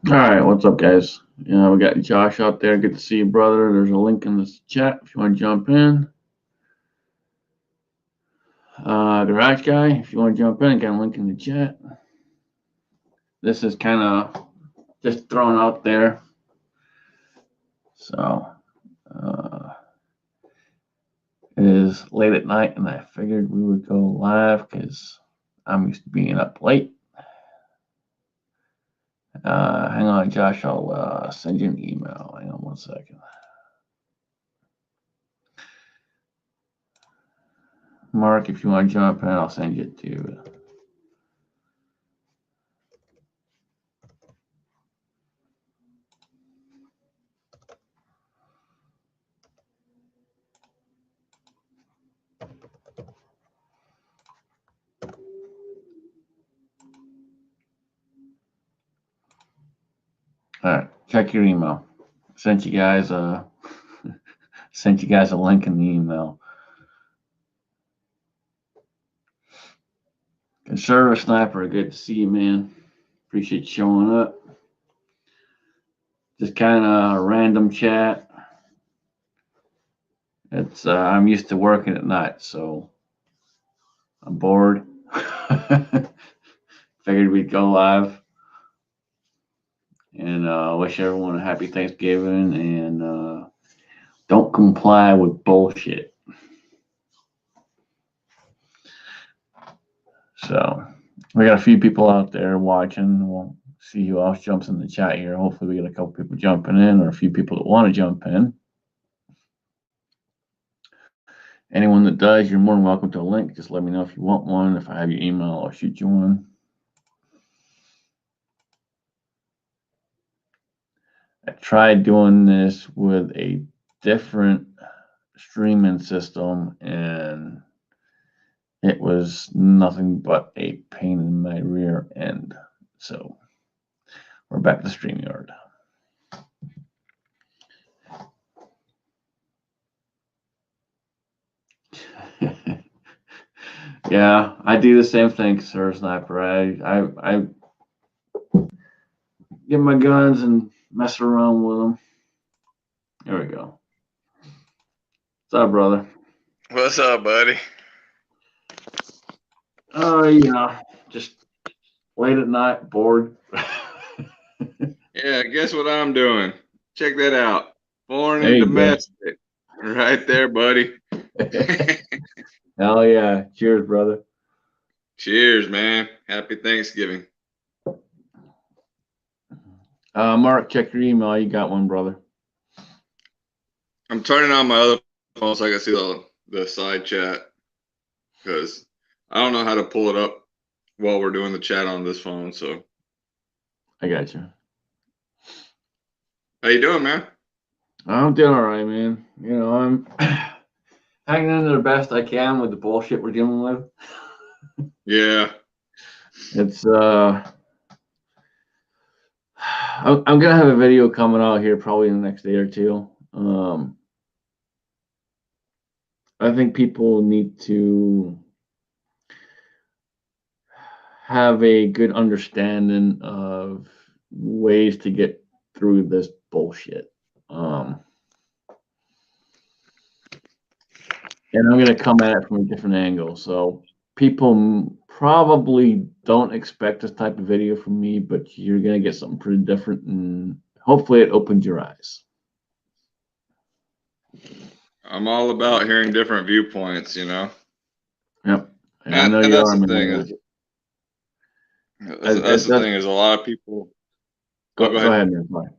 All right, what's up, guys? Yeah, we got Josh out there. Good to see you, brother. There's a link in this chat if you want to jump in. Garage guy, if you want to jump in, got a link in the chat. This is kind of just thrown out there. So, it is late at night, and I figured we would go live because I'm used to being up late. Hang on, Josh. I'll send you an email. Hang on 1 second. Mark, if you want to jump in, I'll send you to you. All right, check your email. Sent you guys a link in the email. Conservative Sniper, good to see you, man. Appreciate you showing up. Just kind of random chat. It's I'm used to working at night, so I'm bored. Figured we'd go live, and wish everyone a happy Thanksgiving, and don't comply with bullshit. So we got a few people out there watching. We'll see who else jumps in the chat here. Hopefully we get a couple people jumping in, or a few people that want to jump in. Anyone that does, you're more than welcome to a link. Just let me know if you want one. If I have your email, I'll shoot you one. I tried doing this with a different streaming system, and it was nothing but a pain in my rear end. So we're back to StreamYard. Yeah, I do the same thing, Sir Sniper. I get my guns and mess around with them. There we go. What's up, brother? What's up, buddy? Oh, yeah, just late at night, bored. Yeah, guess what I'm doing? Check that out. Foreign There and you go. domestic. Right there, buddy. Hell yeah. Cheers, brother. Cheers, man. Happy Thanksgiving. Mark, check your email. You got one, brother. I'm turning on my other phone so I can see the side chat because I don't know how to pull it up while we're doing the chat on this phone. So I got you. how you doing, man? I'm doing all right, man. You know, I'm hanging in there the best I can with the bullshit we're dealing with. Yeah. It's I'm gonna have a video coming out here probably in the next day or two. I think people need to have a good understanding of ways to get through this bullshit. And I'm going to come at it from a different angle. So people probably don't expect this type of video from me, but you're going to get something pretty different, and hopefully it opens your eyes. I'm all about hearing different viewpoints, you know. Yep. And I know And you that's are, the man. thing is that's the thing is a lot of people. Go Go ahead. ahead, man. Sorry.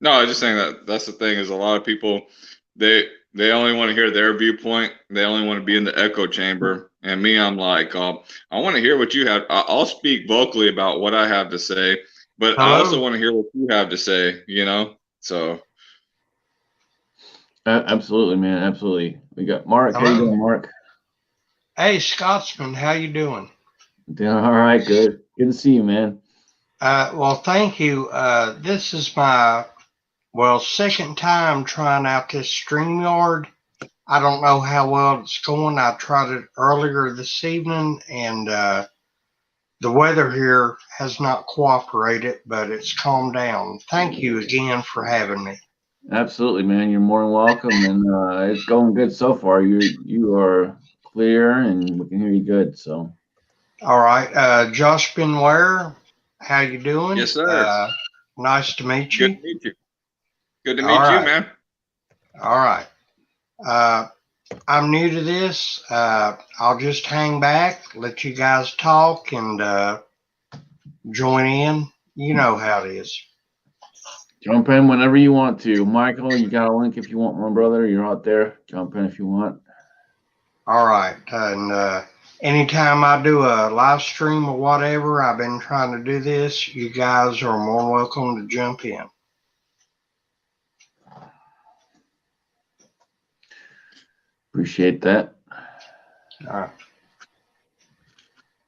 No, I was just saying that's the thing is a lot of people they only want to hear their viewpoint. They only want to be in the echo chamber. And me, I'm like, I want to hear what you have. I'll speak vocally about what I have to say, but I also Hello. want to hear what you have to say. You know, so Absolutely, man. Absolutely. We got Mark. How you Hello. doing, Mark? Hey, Scotsman, how you doing? Doing all right. Good. Good to see you, man. Well, thank you. This is my, second time trying out this StreamYard. I don't know how well it's going. I tried it earlier this evening, and the weather here has not cooperated, but it's calmed down. Thank you again for having me. Absolutely, man. You're more than welcome, and it's going good so far. You are clear, and we can hear you good. So, All right, Josh Benware, how you doing? Yes, sir. Nice to meet Good you. to meet you. Good to All meet you, right. man. All right. I'm new to this. I'll just hang back, let you guys talk, and join in. You know how it is. jump in whenever you want to. Michael, you got a link if you want one, brother. You're out there. Jump in if you want. All right. And anytime I do a live stream or whatever, I've been trying to do this, you guys are more than welcome to jump in. Appreciate that. All right.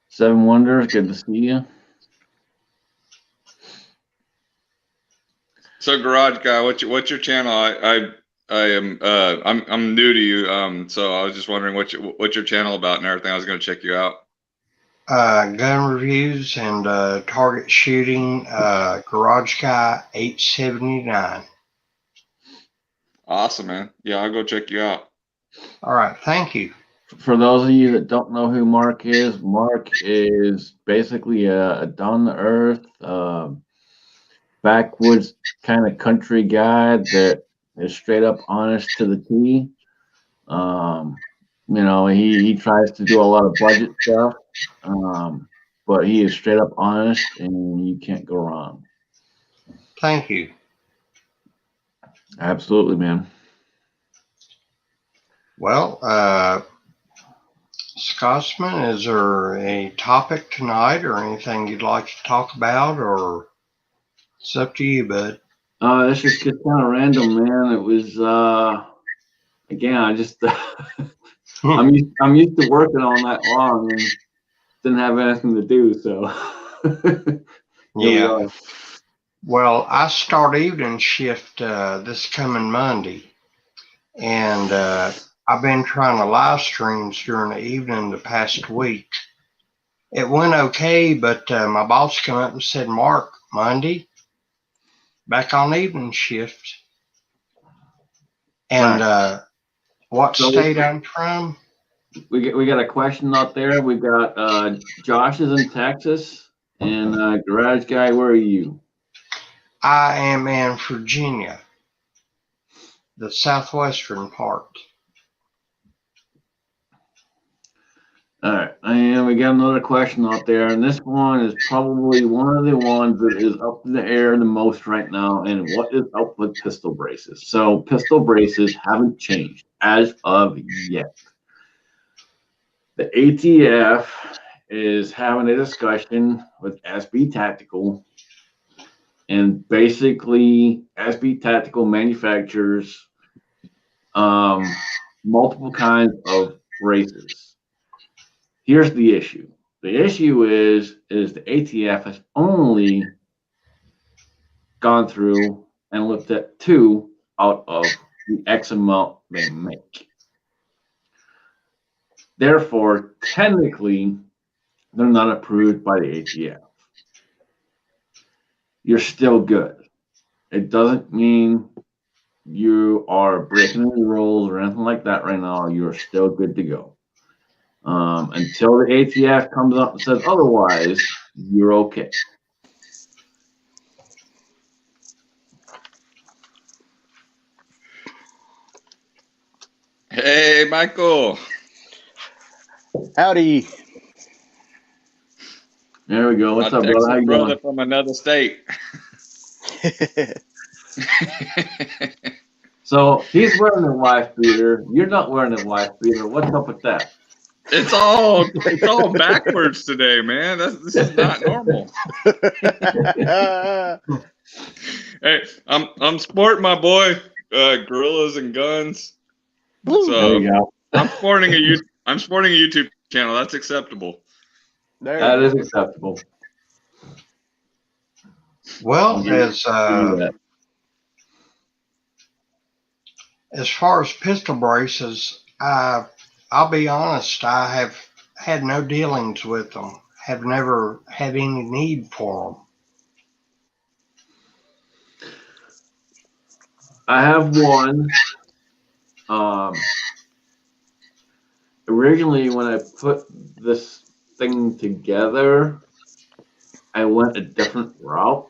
Seven Wonders, good to see you. So, Garage Guy, what's your channel? I'm new to you. So I was just wondering what's your channel about and everything. I was going to check you out. Gun reviews and target shooting. Garage Guy 879. Awesome, man. Yeah, I'll go check you out. All right. Thank you. For those of you that don't know who Mark is basically a down to earth, backwoods kind of country guy that is straight up honest to the T. He tries to do a lot of budget stuff, but he is straight up honest, and you can't go wrong. Thank you. Absolutely, man. Well, Scotsman, is there a topic tonight or anything you'd like to talk about, or it's up to you, bud? This is just kind of random, man. It was again, I just I'm used to working all night long and didn't have anything to do, so Yeah. Well, I start evening shift this coming Monday, and I've been trying to live streams during the evening the past week. It went okay, but my boss came up and said, "Mark, Monday, back on evening shift." And what state I'm from? We got a question out there. We got Josh is in Texas, and Garage Guy, where are you? I am in Virginia, the southwestern part. All right, and we got another question out there, and this one is probably one of the ones that is up in the air the most right now. And what is up with pistol braces? So pistol braces haven't changed as of yet. The ATF is having a discussion with SB Tactical, and basically SB Tactical manufactures multiple kinds of braces. Here's the issue. The issue is the ATF has only gone through and looked at 2 out of the X amount they make. Therefore, technically, they're not approved by the ATF. You're still good. It doesn't mean you are breaking any rules or anything like that right now. You're still good to go. Until the ATF comes up and says otherwise, you're okay. Hey, Michael. Howdy. There we go. What's My up, brother? How Texas you brother doing? from another state. So he's wearing a wife beater. You're not wearing a wife beater. What's up with that? It's all backwards today, man. This is not normal. Hey, I'm sporting my boy Gorillas and Guns. There So you go. I'm sporting a YouTube channel. That's acceptable. That is acceptable. Well, as far as pistol braces, I'll be honest, I have had no dealings with them. have never had any need for them. I have one. Originally, when I put this thing together, I went a different route.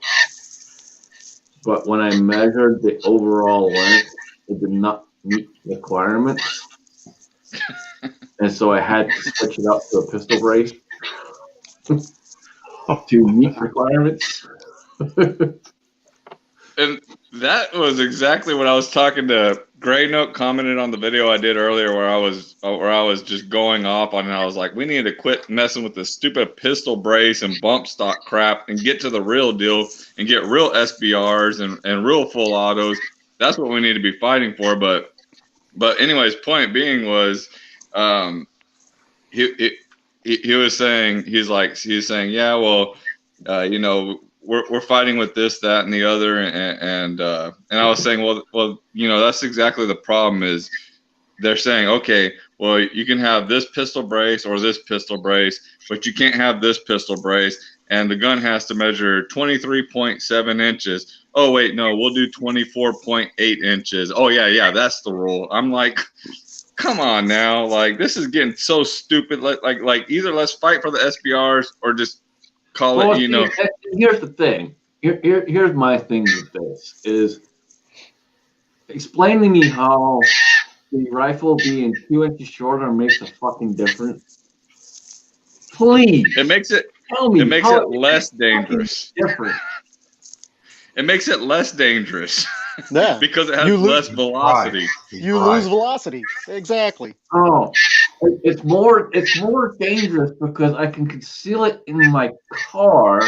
But when I measured the overall length, it did not meet requirements. And so I had to switch it up to a pistol brace to meet requirements. And that was exactly what I was talking to Gray Note commented on the video I did earlier where I was just going off on it. I was like, we need to quit messing with this stupid pistol brace and bump stock crap and get to the real deal and get real SBRs and real full autos. That's what we need to be fighting for. But anyways, point being was he was saying, yeah, well, you know, we're fighting with this, that, and the other, and I was saying, well, you know, that's exactly the problem is they're saying, okay, well, you can have this pistol brace or this pistol brace, but you can't have this pistol brace, and the gun has to measure 23.7 inches. Oh wait, no, we'll do 24.8 inches. Oh yeah, that's the rule. I'm like, come on now, like this is getting so stupid. Like either let's fight for the SBRs or just call it, you know. Here's the thing. Here's my thing with this is explain to me how the rifle being 2 inches shorter makes a fucking difference. Please. It makes it. Tell me. It makes it less dangerous. Different. It makes it less dangerous. Yeah. Because it has less velocity. Right. You lose velocity. Exactly. Oh, it's more dangerous because I can conceal it in my car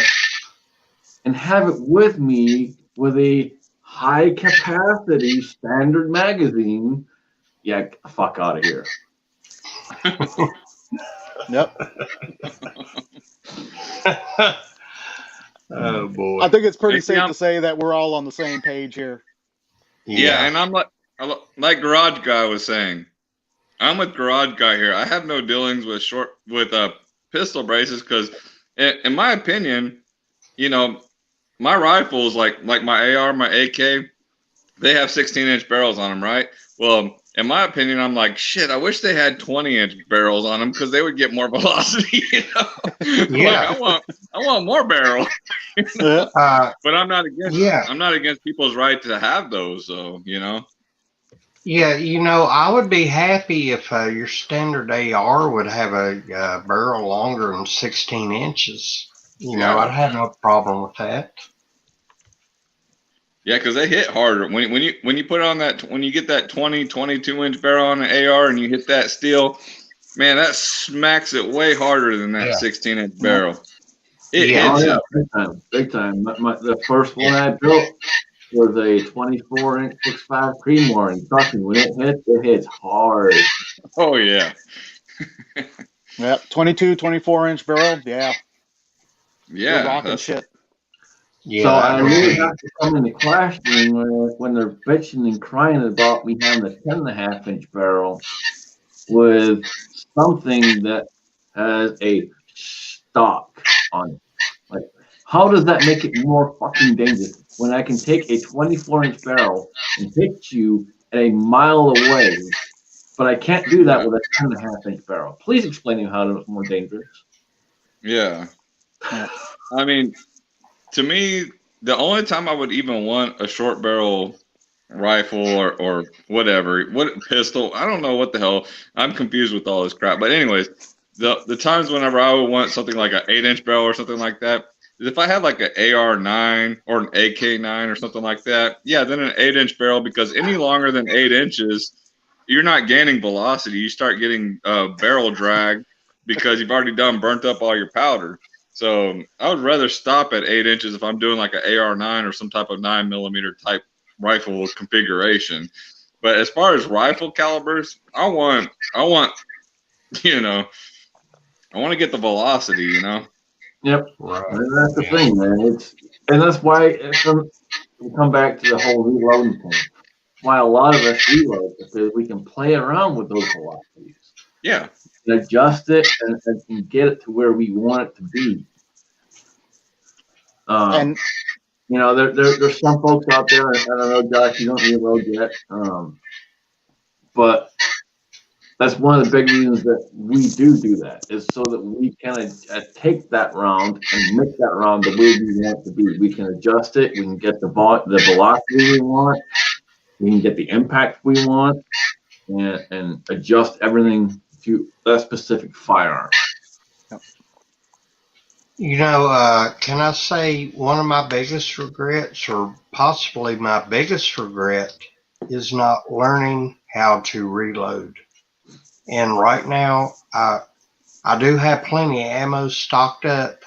and have it with me with a high capacity standard magazine. Yeah, fuck out of here. Yep. Oh boy. I think it's pretty Hey, safe Sam. to say that we're all on the same page here. Yeah, and I'm like Garage Guy was saying, I'm with Garage Guy here. I have no dealings with pistol braces because, in my opinion, you know, my rifles like my AR, my AK, they have 16-inch barrels on them, right? Well, in my opinion, I'm like, shit, I wish they had 20-inch barrels on them because they would get more velocity, you know? Yeah. Like, I want more barrel. Yeah. But I'm not against Yeah. I'm not against people's right to have those, so, you know. Yeah, you know, I would be happy if your standard AR would have a barrel longer than 16 inches. You know, Yeah. I'd have no problem with that. Yeah, because they hit harder when you put on that when you get that 22-inch barrel on an AR and you hit that steel, man, that smacks it way harder than that Yeah. 16-inch barrel. It Yeah. Oh hits yeah, it. big time. The first one I built was a 24-inch 6.5 Creedmoor, and trust me, when it hits hard. Oh yeah, Yep. 22, 24-inch barrel. Yeah. yeah. You're rocking that's- shit. Yeah. So I that would really be- have to come into question when they're bitching and crying about me having a 10.5-inch barrel with something that has a stock on it. Like, how does that make it more fucking dangerous when I can take a 24-inch barrel and hit you at a mile away, but I can't do that with a 10.5-inch barrel? Please explain to me how it's more dangerous. Yeah. I mean, to me, the only time I would even want a short barrel rifle or whatever, what pistol, I don't know what the hell. I'm confused with all this crap. But anyways, the times whenever I would want something like an 8-inch barrel or something like that, is if I had like an AR-9 or an AK-9 or something like that, yeah, then an 8-inch barrel, because any longer than 8 inches, you're not gaining velocity. You start getting barrel drag because you've already burnt up all your powder. So I would rather stop at 8 inches if I'm doing like an AR-9 or some type of 9mm type rifle configuration. But as far as rifle calibers, I want, you know, I want to get the velocity, you know. Yep. Right. And that's the Yeah. thing, man. And that's why we come back to the whole reloading thing. Why a lot of us reload, because we can play around with those velocities. Yeah. adjust it and get it to where we want it to be. And You know, there's some folks out there, I don't know, Josh, you don't reload yet, but that's one of the big reasons that we do that, is so that we can take that round and make that round the way we want it to be. We can adjust it, we can get the velocity we want, we can get the impact we want, and adjust everything to that specific firearm. You know, can I say one of my biggest regrets, or possibly my biggest regret, is not learning how to reload. And right now, I do have plenty of ammo stocked up,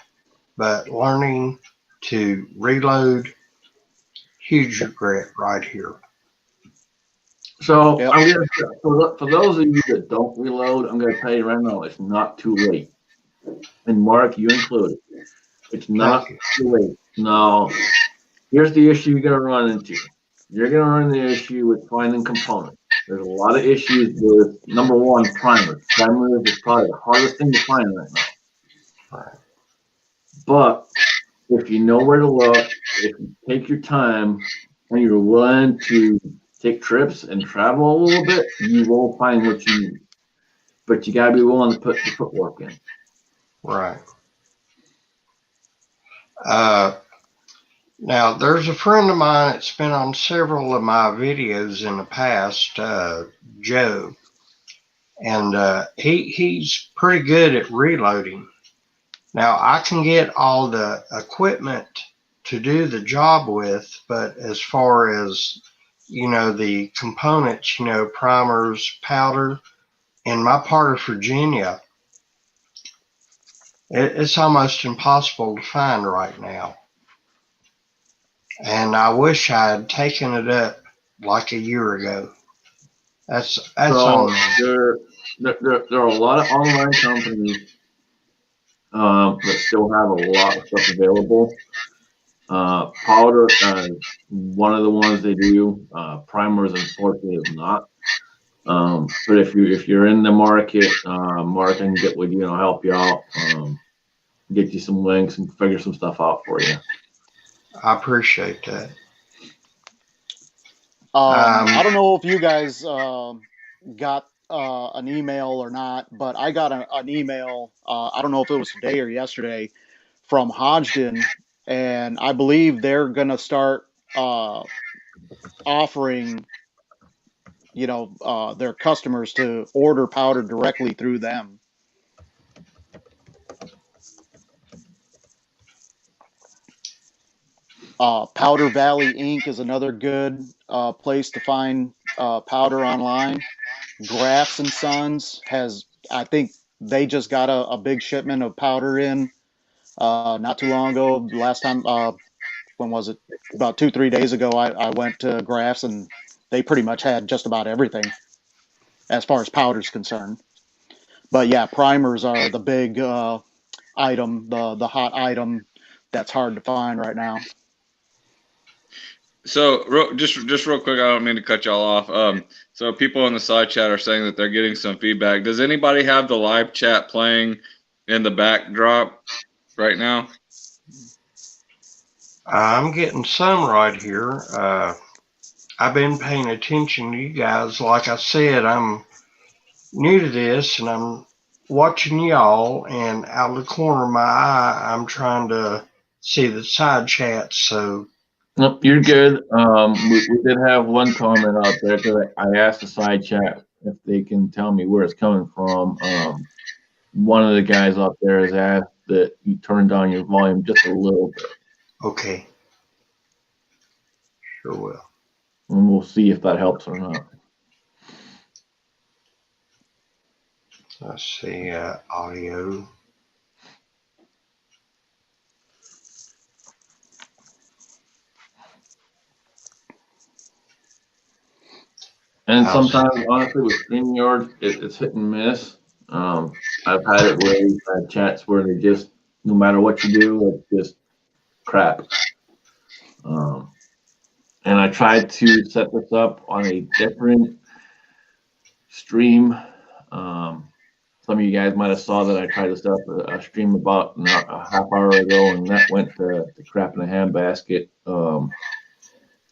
but learning to reload, huge regret right here. So Yep. I'm gonna, for those of you that don't reload, I'm gonna tell you right now, it's not too late. And Mark, you included. It's not too late. Now, here's the issue you're gonna run into. You're gonna run the issue with finding components. There's a lot of issues with, number one, primers. Primers is probably the hardest thing to find right now. Right. But if you know where to look, if you take your time and you're willing to take trips and travel a little bit, you will find what you need. But you gotta be willing to put the footwork in. Right. Now, there's a friend of mine that's been on several of my videos in the past, Joe, and he's pretty good at reloading. Now, I can get all the equipment to do the job with, but as far as, you know, the components, you know, primers, powder, in my part of Virginia, it's almost impossible to find right now. And I wish I had taken it up like a year ago. That's So on me. there are a lot of online companies that still have a lot of stuff available. Powder, one of the ones they do. Primers, unfortunately, is not. But if you're in the market, Mark can get with you and I'll help you out. Get you some links and figure some stuff out for you. I appreciate that. I don't know if you guys got an email or not, but I got an email, I don't know if it was today or yesterday, from Hodgdon, and I believe they're going to start offering, you know, their customers to order powder directly through them. Powder Valley Inc. is another good place to find powder online. Grafts and Sons has, I think they just got a big shipment of powder in not too long ago. Last time, when was it? About 2-3 days ago, I went to Grafts and they pretty much had just about everything as far as powder's concerned. But yeah, primers are the big item, the hot item that's hard to find right now. So just real quick, I don't mean to cut y'all off. So people in the side chat are saying that they're getting some feedback. Does anybody have the live chat playing in the backdrop right now? I'm getting some right here. I've been paying attention to you guys. Like I said, I'm new to this and I'm watching y'all, and out of the corner of my eye, I'm trying to see the side chats. So Nope, you're good. We did have one comment out there because I asked the side chat if they can tell me where it's coming from. One of the guys out there has asked that you turn down your volume just a little bit, okay, sure will. and we'll see if that helps or not. Let's see, audio. And sometimes, honestly, with StreamYard, it's hit and miss. I've had it where we've had chats where they just, no matter what you do, it's just crap. And I tried to set this up on a different stream some of you guys might have saw that I tried to set up a stream about a half hour ago, and that went to crap in a handbasket.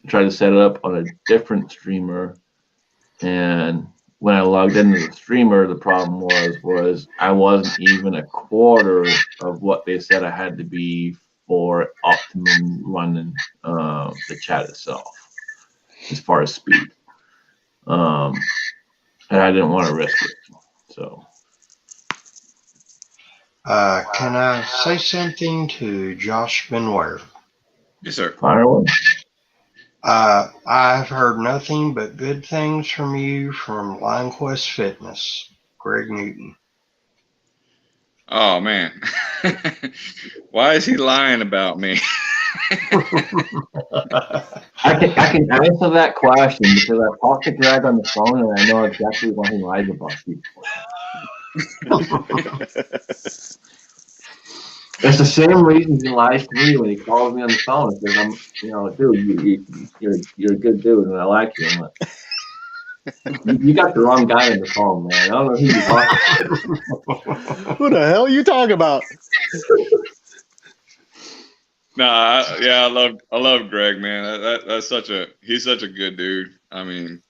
Tried to set it up on a different streamer, and when I logged into the streamer, the problem was I wasn't even a quarter of what they said I had to be for optimum running the chat itself, as far as speed. And I didn't want to risk it. So, Can I say something to Josh Benware? Yes, sir. fire away. I've heard nothing but good things from you from Line Quest Fitness, Greg Newton. Oh man, why is he lying about me? I can answer that question because I talked to Greg on the phone and I know exactly what he lies about people. It's the same reason he lies to me when he calls me on the phone. Because I'm, dude, you're a good dude and I like you. I'm like, you got the wrong guy on the phone, man. I don't know who you're talking to. Who the hell are you talking about? Nah, I love Greg, man. He's such a good dude. I mean,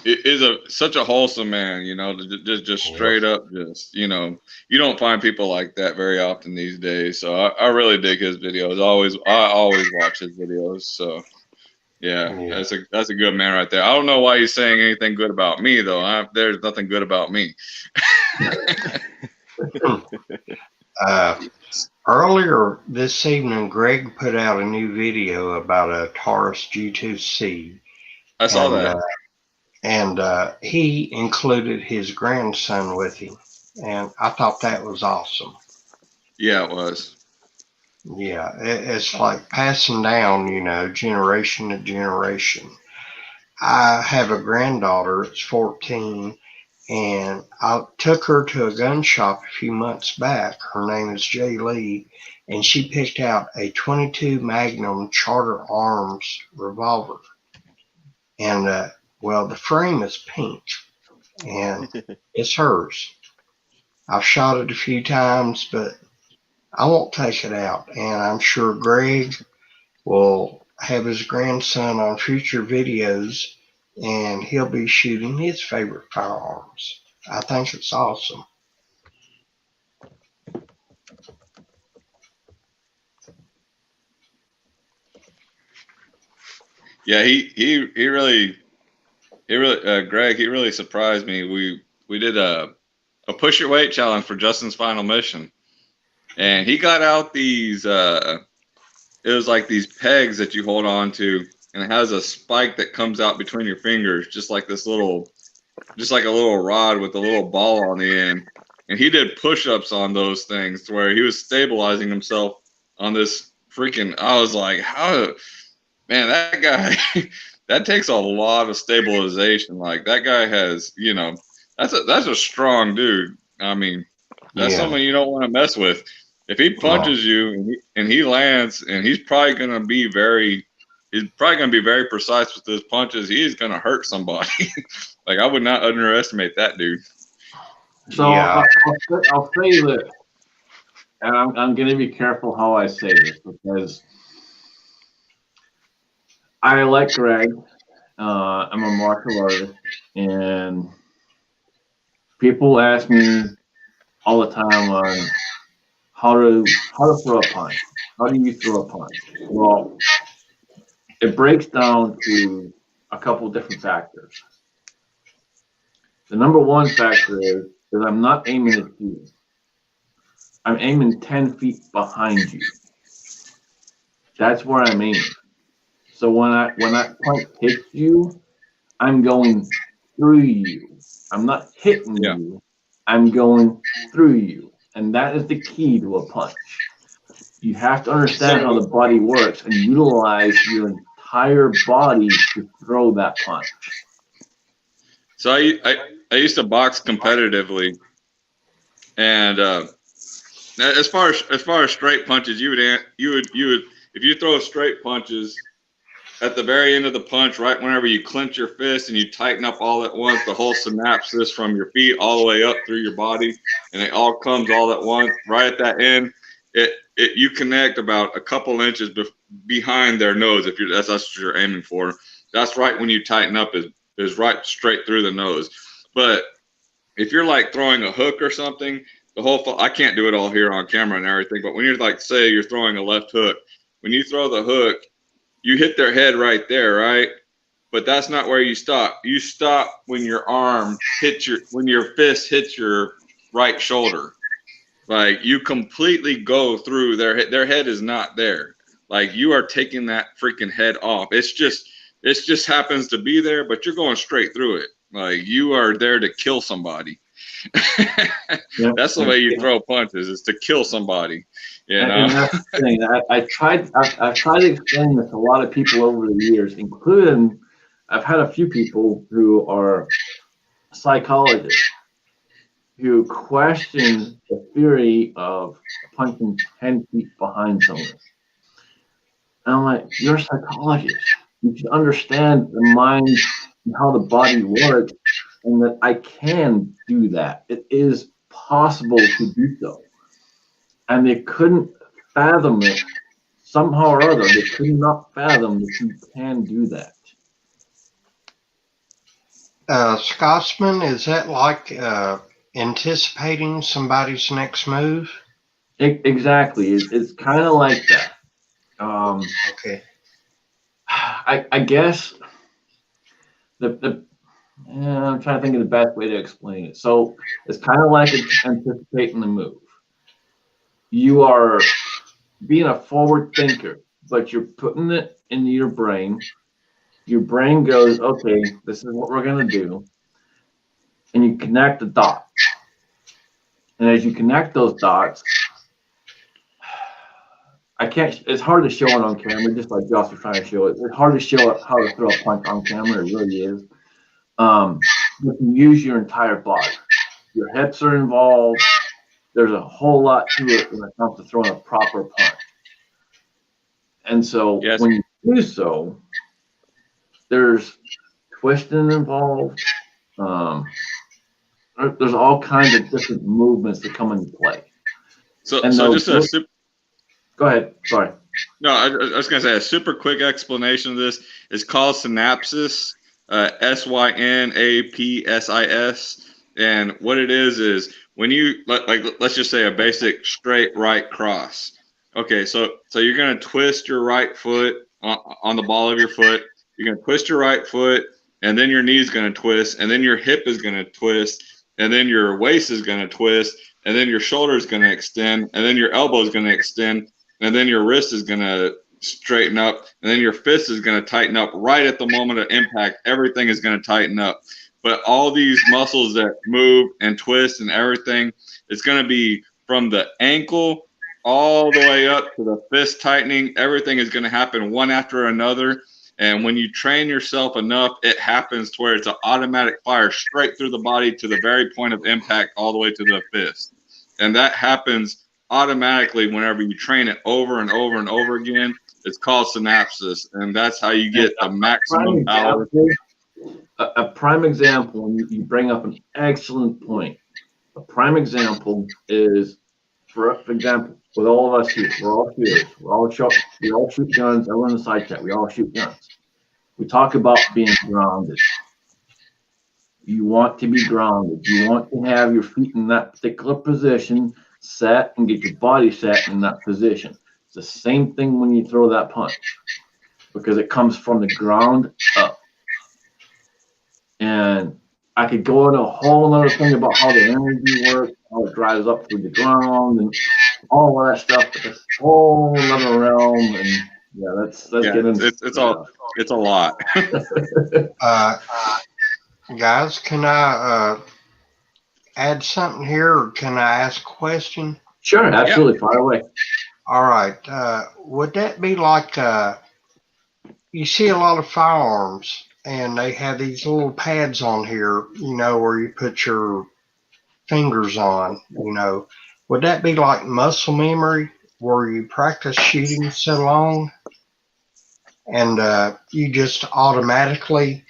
it is such a wholesome man, just straight up, you don't find people like that very often these days. So I really dig his videos. I always watch his videos. So yeah. That's a good man right there. I don't know why he's saying anything good about me though. There's nothing good about me. Earlier this evening, Greg put out a new video about a Taurus G2C. I saw that. And he included his grandson with him. And I thought that was awesome. Yeah, it was. Yeah, it's like passing down, generation to generation. I have a granddaughter, it's 14, and I took her to a gun shop a few months back. Her name is Jay Lee, and she picked out a 22 Magnum Charter Arms revolver. And, the frame is pink, and it's hers. I've shot it a few times, but I won't take it out. And I'm sure Greg will have his grandson on future videos, and he'll be shooting his favorite firearms. I think it's awesome. Yeah, he really Greg, he really surprised me. We did a push your weight challenge for Justin's final mission, and he got out these it was like these pegs that you hold on to, and it has a spike that comes out between your fingers, just like a little rod with a little ball on the end. And he did push-ups on those things to where he was stabilizing himself on this freaking. I was like, man, that guy, that takes a lot of stabilization. Like that guy has, that's a strong dude. I mean, that's someone you don't want to mess with. If he punches you and he lands, and he's probably going to be very precise with his punches. He's going to hurt somebody. Like I would not underestimate that dude. So I'll say this, and I'm going to be careful how I say this because I like Greg. I'm a martial artist, and people ask me all the time on how to throw a punch. How do you throw a punch? Well, it breaks down to a couple different factors. The number one factor is I'm not aiming at you. I'm aiming 10 feet behind you. That's where I'm aiming. So when that punch hits you, I'm going through you. I'm not hitting you. I'm going through you. And that is the key to a punch. You have to understand how the body works and utilize your entire body to throw that punch. So I used to box competitively, and as far as straight punches, you would if you throw straight punches, at the very end of the punch, right whenever you clench your fist and you tighten up all at once, the whole synapses from your feet all the way up through your body, and it all comes all at once. Right at that end, you connect about a couple inches behind their nose. If that's what you're aiming for, that's right when you tighten up is right straight through the nose. But if you're like throwing a hook or something, I can't do it all here on camera and everything, but when you're like, say you're throwing a left hook, when you throw the hook, you hit their head right there, right? But that's not where you stop. You stop when your when your fist hits your right shoulder. Like you completely go through their head is not there. Like you are taking that freaking head off. It just happens to be there, but you're going straight through it. Like you are there to kill somebody. Yep. That's the way you throw punches, is to kill somebody. You know? And that's the thing. I've tried to explain this to a lot of people over the years, including I've had a few people who are psychologists who question the theory of punching 10 feet behind someone. And I'm like, you're a psychologist. You should understand the mind and how the body works, and that I can do that. It is possible to do so. And they couldn't fathom it somehow or other. They could not fathom that you can do that. Scotsman, is that like anticipating somebody's next move? Exactly. It's kind of like that. Okay. I guess I'm trying to think of the best way to explain it. So it's kind of like anticipating the move. You are being a forward thinker, but you're putting it into your brain. Your brain goes, okay, this is what we're going to do. And you connect the dots. And as you connect those dots, it's hard to show it on camera, just like Josh was trying to show it. It's hard to show how to throw a punch on camera, it really is. You can use your entire body. Your hips are involved. There's a whole lot to it when it comes to throwing a proper punch. And so Yes. when you do so, there's twisting involved. There's all kinds of different movements that come into play. So Go ahead. Sorry. No, I was going to say a super quick explanation of this is called synapsis, synapsis. And what it is when you, let's just say a basic straight right cross. Okay, so you're going to twist your right foot on the ball of your foot. You're going to twist your right foot, and then your knee is going to twist, and then your hip is going to twist, and then your waist is going to twist, and then your shoulder is going to extend, and then your elbow is going to extend, and then your wrist is going to straighten up, and then your fist is going to tighten up right at the moment of impact. Everything is going to tighten up. But all these muscles that move and twist and everything, it's going to be from the ankle all the way up to the fist tightening. Everything is going to happen one after another. And when you train yourself enough, it happens to where it's an automatic fire straight through the body to the very point of impact all the way to the fist. And that happens automatically whenever you train it over and over and over again. It's called synapsis, and that's how you get the maximum power. A prime example, and you bring up an excellent point. A prime example is, for example, with all of us here, we're all shooters. We all shoot guns. Everyone in the side chat, we all shoot guns. We talk about being grounded. You want to be grounded. You want to have your feet in that particular position set and get your body set in that position. It's the same thing when you throw that punch, because it comes from the ground up. And I could go into a whole other thing about how the energy works, how it drives up through the ground, and all of that stuff. But it's a whole other realm, and yeah, let's get into it's a lot. Guys, can I add something here, or can I ask a question? Sure, absolutely. Fire away. All right. Would that be like you see a lot of firearms, and they have these little pads on here, where you put your fingers on, Would that be like muscle memory, where you practice shooting so long? and you just automatically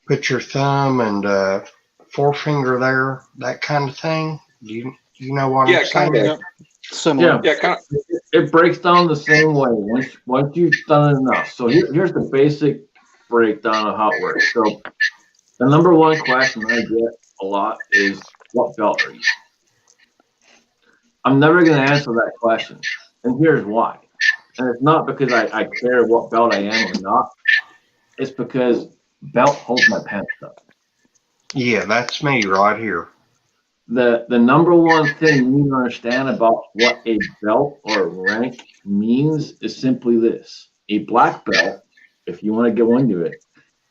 put your thumb and forefinger there, that kind of thing. Do you know what Yeah, I'm saying? kinda. Yep. Similar. Yeah, kind of. It breaks down the same way once you've done it enough. So here's the basic breakdown of how it works. So the number one question I get a lot is, what belt are you? I'm never going to answer that question, and here's why. And it's not because I care what belt I am or not. It's because belt holds my pants up. Yeah, that's me right here. The number one thing you need to understand about what a belt or rank means is simply this. A black belt, if you want to go into it,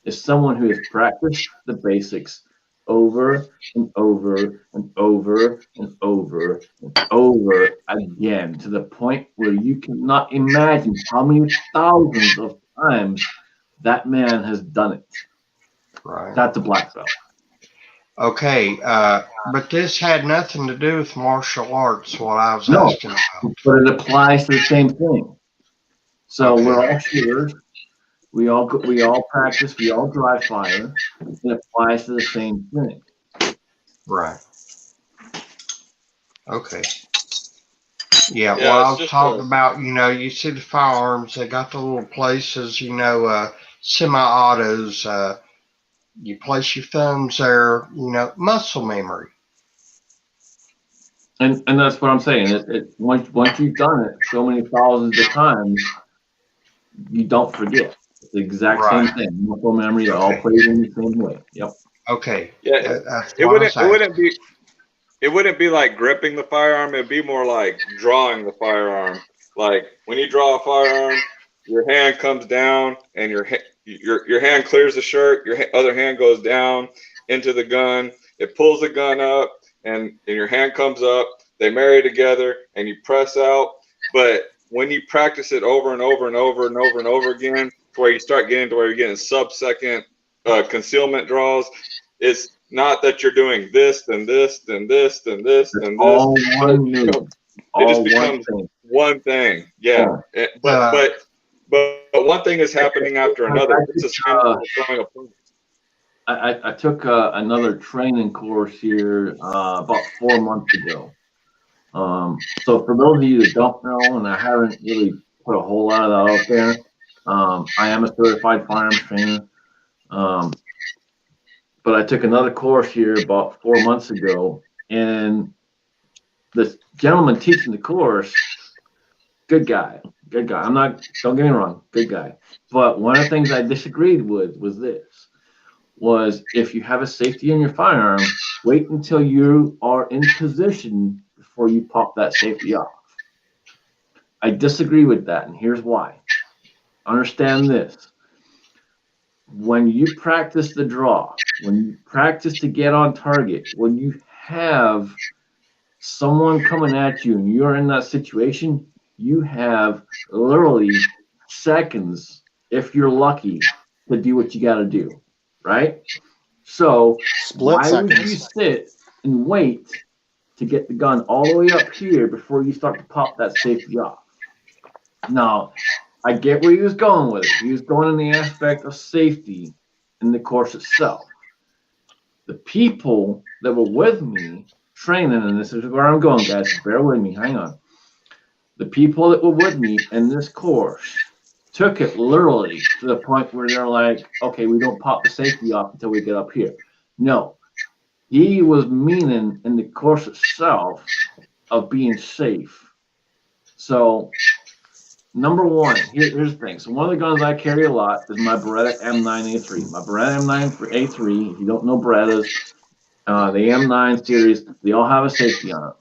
is someone who has practiced the basics over and over and over and over and over again, to the point where you cannot imagine how many thousands of times that man has done it. Right. That's a black belt. Okay, but this had nothing to do with martial arts, what I was No. asking about. But it applies to the same thing. So Okay. we're all shooters. We all practice. We all dry fire. It applies to the same thing. Right. Okay. Yeah, Yeah, well, I it's was just talking about, you see the firearms, they got the little places, semi-autos, you place your thumbs there, muscle memory. And that's what I'm saying. Once you've done it so many thousands of times, you don't forget. It's the exact same Right. thing. Muscle memory, it all plays in the same way. Yep. Okay. Yeah, That's it what I was wouldn't asking. it wouldn't be like gripping the firearm. It'd be more like drawing the firearm. Like when you draw a firearm, your hand comes down and your hand clears the shirt. Your other hand goes down into the gun. It pulls the gun up, and your hand comes up. They marry together, and you press out. But when you practice it over and over and over and over and over again, to where you start getting to where you're getting sub-second concealment draws, it's not that you're doing this, then this, then this, then this, then this. All one move. It just All one becomes thing. one thing. Yeah. But one thing is happening after another. It's the same thing as throwing a punch. I took another training course here about 4 months ago. So for those of you that don't know, and I haven't really put a whole lot of that out there, I am a certified firearms trainer. But I took another course here about 4 months ago, and the gentleman teaching the course, good guy. Don't get me wrong, good guy. But one of the things I disagreed with was if you have a safety in your firearm, wait until you are in position before you pop that safety off. I disagree with that, and here's why. Understand this. When you practice the draw, when you practice to get on target, when you have someone coming at you and you're in that situation, you have literally seconds, if you're lucky, to do what you got to do, right? So Split why would you seconds. sit and wait to get the gun all the way up here before you start to pop that safety off? Now, I get where he was going with it. He was going in the aspect of safety in the course itself. The people that were with me training, and this is where I'm going, guys, bear with me, hang on. The people that were with me in this course took it literally to the point where they're like, okay, we don't pop the safety off until we get up here. No, he was meaning in the course itself of being safe. So number one, here's the thing. So one of the guns I carry a lot is my Beretta M9A3. My Beretta M9A3, if you don't know Berettas, the M9 series, they all have a safety on it.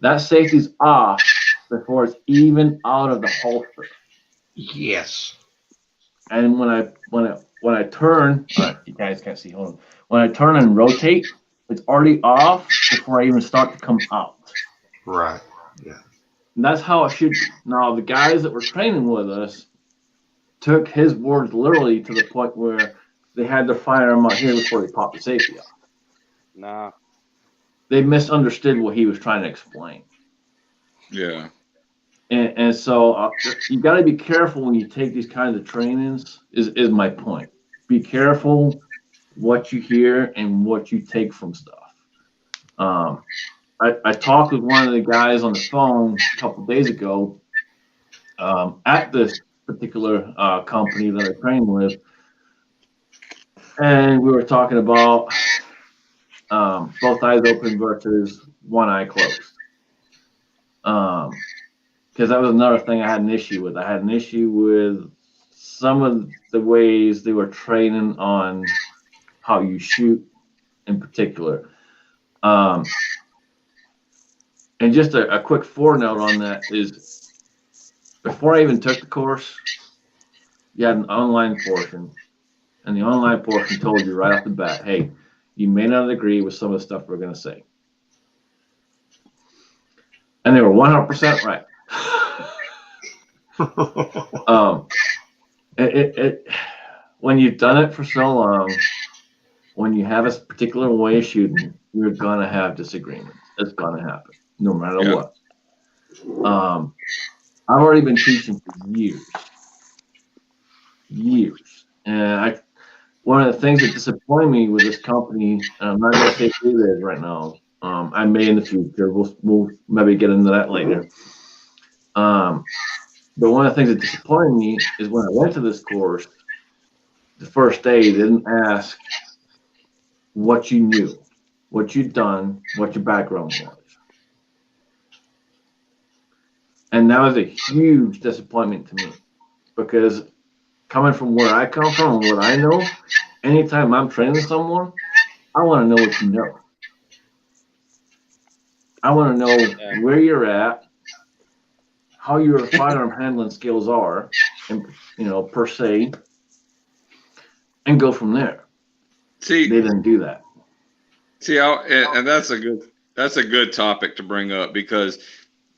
That safety's off before it's even out of the holster. Yes. And when I turn, you guys can't see, hold on. When I turn and rotate, it's already off before I even start to come out. Right. Yeah. And that's how it should be. Now, the guys that were training with us took his words literally to the point where they had their firearm out here before they popped the safety off. Nah. They misunderstood what he was trying to explain. Yeah. And so you got to be careful when you take these kinds of trainings. Is my point. Be careful what you hear and what you take from stuff. I talked with one of the guys on the phone a couple of days ago at this particular company that I trained with, and we were talking about both eyes open versus one eye closed. Because that was another thing I had an issue with. I had an issue with some of the ways they were training on how you shoot in particular. And just a quick footnote on that is, before I even took the course, you had an online portion, and the online portion told you right off the bat, hey, you may not agree with some of the stuff we're going to say. And they were 100% right. When you've done it for so long, when you have a particular way of shooting, you're going to have disagreements. It's going to happen, no matter what. I've already been teaching for years. And one of the things that disappointed me with this company, and I'm not going to say who it is right now, I may in the future. We'll maybe get into that later. But one of the things that disappointed me is when I went to this course, the first day they didn't ask what you knew, what you'd done, what your background was. And that was a huge disappointment to me, because coming from where I come from and what I know, anytime I'm training someone, I want to know what you know. I want to know where you're at, how your firearm handling skills are, and per se, and go from there. See, they didn't do that. See, and that's a good topic to bring up, because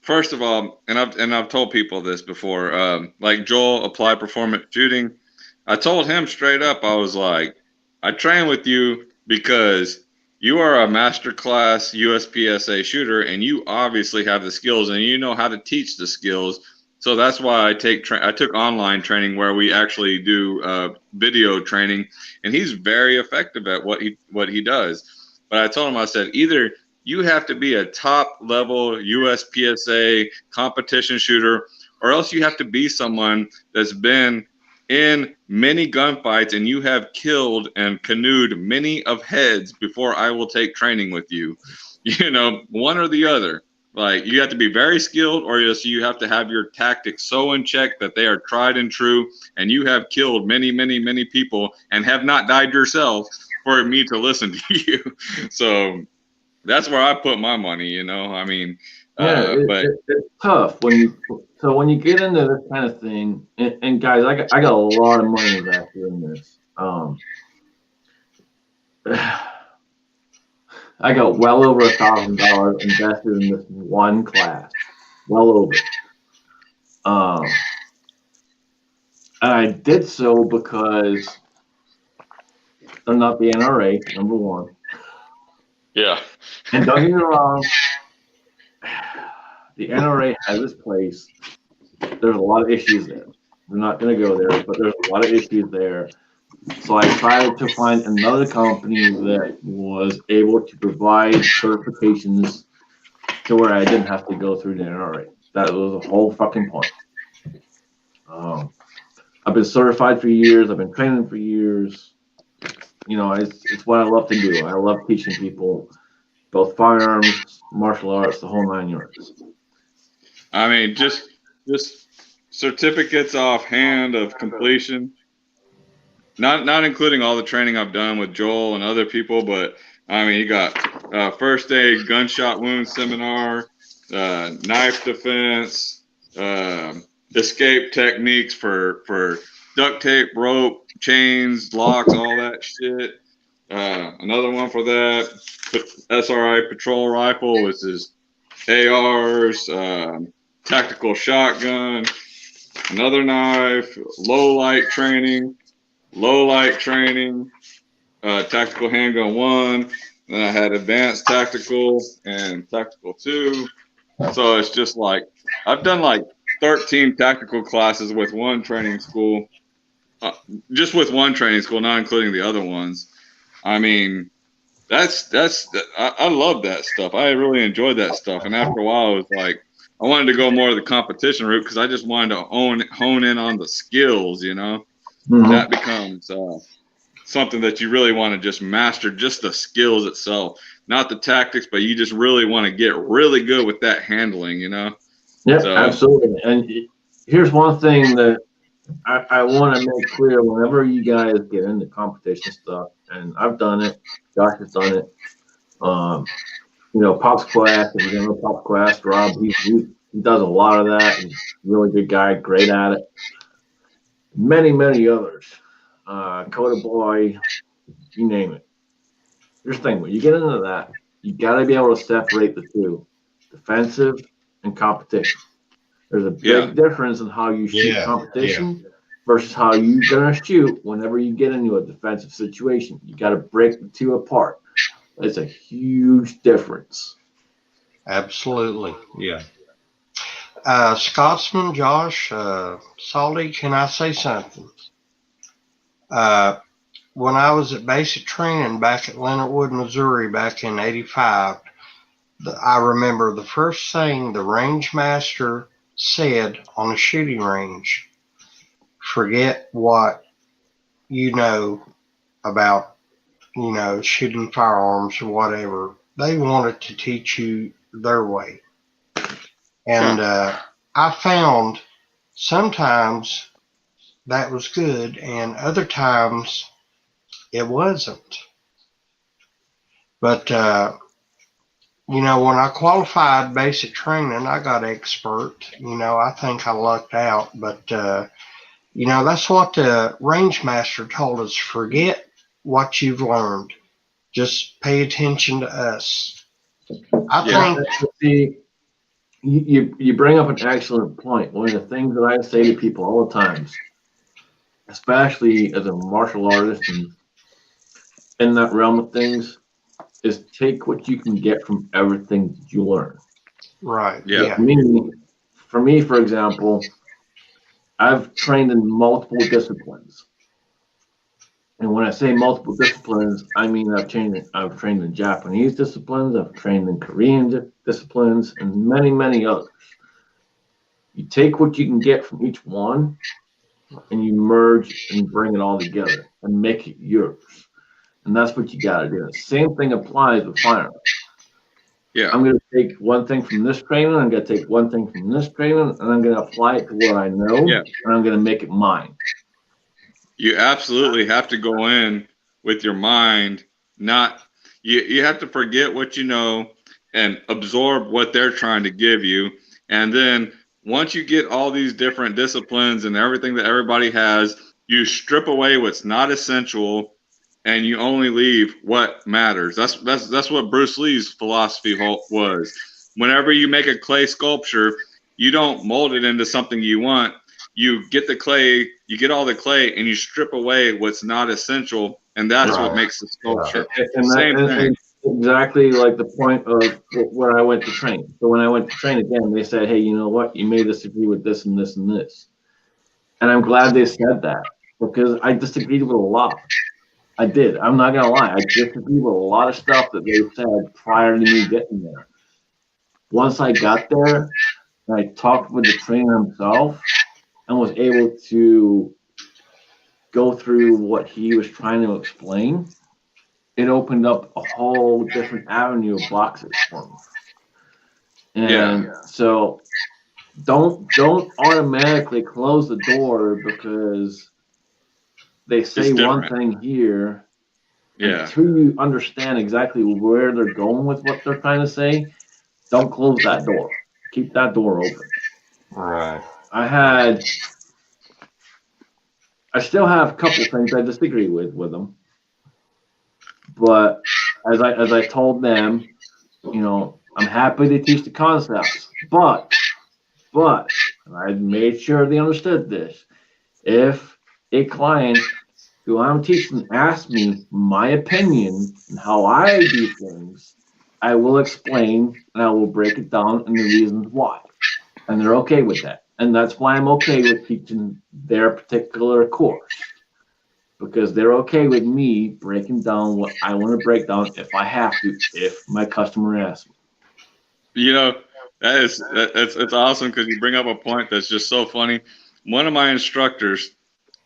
first of all, and I've told people this before, like Joel, Applied Performance Shooting, I told him straight up, I was like, I train with you because you are a masterclass USPSA shooter, and you obviously have the skills, and you know how to teach the skills. So that's why I took online training where we actually do video training, and he's very effective at what he does. But I told him, I said, either you have to be a top level USPSA competition shooter, or else you have to be someone that's been in many gunfights and you have killed and canoed many of heads before I will take training with you. One or the other. Like, you have to be very skilled, or else you have to have your tactics so in check that they are tried and true, and you have killed many, many, many people and have not died yourself for me to listen to you. So that's where I put my money, I mean, it's tough when you get into this kind of thing, and guys, I got a lot of money invested in this. I got well over $1,000 invested in this one class, well over. And I did so because I'm not the NRA, number one. Yeah. And don't get me wrong, the NRA has its place. There's a lot of issues there. We're not going to go there, but there's a lot of issues there. So I tried to find another company that was able to provide certifications to where I didn't have to go through the NRA. That was the whole fucking point. I've been certified for years. I've been training for years. It's what I love to do. I love teaching people both firearms, martial arts, the whole 9 yards. I mean, just certificates offhand of completion. Not including all the training I've done with Joel and other people, but I mean, you got first aid, gunshot wound seminar, knife defense, escape techniques for duct tape, rope, chains, locks, all that shit. Another one for that, SRI patrol rifle, which is ARs, tactical shotgun, another knife, low light training, tactical handgun 1. Then I had advanced tactical and tactical 2. So it's just like, I've done like 13 tactical classes with one training school, just with one training school, not including the other ones. I mean, I love that stuff. I really enjoyed that stuff. And after a while, it was like, I wanted to go more of the competition route because I just wanted to hone in on the skills, you know. Mhm. That becomes something that you really want to just master, just the skills itself, not the tactics, but you just really want to get really good with that handling, you know. Yep, So- absolutely. And here's one thing that I want to make clear whenever you guys get into competition stuff, and I've done it, Josh has done it. You know, Pops Quest, if you don't know Pops Quest, Rob, he does a lot of that. He's a really good guy, great at it. Many others. Coda Boy, you name it. Here's the thing, when you get into that, you got to be able to separate the two, defensive and competition. There's a big difference in how you shoot competition versus how you're going to shoot whenever you get into a defensive situation. You got to break the two apart. It's a huge difference. Absolutely. Yeah. Scotsman, Josh, Salty, can I say something? When I was at basic training back at Leonard Wood, Missouri, back in '85, I remember the first thing the range master said on a shooting range: forget what you know about, you know, shooting firearms or whatever. They wanted to teach you their way. And I found sometimes that was good, and other times it wasn't. But, you know, when I qualified basic training, I got expert. You know, I think I lucked out. But, you know, that's what the range master told us: forget what you've learned. Just pay attention to us. I think. See, you bring up an excellent point. One of the things that I say to people all the times, especially as a martial artist and in that realm of things, is take what you can get from everything that you learn. Right. Yeah. For me, for example, I've trained in multiple disciplines. And when I say multiple disciplines, I mean I've trained in Japanese disciplines, I've trained in Korean disciplines, and many others. You take what you can get from each one, and you merge and bring it all together and make it yours. And that's what you got to do. The same thing applies with firearms. Yeah. I'm going to take one thing from this training, I'm going to take one thing from this training, and I'm going to apply it to what I know, and I'm going to make it mine. You absolutely have to go in with your mind, you have to forget what you know and absorb what they're trying to give you. And then once you get all these different disciplines and everything that everybody has, you strip away what's not essential and you only leave what matters. That's what Bruce Lee's philosophy was. Whenever you make a clay sculpture, you don't mold it into something you want. You get the clay, you get all the clay, and you strip away what's not essential, and that's what makes the sculpture. And Same thing. Exactly like the point of where I went to train. So when I went to train again, they said, hey, you know what? You may disagree with this and this and this. And I'm glad they said that because I disagreed with a lot. I did. I'm not going to lie. I disagreed with a lot of stuff that they said prior to me getting there. Once I got there, and I talked with the trainer himself and was able to go through what he was trying to explain, it opened up a whole different avenue of boxes for me. And so don't automatically close the door because they say one thing here. Until you understand exactly where they're going with what they're trying to say, don't close that door. Keep that door open. Right. I still have a couple things I disagree with them. But as I told them, you know, I'm happy to teach the concepts, but I made sure they understood this. If a client who I'm teaching asks me my opinion and how I do things, I will explain and I will break it down and the reasons why. And they're okay with that. And that's why I'm okay with teaching their particular course, because they're okay with me breaking down what I want to break down if I have to, if my customer asks me. You know, it's awesome because you bring up a point that's just so funny. One of my instructors,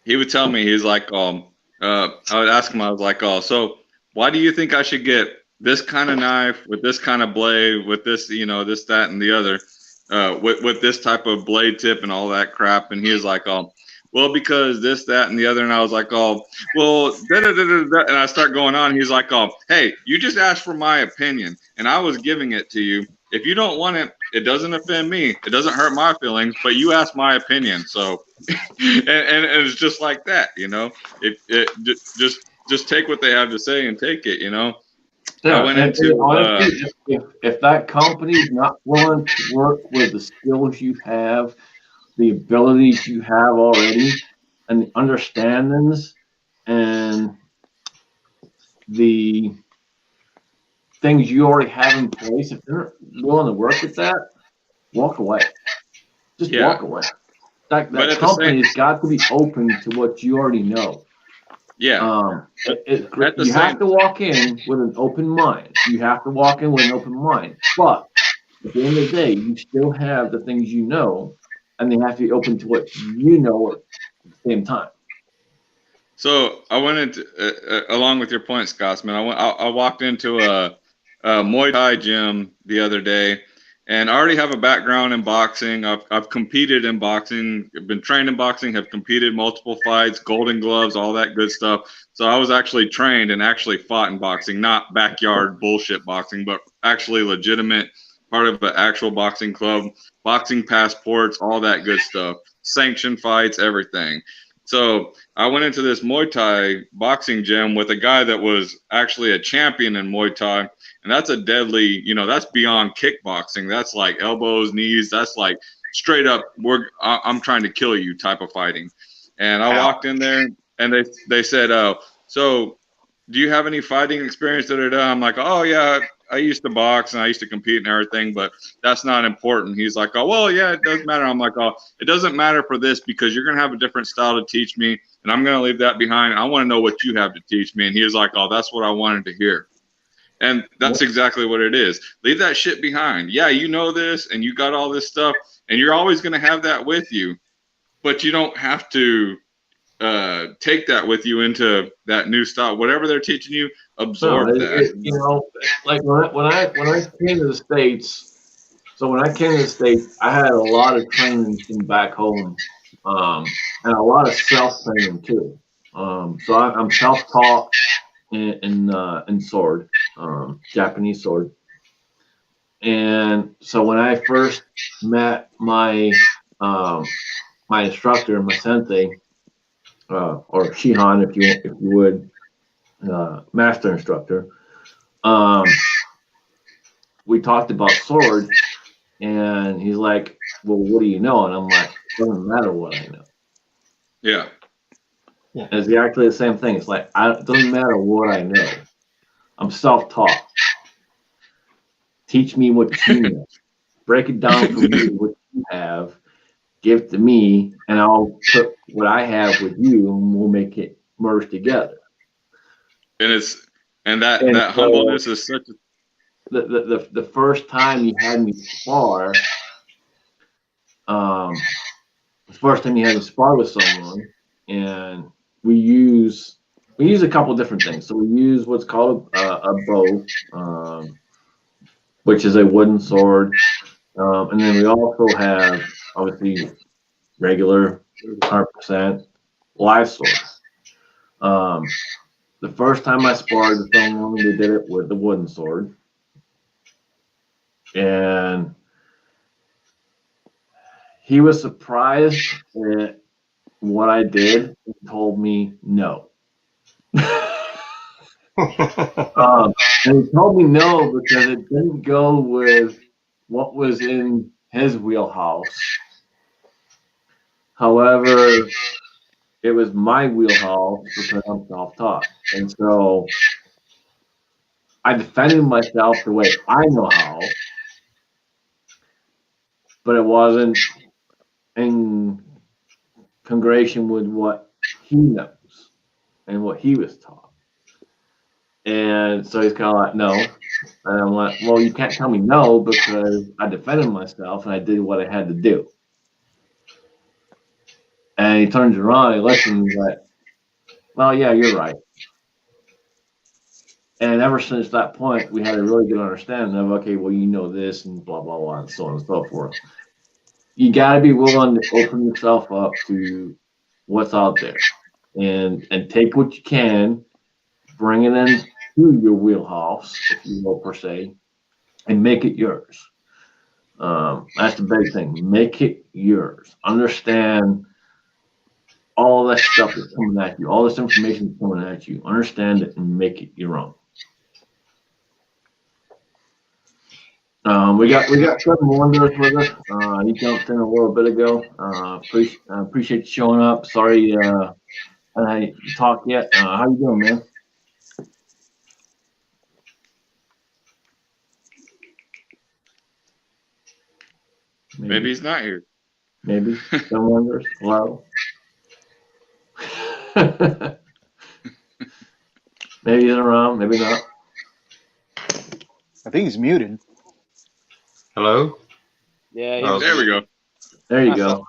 he would tell me, he's like, I would ask him, I was like, oh, so why do you think I should get this kind of knife with this kind of blade, with this, you know, this, that, and the other, with this type of blade tip and all that crap? And he was like, oh, well, because this, that, and the other. And I was like, oh, well, da, da, da, da, da. And I start going on. He's like, oh, hey, you just asked for my opinion, and I was giving it to you. If you don't want it, it doesn't offend me. It doesn't hurt my feelings, but you asked my opinion. So, and it's just like that, you know, just take what they have to say and take it, you know. Yeah, I went and into, honestly, if that company's not willing to work with the skills you have, the abilities you have already, and the understandings and the things you already have in place, if they're willing to work with that, walk away. Just Yeah. walk away. That But at the company's got to be open to what you already know. yeah, At the You have same- to walk in with an open mind. You have to walk in with an open mind. But at the end of the day, you still have the things you know, and they have to be open to what you know at the same time. So I went into, along with your point, Scotsman, I walked into a Muay Thai gym the other day, and I already have a background in boxing. I've competed in boxing, I've been trained in boxing, have competed multiple fights, golden gloves, all that good stuff. So I was actually trained and actually fought in boxing, not backyard bullshit boxing, but actually legitimate, part of an actual boxing club, boxing passports, all that good stuff, sanctioned fights, everything. So I went into this Muay Thai boxing gym with a guy that was actually a champion in Muay Thai. And that's a deadly, you know, that's beyond kickboxing. That's like elbows, knees. That's like straight up, I'm trying to kill you type of fighting. And I walked in there and they said, so do you have any fighting experience? I'm like, oh yeah, I used to box and I used to compete and everything, but that's not important. He's like, oh, well, yeah, it does matter. I'm like, oh, it doesn't matter for this because you're going to have a different style to teach me, and I'm going to leave that behind. I want to know what you have to teach me. And he was like, oh, that's what I wanted to hear. And that's exactly what it is. Leave that shit behind. Yeah, you know this, and you got all this stuff, and you're always going to have that with you, but you don't have to take that with you into that new style. Whatever they're teaching you, absorb that. You know, like when I came to the States, so when I came to the States, I had a lot of training from back home, and a lot of self-training too. So I'm self-taught in sword, Japanese sword. And so when I first met my my instructor, my sensei, or Shihan, if you would, master instructor, we talked about sword, and he's like, well, what do you know? And I'm like, it doesn't matter what I know. Yeah. And it's exactly the same thing. It's like, it doesn't matter what I know. I'm self-taught. Teach me what you know. Break it down for me what you have. Give it to me, and I'll put what I have with you, and we'll make it merge together. And that humbleness is such a the first time you had me spar, the first time you had me spar with someone, and we use a couple different things. So we use what's called a bow, which is a wooden sword, and then we also have obviously regular 100% live swords. The first time I sparred with someone, we did it with the wooden sword. And he was surprised at what I did and told me no. And he told me no because it didn't go with what was in his wheelhouse. However, it was my wheelhouse because I'm self-taught. And so I defended myself the way I know how, but it wasn't in congregation with what he knows and what he was taught. And so he's kind of like, no. And I'm like, well, you can't tell me no because I defended myself and I did what I had to do. And he turns around and listens and he's like, well, yeah, you're right. And ever since that point, we had a really good understanding of, okay, well, you know this and blah, blah, blah, and so on and so forth. You got to be willing to open yourself up to what's out there and take what you can, bring it into your wheelhouse, if you will, per se, and make it yours. That's the big thing. Make it yours. Understand all that stuff that's coming at you, all this information that's coming at you. Understand it and make it your own. We got Kevin Wonders with us. He jumped in a little bit ago. Appreciate you showing up. Sorry, I didn't talk yet. How you doing, man? Maybe he's not here. Maybe. Kevin Wonders. Hello. Maybe he's around. Maybe not. I think he's muted. Hello? Yeah, Oh, There we go. There you Hi, go. fellas.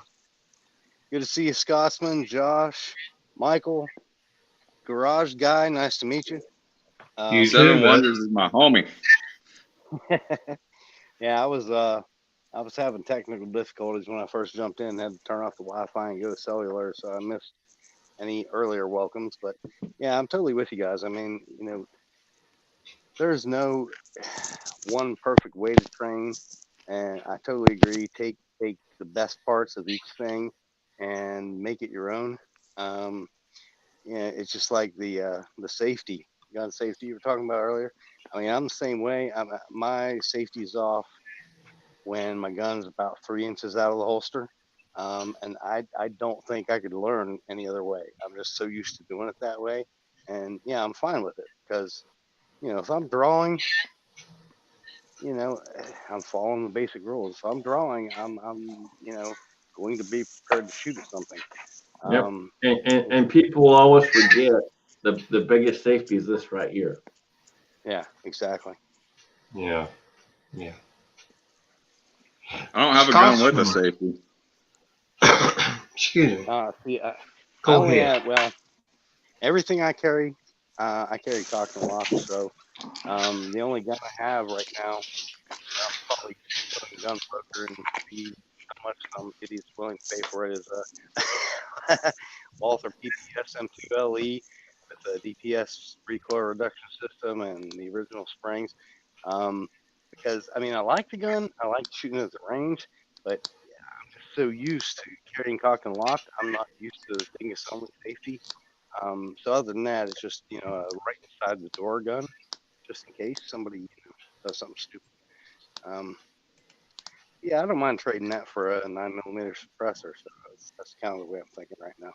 Good to see you, Scotsman, Josh, Michael, Garage Guy. Nice to meet you. You Seven too, bud. Wonders is my homie. Yeah, I was having technical difficulties when I first jumped in. Had to turn off the Wi-Fi and go to cellular, so I missed any earlier welcomes. But yeah, I'm totally with you guys. I mean, there's no one perfect way to train, and I totally agree. Take the best parts of each thing and make it your own. Yeah, it's just like the safety, gun safety you were talking about earlier. I mean, I'm the same way. My safety is off when my gun's about 3 inches out of the holster, and I don't think I could learn any other way. I'm just so used to doing it that way, and yeah, I'm fine with it because if I'm drawing, I'm following the basic rules. If I'm drawing, I'm going to be prepared to shoot at something. Yep. And people always forget the biggest safety is this right here. Yeah, exactly. Yeah. Yeah. I don't have a gun with a safety. Excuse me. See, I Go only ahead. well, everything I carry cock and lock. So the only gun I have right now, I'll probably put in a gun broker and see how much some idiot's willing to pay for it. Is a Walther PPS M2LE with a DPS recoil reduction system and the original springs. Because I mean, I like the gun, I like shooting at the range, but yeah, I'm just so used to carrying cock and locked. I'm not used to thinking it's only safety. So other than that, it's just a right inside the door gun, just in case somebody does something stupid. Yeah, I don't mind trading that for a 9mm suppressor. So that's kind of the way I'm thinking right now.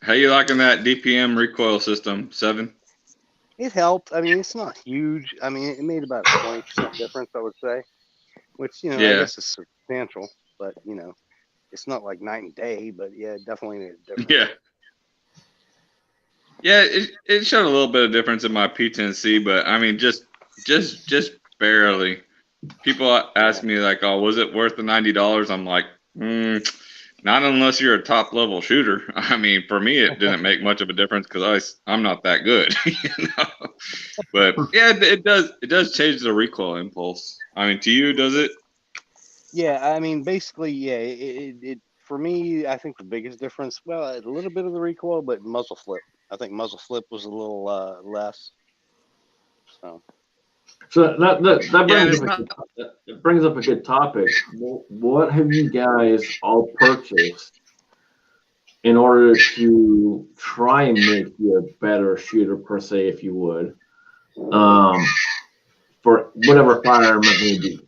How you liking that DPM recoil system, 7? It helped. I mean, it's not huge. I mean, it made about a 20% difference, I would say, which I guess is substantial. But it's not like night and day. But yeah, it definitely made a difference. Yeah, it showed a little bit of difference in my P10C, but I mean, just barely. People ask me like, "Oh, was it worth the $90?" I'm like, not unless you're a top level shooter. I mean, for me, it didn't make much of a difference because I'm not that good, But yeah, it does change the recoil impulse. I mean, to you, does it? Yeah, I mean, basically, yeah. It for me, I think the biggest difference, well, a little bit of the recoil, but muzzle flip. I think muzzle flip was a little less. So that brings up a good topic. What have you guys all purchased in order to try and make you a better shooter, per se, if you would, for whatever firearm it may be?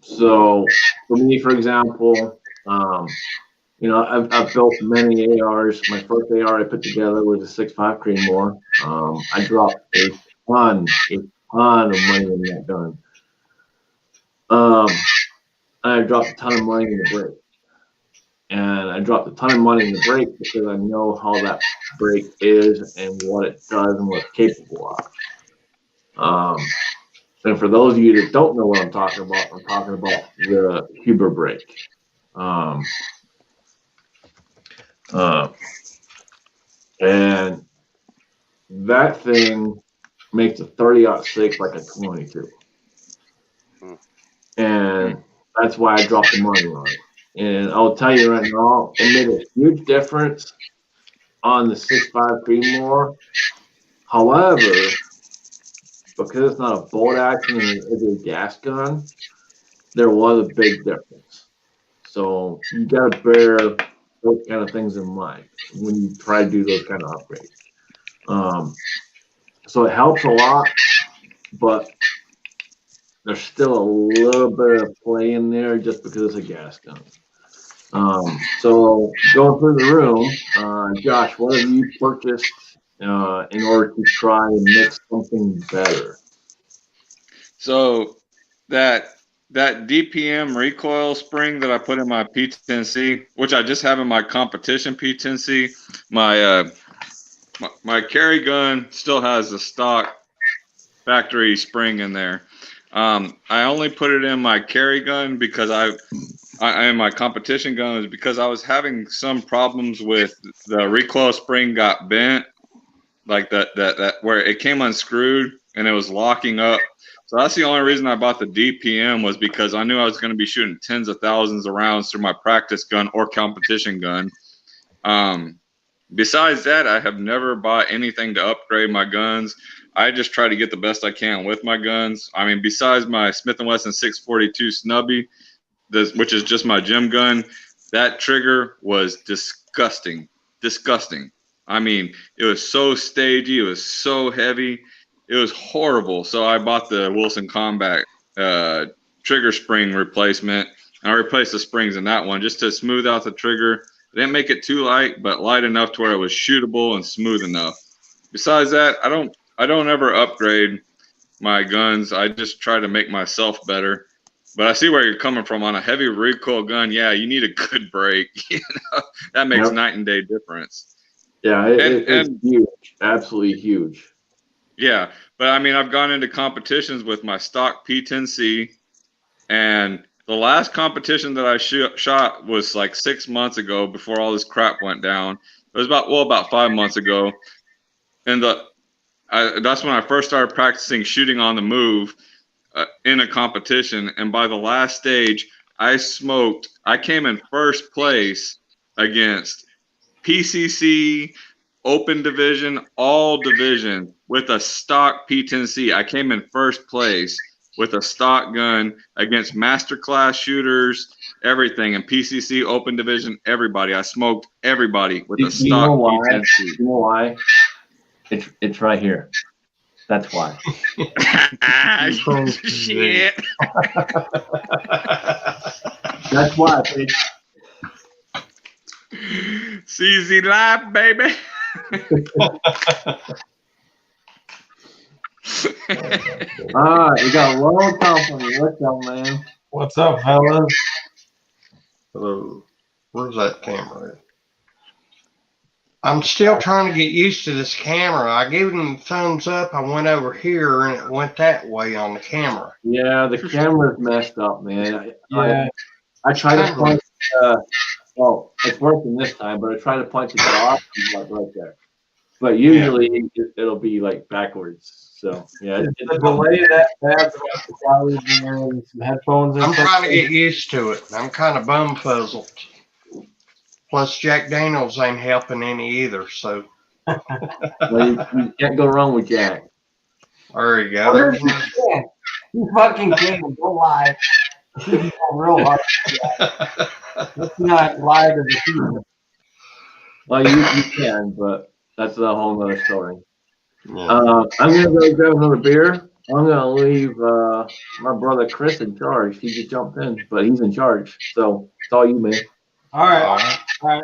So for me, for example, I've built many ARs. My first AR I put together was a 6.5 Creedmoor. I dropped a ton of money in that gun. and I dropped a ton of money in the brake. And I dropped a ton of money in the brake because I know how that brake is and what it does and what it's capable of. And for those of you that don't know what I'm talking about the Huber brake. And that thing makes a 30-06 like a 22. And that's why I dropped the money on it. And I'll tell you right now, it made a huge difference on the 6.5 Creedmoor. However, because it's not a bolt action and it's a gas gun, there was a big difference. So you got to bear those kind of things in mind when you try to do those kind of upgrades. So it helps a lot, but there's still a little bit of play in there just because it's a gas gun. So going through the room, Josh, what have you purchased in order to try and mix something better? So that DPM recoil spring that I put in my P10C, which I just have in my competition P10C, my carry gun still has the stock factory spring in there. I only put it in my carry gun because I in my competition gun is because I was having some problems with the recoil spring got bent, like that where it came unscrewed and it was locking up. So that's the only reason I bought the DPM, was because I knew I was going to be shooting tens of thousands of rounds through my practice gun or competition gun. Besides that, I have never bought anything to upgrade my guns. I just try to get the best I can with my guns. I mean, besides my Smith & Wesson 642 Snubby, which is just my gym gun, that trigger was disgusting. I mean, it was so stagey. It was so heavy. It was horrible. So I bought the Wilson Combat trigger spring replacement. And I replaced the springs in that one just to smooth out the trigger. I didn't make it too light, but light enough to where it was shootable and smooth enough. Besides that, I don't ever upgrade my guns. I just try to make myself better. But I see where you're coming from. On a heavy recoil gun, yeah, you need a good brake. You know, that makes night and day difference. Yeah, it's huge, absolutely huge. Yeah, but I mean, I've gone into competitions with my stock P10C, and the last competition that I shot was like 6 months ago before all this crap went down. It was about 5 months ago, and that's when I first started practicing shooting on the move in a competition. And by the last stage, I came in first place against PCC, Open Division, all division with a stock P10C. I came in first place with a stock gun against masterclass shooters, everything, and PCC, Open Division, everybody. I smoked everybody with a stock P10C. You know why? It's right here. That's why. Shit. That's why, bitch. CZ Live, baby. All right, we got a long company. What's up, man? What's up, fellas? Hello. Where's that camera at? I'm still trying to get used to this camera. I gave him the thumbs up. I went over here and it went that way on the camera. Yeah, the camera's messed up, man. Yeah. I tried to point. Well, it's working this time, but I try to point to the off like right there. But usually it'll be like backwards. So yeah, the delay that bad about the quality and some headphones. I'm trying to get used to it. I'm kind of bumfuzzled. Plus, Jack Daniels ain't helping any either. So well, you can't go wrong with Jack. there you go. You fucking can't. Don't lie. He's real hard. Let's not lie to the people. Well, you can, but that's a whole nother story. I'm gonna go grab another beer. I'm gonna leave my brother Chris in charge. He just jumped in, but he's in charge. So it's all you, man. All right.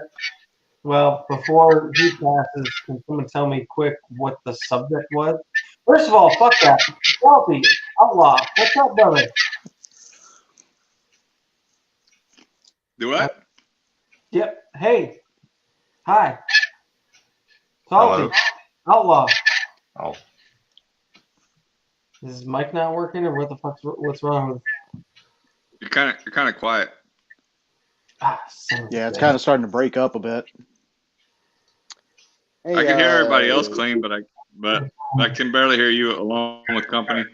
Well, before he passes, can someone tell me quick what the subject was? First of all, fuck that. Selfie, outlaw. What's up, brother? Do what? Yep. Hey. Hi. Salty. Outlaw. Oh, Is his mic not working, or what's wrong with? You're kind of quiet. Son of a Yeah, it's bitch. kind of starting to break up a bit. Hey, I can hear everybody else clean, but I can barely hear you alone with company.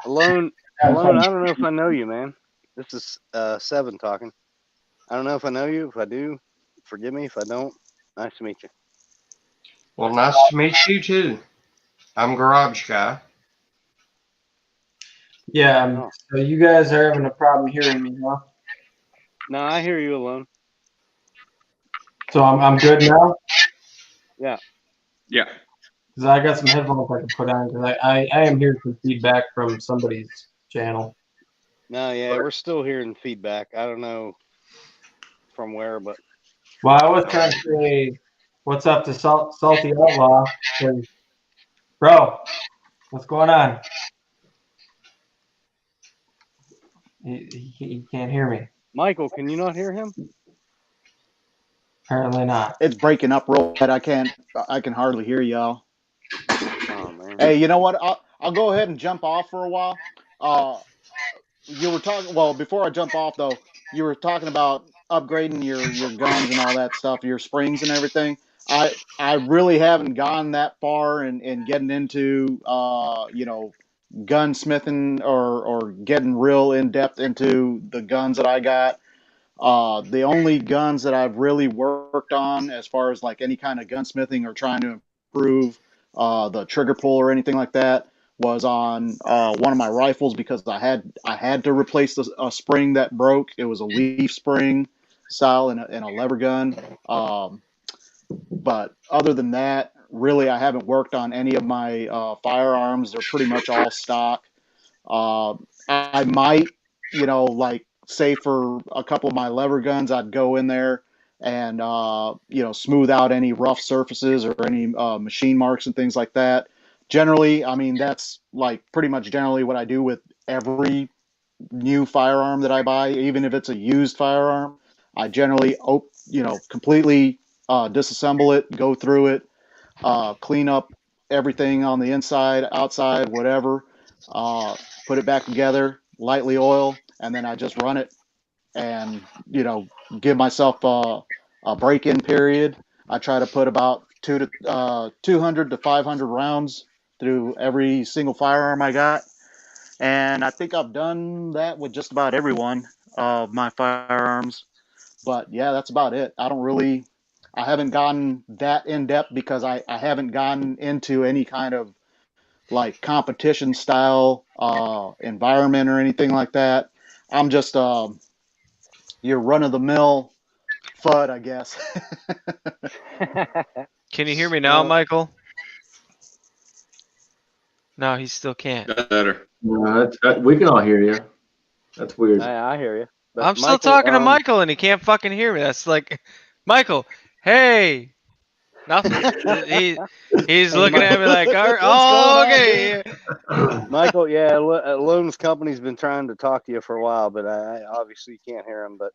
Alone. I don't know if I know you, man. This is Seven talking. I don't know if I know you. If I do, forgive me. If I don't, nice to meet you. well, nice to meet you too. I'm Garage Guy. Yeah. Oh. So you guys are having a problem hearing me, huh? No, I hear you alone. So I'm good now. Yeah. Because I got some headphones I can put on. Because I am hearing some feedback from somebody's channel. No, yeah, we're still hearing feedback. I don't know from where, but Well, I was trying to say, what's up to Salty Outlaw? 'Cause, bro, what's going on? He can't hear me. Michael, can you not hear him? Apparently not. It's breaking up real bad. I can hardly hear y'all. Oh man. Hey, you know what? I'll go ahead and jump off for a while. You were talking. Well, before I jump off though, you were talking about upgrading your guns and all that stuff, your springs and everything. I really haven't gone that far in getting into gunsmithing or getting real in depth into the guns that I got. The only guns that I've really worked on as far as like any kind of gunsmithing or trying to improve the trigger pull or anything like that was on one of my rifles because I had to replace a spring that broke. It was a leaf spring style in a lever gun. But other than that, really, I haven't worked on any of my firearms. They're pretty much all stock. I might, like say for a couple of my lever guns, I'd go in there and smooth out any rough surfaces or any machine marks and things like that. Generally, I mean that's like pretty much generally what I do with every new firearm that I buy, even if it's a used firearm. I generally, completely disassemble it, go through it, clean up everything on the inside, outside, whatever. Put it back together, lightly oil, and then I just run it and give myself a break-in period. I try to put about 200 to 500 rounds through every single firearm I got, and I think I've done that with just about every one of my firearms. But yeah, that's about it. I haven't gotten that in depth because I haven't gotten into any kind of like competition style environment or anything like that. I'm just your run of the mill FUD, I guess. Can you hear me now, Well- Michael? No, he still can't. That's better. No, we can all hear you. That's weird. I hear you. But I'm still Michael, talking to Michael and he can't fucking hear me. That's like, Michael, hey. Nothing. He's looking at me like, oh, okay. Michael, yeah, Loon's company's been trying to talk to you for a while, but I obviously can't hear him. But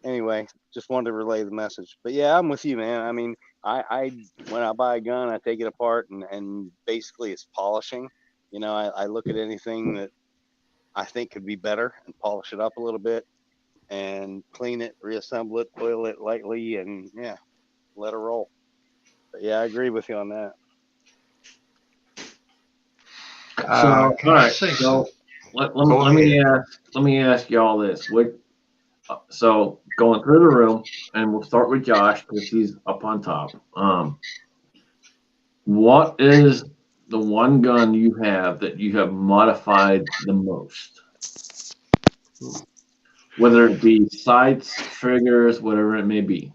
anyway, just wanted to relay the message. But yeah, I'm with you, man. I mean, I when I buy a gun, I take it apart and basically it's polishing. I look at anything that I think could be better and polish it up a little bit and clean it, reassemble it, oil it lightly, and yeah, let it roll. But yeah, I agree with you on that. Can all I right, say so something? let me ask y'all this. So going through the room, and we'll start with Josh because he's up on top. What is the one gun you have that you have modified the most? Whether it be sights, triggers, whatever it may be.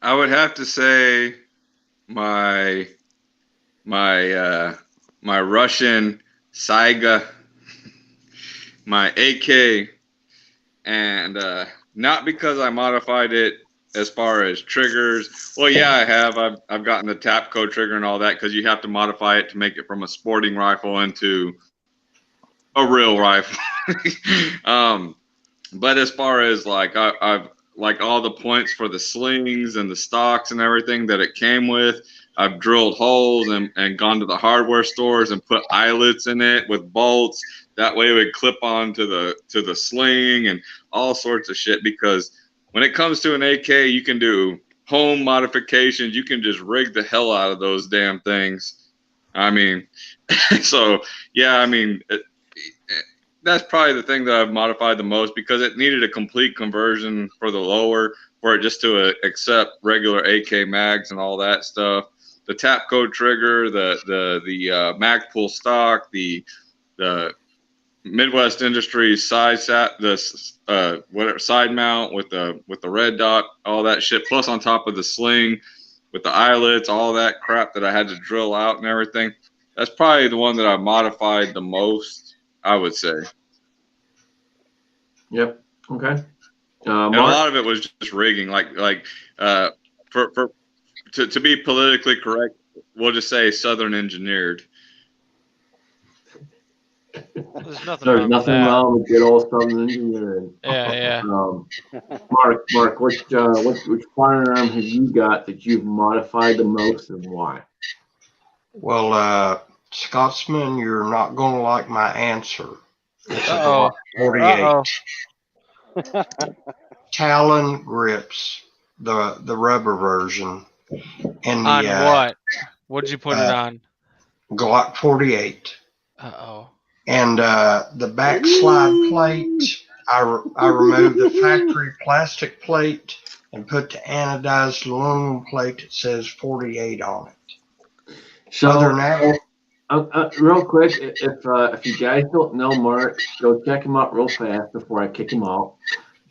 I would have to say my Russian Saiga, my AK, and not because I modified it as far as triggers. Well, yeah, I have. I've gotten the Tapco trigger and all that because you have to modify it to make it from a sporting rifle into a real rifle. But as far as like I've like all the points for the slings and the stocks and everything that it came with, I've drilled holes and gone to the hardware stores and put eyelets in it with bolts. That way it would clip on to the sling and all sorts of shit. Because when it comes to an AK, you can do home modifications. You can just rig the hell out of those damn things. I mean, so yeah, I mean. That's probably the thing that I've modified the most because it needed a complete conversion for the lower for it just to accept regular AK mags and all that stuff. The Tapco trigger, the Magpul stock, the Midwest Industries side whatever side mount with the red dot, all that shit, plus on top of the sling with the eyelets, all that crap that I had to drill out and everything. That's probably the one that I modified the most, I would say. Yep. Okay. And a Mark? lot of it was just rigging, to be politically correct, we'll just say Southern engineered. There's nothing There's wrong nothing with that. wrong with good old Southern engineering. Yeah. Mark, which firearm have you got that you've modified the most and why? Well, Scotsman, you're not going to like my answer. It's a Uh-oh. Glock 48. Uh-oh. Talon grips, the rubber version. And On the what? What did you put it on? Glock 48. Uh-oh. And the backslide plate, I removed the factory plastic plate and put the anodized aluminum plate that says 48 on it. So, Other than that, real quick, if you guys don't know Mark, go check him out real fast before I kick him out.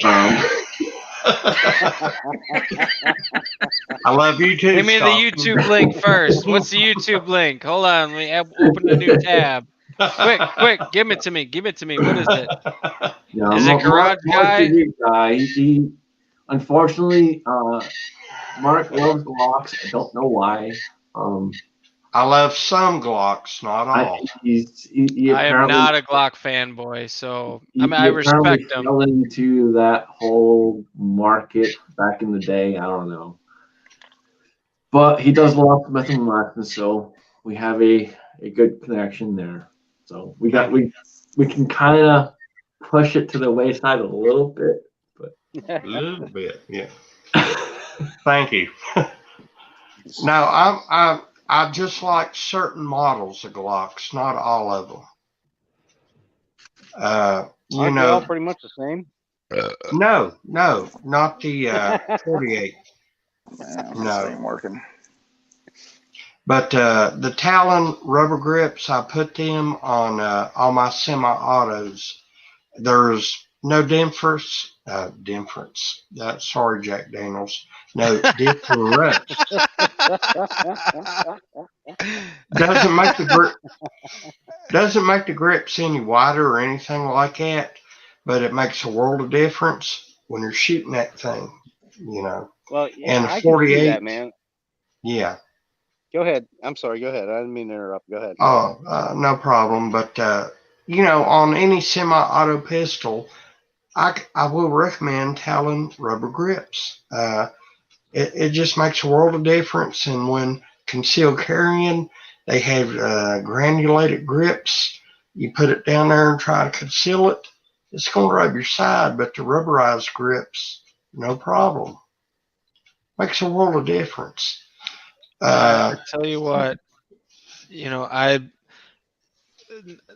I love you too. Give me the Stockton. YouTube link first. What's the YouTube link? Hold on. Let me open a new tab. Quick. Give it to me. What is it? Yeah, Is it Garage Guy? Mark's a good guy. He unfortunately, Mark loves Glocks. I don't know why. I love some Glocks, not all. He I am apparently- not a Glock fanboy, so he- I mean he I respect apparently him. fell into that whole market back in the day. I don't know, but he does love Smith and Wesson, so we have a good connection there. So we can kind of push it to the wayside a little bit, but A little bit, yeah. Thank you. No, I just like certain models of Glocks, not all of them. You Aren't they all know, pretty much the same? no, not the 48. Man, No. this ain't working. But the Talon rubber grips, I put them on all my semi-autos. There's no difference. Sorry, Jack Daniels. No difference. Doesn't make the grips any wider or anything like that, but it makes a world of difference when you're shooting that thing. You know. Well, yeah, And I can see 48. that, man. Yeah. Go ahead. I'm sorry. Go ahead. I didn't mean to interrupt. Go ahead. Oh, no problem. But you know, on any semi-auto pistol, I will recommend Talon rubber grips. It just makes a world of difference. And when concealed carrying, they have granulated grips. You put it down there and try to conceal it, it's going to rub your side. But the rubberized grips, no problem. Makes a world of difference. I tell you what, you know, I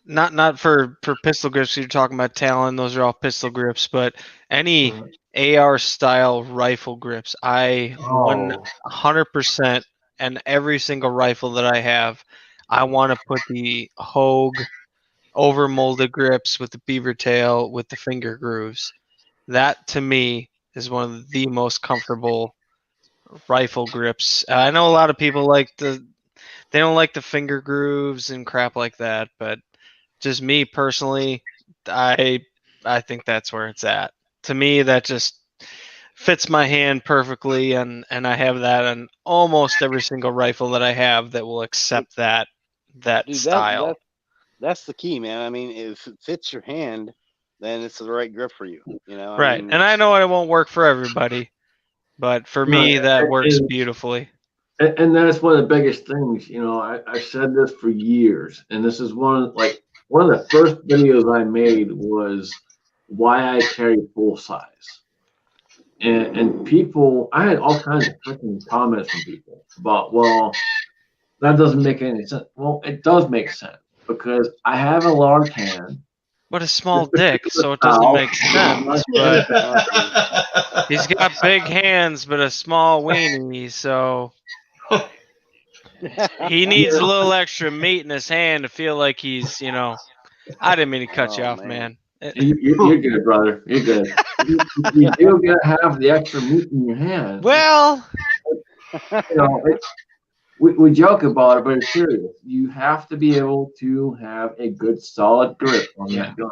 not for pistol grips. You're talking about Talon; those are all pistol grips. But any AR style rifle grips, I 100% and every single rifle that I have, I want to put the Hogue over molded grips with the beaver tail with the finger grooves. That to me is one of the most comfortable rifle grips. I know a lot of people they don't like the finger grooves and crap like that, but just me personally, I think that's where it's at. To me, that just fits my hand perfectly, and I have that on almost every single rifle that I have that will accept that Dude, style. that's the key, man. I mean, if it fits your hand, then it's the right grip for you. You know, Right. mean, And I know it won't work for everybody, but for me, that works and- beautifully. And that's one of the biggest things, you know, I've said this for years, and this is one of the first videos I made was why I carry full size. And people, I had all kinds of freaking comments from people about, well, that doesn't make any sense. Well, it does make sense because I have a large hand. But a small dick, so it doesn't make sense. But he's got big hands, but a small weenie, so he needs a little extra meat in his hand to feel like he's, you know. I didn't mean to cut you Oh, off, man. You're good, brother. You're good. You do gotta have the extra meat in your hand. Well, You know, we joke about it, but it's serious. You have to be able to have a good, solid grip on that gun,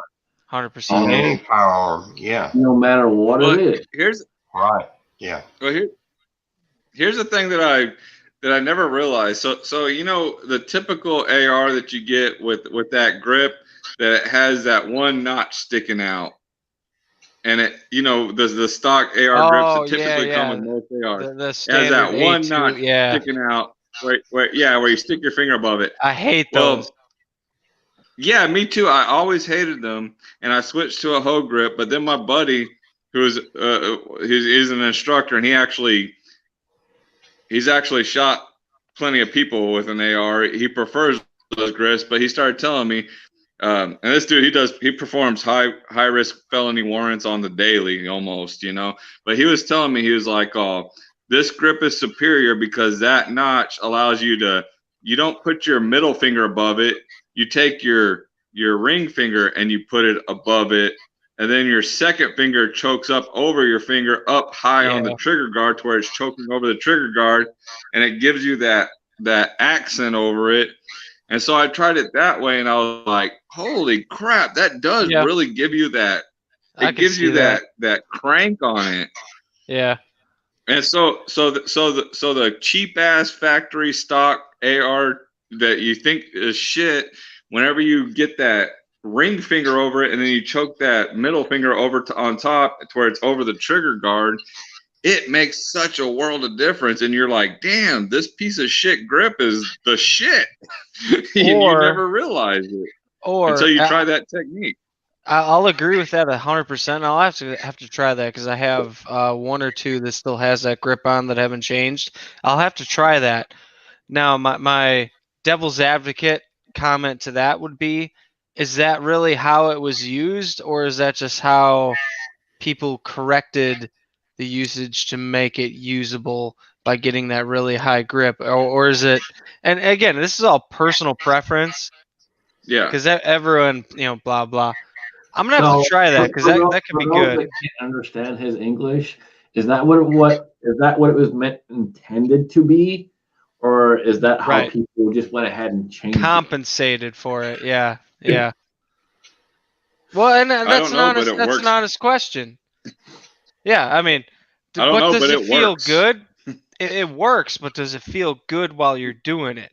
100%. On any firearm, yeah, no matter what Well, it is. here's right, yeah. well here's the thing that I never realized. So you know the typical AR that you get with that grip, that it has that one notch sticking out, and it, you know, the stock AR grips that typically come with most ARs. The It standard has that one A2, notch yeah. sticking out where you stick your finger above it. I hate Well, those. yeah, me too. I always hated them, and I switched to a hoe grip. But then my buddy, who's he's an instructor, and he's actually shot plenty of people with an AR. He prefers those grips, but he started telling me, and this dude, he performs high risk felony warrants on the daily almost, you know. But he was telling me, he was like, "Oh, this grip is superior because that notch allows you don't put your middle finger above it. You take your ring finger and you put it above it, and then your second finger chokes up over your finger up high on the trigger guard to where it's choking over the trigger guard, and it gives you that accent over it." And so I tried it that way, and I was like, "Holy crap, that does really give you that." It gives you that crank on it. Yeah. And so the cheap ass factory stock AR that you think is shit, whenever you get that ring finger over it and then you choke that middle finger over on top to where it's over the trigger guard, it makes such a world of difference. And you're like, damn, this piece of shit grip is the shit. You never realize it until you try that technique. I'll agree with that 100%. I'll have to try that because I have one or two that still has that grip on that haven't changed. I'll have to try that. Now, my devil's advocate comment to that would be, is that really how it was used, or is that just how people corrected the usage to make it usable by getting that really high grip, or is it? And again, this is all personal preference. Yeah. Because everyone, you know, blah blah. I'm gonna have to try that because that could be good. I can't understand his English. Is that what it was intended to be, or is that how people just went ahead and changed compensated for it? Yeah, yeah. Well, and that's an honest question. Yeah, I mean, does it feel good? It works, but does it feel good while you're doing it?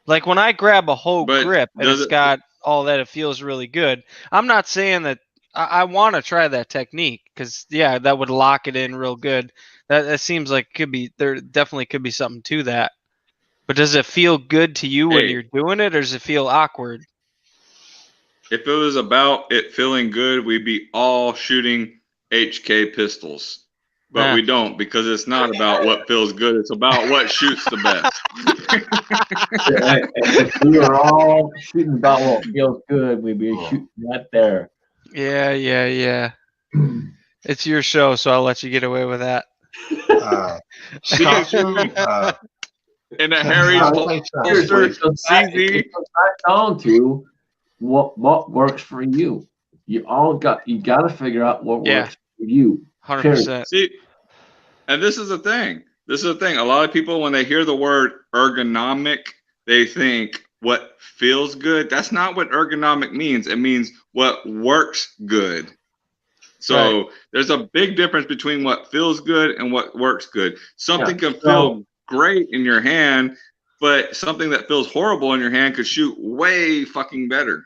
Like when I grab a whole grip and it's got all that, it feels really good. I'm not saying that I want to try that technique because, yeah, that would lock it in real good. That seems like there definitely could be something to that. But does it feel good to you when you're doing it, or does it feel awkward? If it was about it feeling good, we'd be all shooting HK pistols. But we don't, because it's not about what feels good. It's about what shoots the best. If we were all shooting about what feels good, we'd be shooting that there. Yeah. It's your show, so I'll let you get away with that. In a Harry's holster, CZ. Back down to what works for you. You got to figure out what works for you. 100%. See, and this is the thing. A lot of people, when they hear the word ergonomic, they think what feels good. That's not what ergonomic means. It means what works good. So there's a big difference between what feels good and what works good. Something can feel great in your hand, but something that feels horrible in your hand could shoot way fucking better.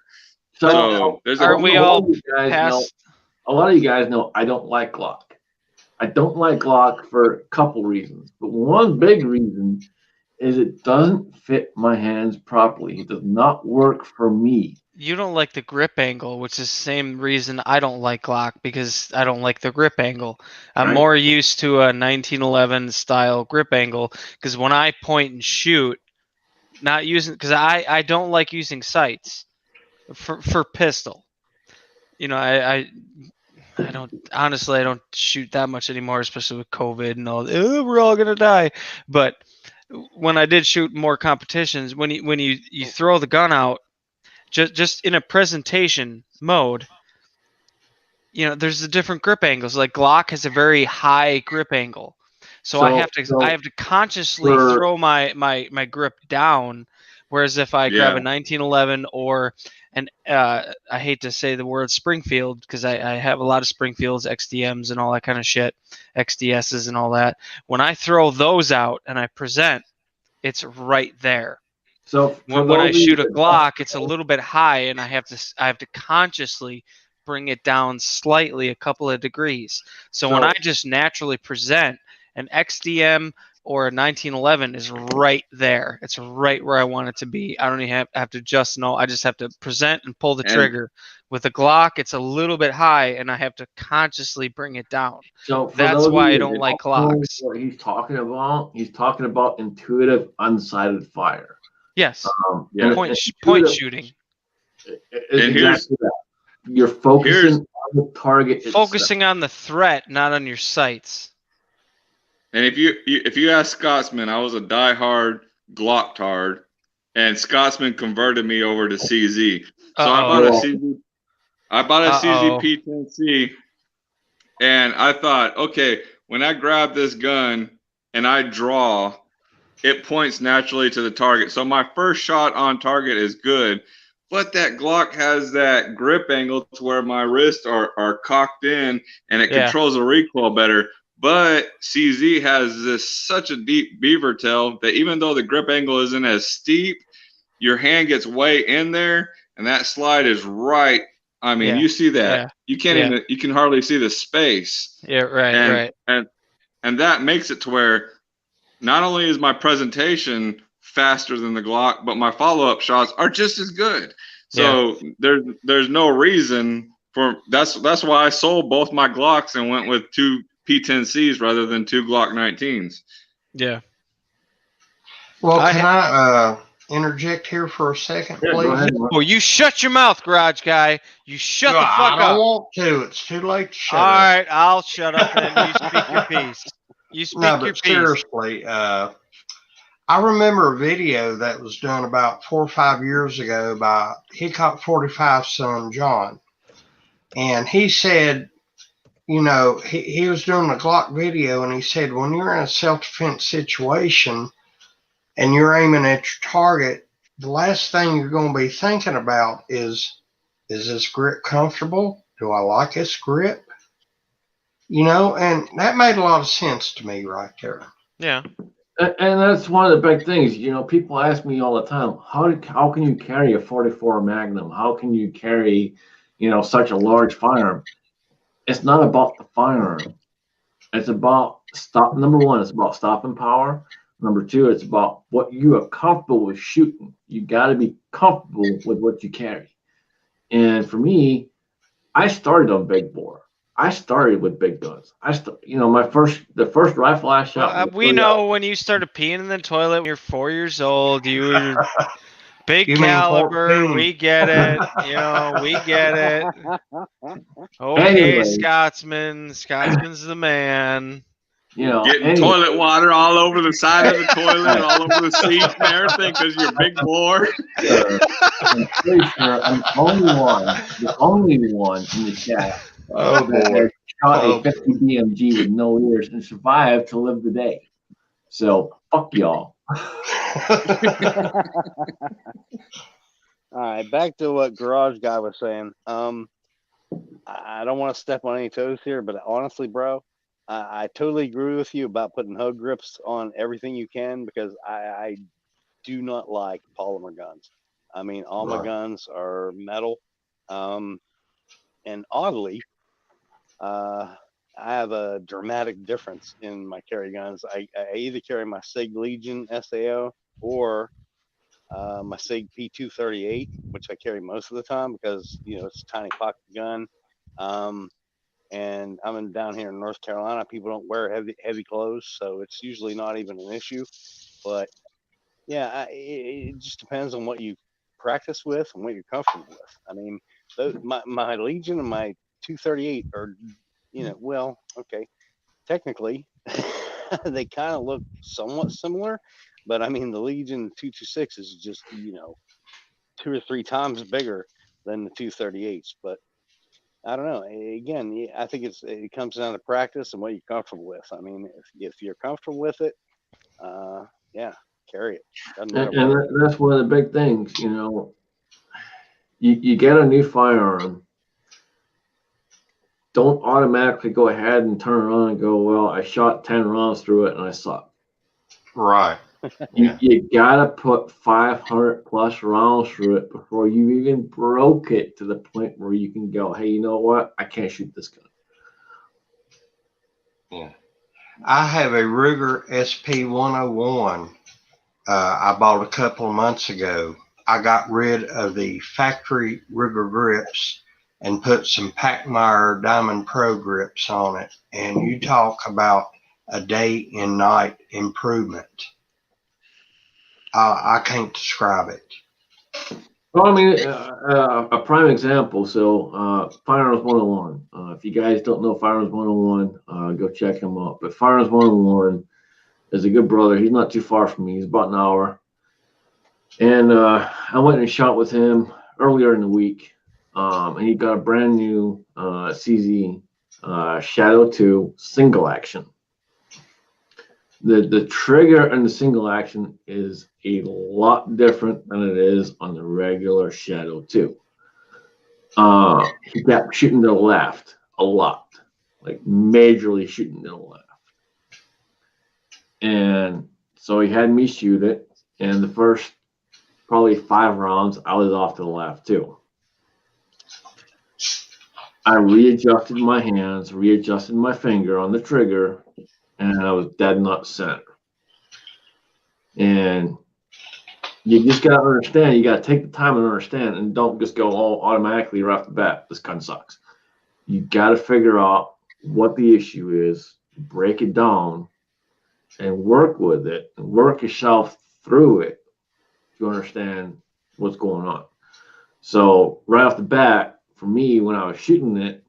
So there's a Are we all you guys know, past? a lot of you guys know I don't like Glock. I don't like Glock for a couple reasons, but one big reason is it doesn't fit my hands properly. It does not work for me. You don't like the grip angle, which is the same reason I don't like Glock, because I don't like the grip angle. I'm Right. more used to a 1911 style grip angle, because when I point and shoot, not using, because I don't like using sights for pistol. You know, I don't, honestly, I don't shoot that much anymore, especially with COVID and all. We're all gonna die. But when I did shoot more competitions, when you throw the gun out, just in a presentation mode, you know, there's the different grip angles. Like Glock has a very high grip angle, so I have to consciously throw my grip down. Whereas if I grab a 1911 or an I hate to say the word Springfield, because I have a lot of Springfields, XDMs, and all that kind of shit, XDSs and all that. When I throw those out and I present, it's right there. So When I shoot a Glock, it's a little bit high, and I have to consciously bring it down slightly, a couple of degrees. So when I just naturally present, an XDM or a 1911 is right there. It's right where I want it to be. I don't even have to adjust. No, I just have to present and pull the trigger. With a Glock, it's a little bit high, and I have to consciously bring it down. So that's why I don't like Glocks. What he's talking about intuitive unsighted fire. Yes. Point shooting. And exactly that. You're focusing on the target. Focusing on the threat, not on your sights. And if you ask Scotsman, I was a diehard Glocktard, and Scotsman converted me over to CZ. So I bought a CZ P10C, and I thought, okay, when I grab this gun and I draw, it points naturally to the target. So my first shot on target is good, but that Glock has that grip angle to where my wrists are cocked in, and it controls the recoil better. But CZ has such a deep beaver tail that even though the grip angle isn't as steep, your hand gets way in there, and that slide is right. I mean, you see that. Yeah. You can't even, you can hardly see the space. Yeah, right, and that makes it to where not only is my presentation faster than the Glock, but my follow-up shots are just as good. So there's no reason for that's why I sold both my Glocks and went with two P10Cs rather than two Glock 19s. Yeah. Well, can I interject here for a second, please? Oh, you shut your mouth, garage guy. You shut the fuck up. I don't want to. It's too late to shut up. All right, I'll shut up and you speak your piece. You speak your piece. Seriously, I remember a video that was done about 4 or 5 years ago by Hickok 45's son, John. And he said, you know, he was doing a Glock video, and he said, when you're in a self-defense situation and you're aiming at your target, the last thing you're going to be thinking about is this grip comfortable? Do I like this grip? You know, and that made a lot of sense to me right there. Yeah. And that's one of the big things. You know, people ask me all the time, how can you carry a 44 Magnum? How can you carry, you know, such a large firearm? It's not about the firearm. It's about number one, it's about stopping power. Number two, it's about what you are comfortable with shooting. You got to be comfortable with what you carry. And for me, I started on big bore. I started with big guns. You know, the first rifle I shot. We know when you started peeing in the toilet when you're 4 years old. You were big caliber. We get it. You know, we get it. Okay, anyway, Scotsman's the man. You know, getting toilet water all over the side of the toilet, all over the seat and everything because you're big bore. I'm pretty sure I'm the only one in the chat. That shot a 50 BMG with no ears and survived to live the day. So fuck y'all. All right, back to what Garage Guy was saying. I don't want to step on any toes here, but honestly, bro, I totally agree with you about putting hug grips on everything you can, because I do not like polymer guns. I mean, all my guns are metal, And oddly, I have a dramatic difference in my carry guns. I either carry my Sig Legion SAO or my Sig P238, which I carry most of the time because it's a tiny pocket gun. And I'm down here in North Carolina. People don't wear heavy clothes, so it's usually not even an issue. But yeah, it just depends on what you practice with and what you're comfortable with. I mean, my Legion and my 238 are, well, okay, technically they kind of look somewhat similar, but I mean the Legion 226 is just 2 or 3 times bigger than the 238s. But I don't know. Again, I think it comes down to practice and what you're comfortable with. I mean, if you're comfortable with it, yeah, carry it. Doesn't matter And what. that's one of the big things, you get a new firearm. Don't automatically go ahead and turn around and go, well, I shot 10 rounds through it and I suck. Right. You gotta put 500 plus rounds through it before you even broke it to the point where you can go, hey, you know what? I can't shoot this gun. Yeah. I have a Ruger SP101 I bought a couple of months ago. I got rid of the factory Ruger grips and put some Pachmayr Diamond Pro grips on it. And you talk about a day and night improvement. I can't describe it. Well, I mean, a prime example. So, Firearms 101. If you guys don't know Firearms 101, go check him out. But Firearms 101 is a good brother. He's not too far from me. He's about an hour. And I went and shot with him earlier in the week. And he got a brand new CZ Shadow 2 single action. The trigger and the single action is a lot different than it is on the regular Shadow 2. He kept shooting to the left a lot, like majorly shooting to the left. And so he had me shoot it, and the first probably 5 rounds, I was off to the left too. I readjusted my hands, readjusted my finger on the trigger, and I was dead nut center. And you just got to understand, you got to take the time and understand, and don't just go all automatically right off the bat, this gun sucks. You got to figure out what the issue is, break it down, and work with it, and work yourself through it to understand what's going on. So right off the bat, for me, when I was shooting it,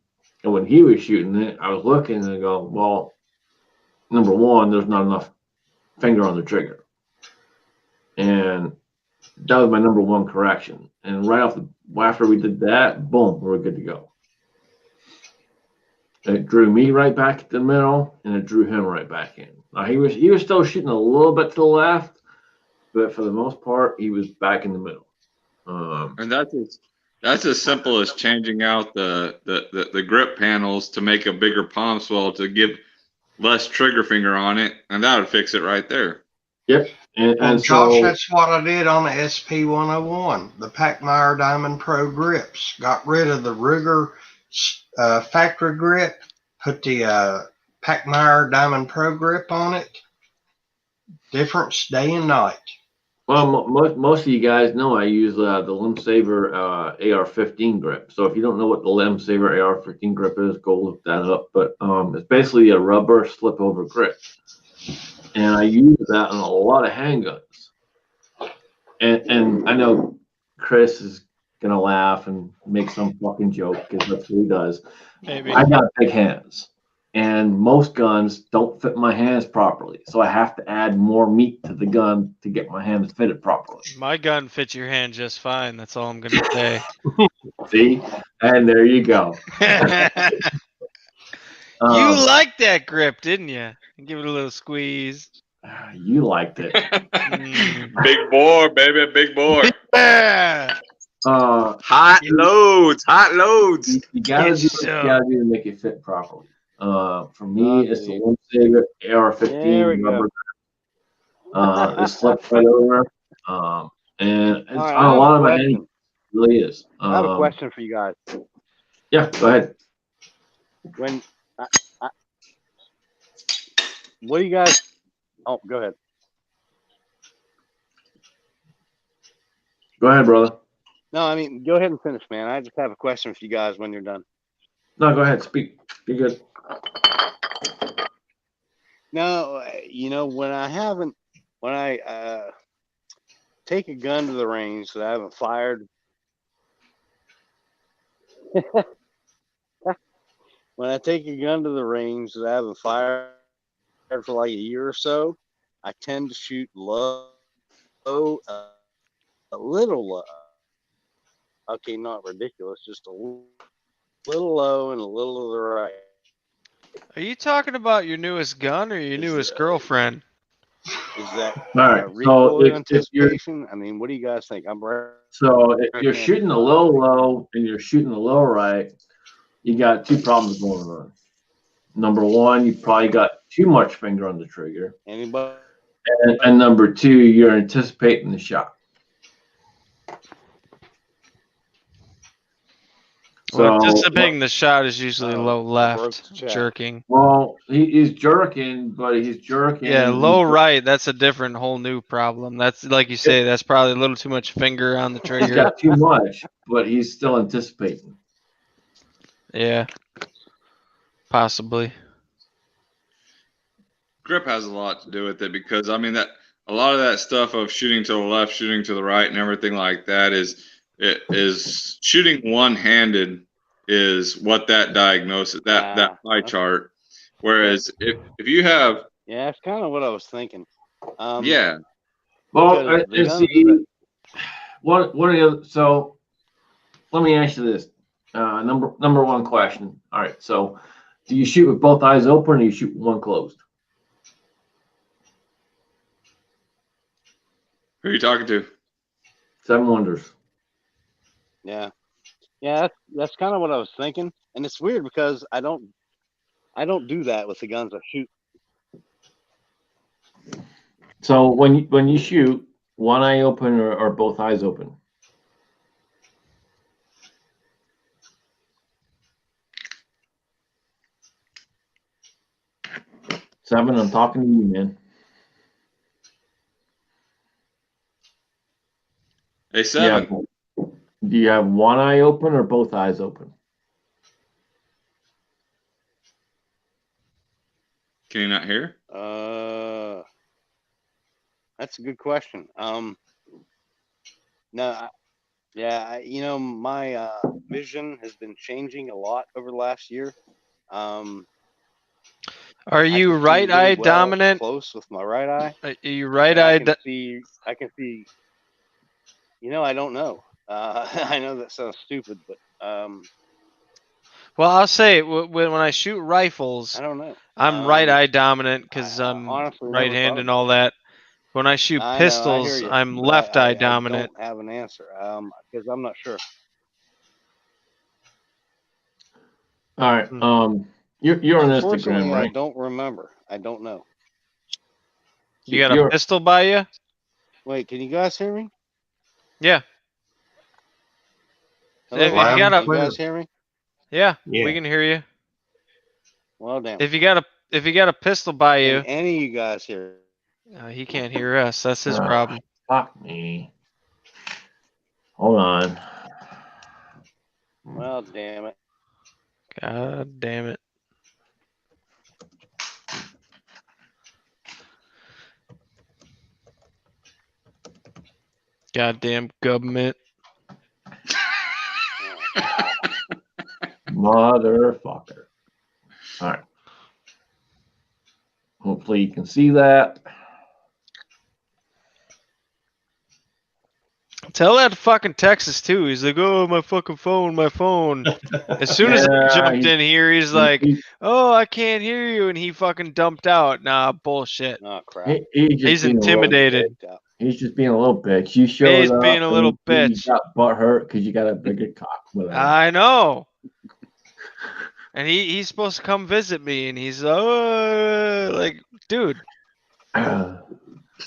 and when he was shooting it, I was looking and I go, well, number one, there's not enough finger on the trigger. And that was my number one correction. And after we did that, boom, we were good to go. It drew me right back to the middle, and it drew him right back in. Now he was still shooting a little bit to the left, but for the most part, he was back in the middle. And that's as simple as changing out the grip panels to make a bigger palm swell to give less trigger finger on it, and that would fix it right there. Yep. And Josh, so that's what I did on the SP101, the Pachmayr Diamond Pro grips. Got rid of the Ruger factory grip, put the Pachmayr Diamond Pro grip on it. Difference day and night. well, most of you guys know I use the Limb Saver AR-15 grip. So if you don't know what the Limb Saver AR-15 grip is, go look that up. But it's basically a rubber slip over grip. And I use that on a lot of handguns. And I know Chris is gonna laugh and make some fucking joke because that's what he does. Maybe. I got big hands, and most guns don't fit my hands properly, so I have to add more meat to the gun to get my hands fitted properly. My gun fits your hand just fine. That's all I'm gonna say. See, and there you go. You liked that grip, didn't you? Give it a little squeeze. You liked it. Big boy, baby, big boy. Yeah. Hot loads. You gotta do what you gotta do to make it fit properly. For me, it's the Limb Saver AR-15 rubber. It slips right over. And it's on a lot of my really is. I have a question for you guys. Yeah, go ahead. When, what do you guys? Oh, go ahead. Go ahead, brother. No, I mean, go ahead and finish, man. I just have a question for you guys when you're done. No, go ahead. Speak. Be good. No, you know, when I take a gun to the range that I haven't fired, when I take a gun to the range that I haven't fired for like a year or so, I tend to shoot low, a little low. Okay, not ridiculous, just a little low and a little to the right. Are you talking about your newest gun or your newest girlfriend? Is that All right. recoil So if you're anticipation? I mean, what do you guys think? so if you're shooting a low and you're shooting a low right, you got two problems going on. Number one, you probably got too much finger on the trigger, Anybody? and number two, you're anticipating the shot. Well, So, anticipating the shot is usually low broke left, the chat. jerking. well, he's jerking, but he's jerking. Yeah, low right, that's a different whole new problem. That's like you say, that's probably a little too much finger on the He's trigger. got too much, but he's still anticipating. Yeah. Possibly. Grip has a lot to do with it because I mean that a lot of that stuff of shooting to the left, shooting to the right, and everything like that is shooting one-handed is what that diagnosis that pie chart. Whereas if you have Yeah, that's kind of what I was thinking. yeah, Well, because the guns see, one of the other, so let me ask you this. Number one question. All right, so do you shoot with both eyes open or do you shoot with one closed? who are you talking to? Seven Wonders. Yeah, that's kind of what I was thinking, and it's weird because I don't do that with the guns I shoot. So when you shoot, one eye open or both eyes open? Seven, I'm talking to you, man. Hey, Seven. Do you have one eye open or both eyes open? Can you not hear? That's a good question. No, you know, my vision has been changing a lot over the last year. Are you right eye dominant? Close with my right eye. Are you right eye? I can see. You know, I don't know. I know that sounds stupid, but Well, I'll say when I shoot rifles, I don't know. I'm right eye dominant because I'm honestly right never hand thought and all that. When I shoot I pistols, hear you, I'm but left eye I dominant. don't have an answer because I'm not sure. All right. You're on Unfortunately, Instagram, right? I don't remember. I don't know. You got a pistol by you? Wait, can you guys hear me? Yeah. Hello? If you got a, you guys hear me? yeah, Yeah. we can hear you. Well, damn. If you got a pistol by you, Can any of you guys hear? he can't hear us. That's his problem. Fuck me. Hold on. Well, damn it. God damn it. Goddamn government. Motherfucker. All right. Hopefully you can see that. Tell that to fucking Texas too. He's like, oh, my fucking phone, my phone. As soon as I jumped in here, he's like, oh, I can't hear you. And he fucking dumped out. Nah, bullshit. Oh, crap. He's intimidated. He's just being a little bitch. You showed He's up being a little bitch. You got butt hurt because you got a bigger cock. Whatever. I know. And he's supposed to come visit me, and he's like, dude,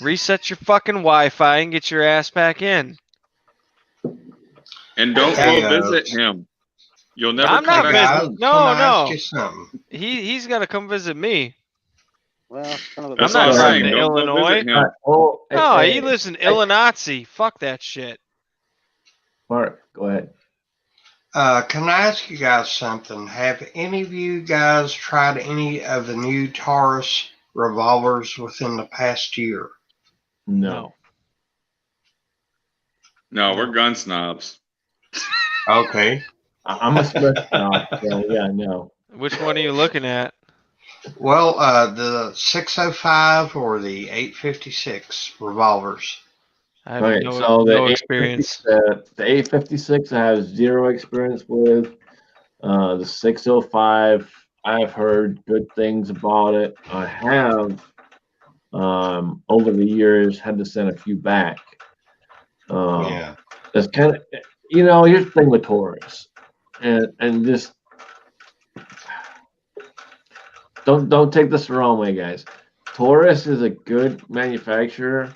reset your fucking Wi-Fi and get your ass back in. And don't Hey, go visit him. You'll never I'm come not back guys, home. No, can I ask no. you something? He's got to come visit me. Well, son of a That's I'm what not I'm coming saying. to Don't go Illinois. visit him. Oh, No, hey, he lives in Illinois. Fuck that shit. Mark, go ahead. Can I ask you guys something? Have any of you guys tried any of the new Taurus revolvers within the past year? No. No, we're gun snobs. Okay. I'm a Smith now, so yeah, no. Which one are you looking at? Well, the 605 or the 856 revolvers. I have Right, no, so no experience. The 856 I have zero experience with. The 605, I've heard good things about it. I have, over the years, had to send a few back. Yeah. It's kind of, here's the thing with Taurus, and just don't take this the wrong way, guys. Taurus is a good manufacturer,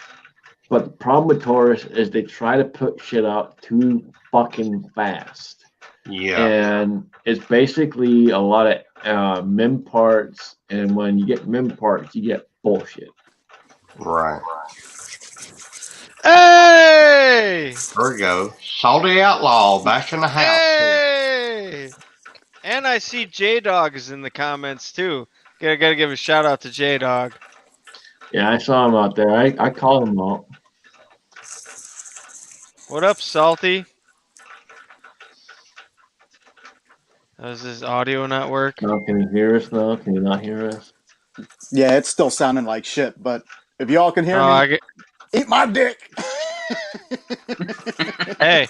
but the problem with Taurus is they try to put shit out too fucking fast. Yeah. And it's basically a lot of MIM parts, and when you get MIM parts, you get bullshit. Right. Hey! There we go. Salty Outlaw back in the house. Hey! And I see J Dog is in the comments too. Gotta give a shout out to J Dog. Yeah, I saw him out there. I called him out. What up, Salty? Does his audio not work? Now, can you hear us now? Can you not hear us? Yeah, it's still sounding like shit, but if y'all can hear Oh, me, eat my dick. Hey,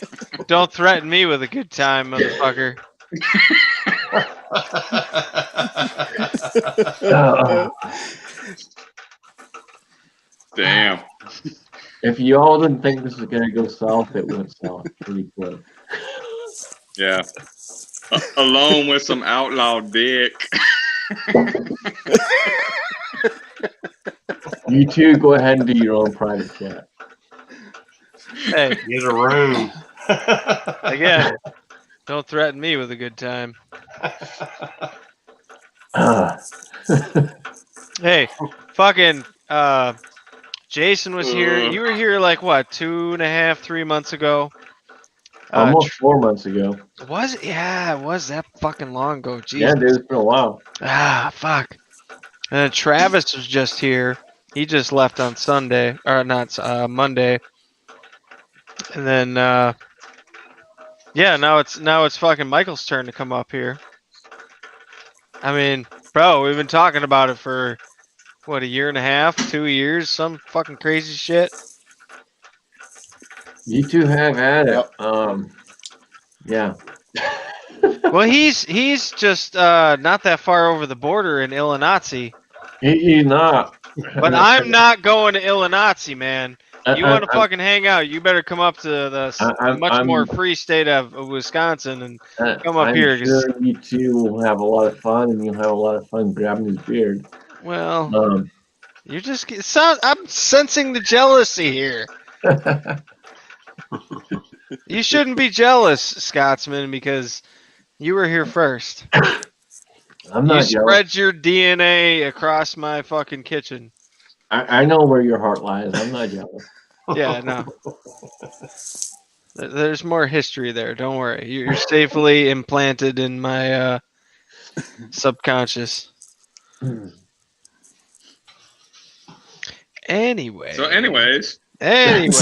don't threaten me with a good time, motherfucker. Damn. If you all didn't think this was gonna go south, it went south pretty quick. Yeah. Alone with some outlaw dick. You two go ahead and do your own private chat. Hey, Get a room. again, don't threaten me with a good time. Hey, fucking Jason was here. You were here like what, 2.5, 3 months ago? Almost 4 months ago. Was it? Yeah, it was that fucking long ago. Jesus. Yeah, dude, it's been a while. Ah, fuck. And then Travis was just here. He just left on Sunday, or not Monday. And then yeah, now it's fucking Michael's turn to come up here. I mean, bro, we've been talking about it for what, 1.5 years, 2 years, some fucking crazy shit. You two have had it. Yep. Yeah. Well, he's just not that far over the border in Illinois. He's not. But I'm not going to Illinois, man. You want to fucking hang out? You better come up to the much more free state of Wisconsin and come up here. I'm sure you two will have a lot of fun, and you'll have a lot of fun grabbing his beard. Well, you're just I'm sensing the jealousy here. You shouldn't be jealous, Scotsman, because you were here first. I'm not You jealous. spread your DNA across my fucking kitchen. I know where your heart lies. I'm not jealous. Yeah, no. There's more history there. Don't worry. You're safely implanted in my subconscious. Anyway. So, anyways. Anyway.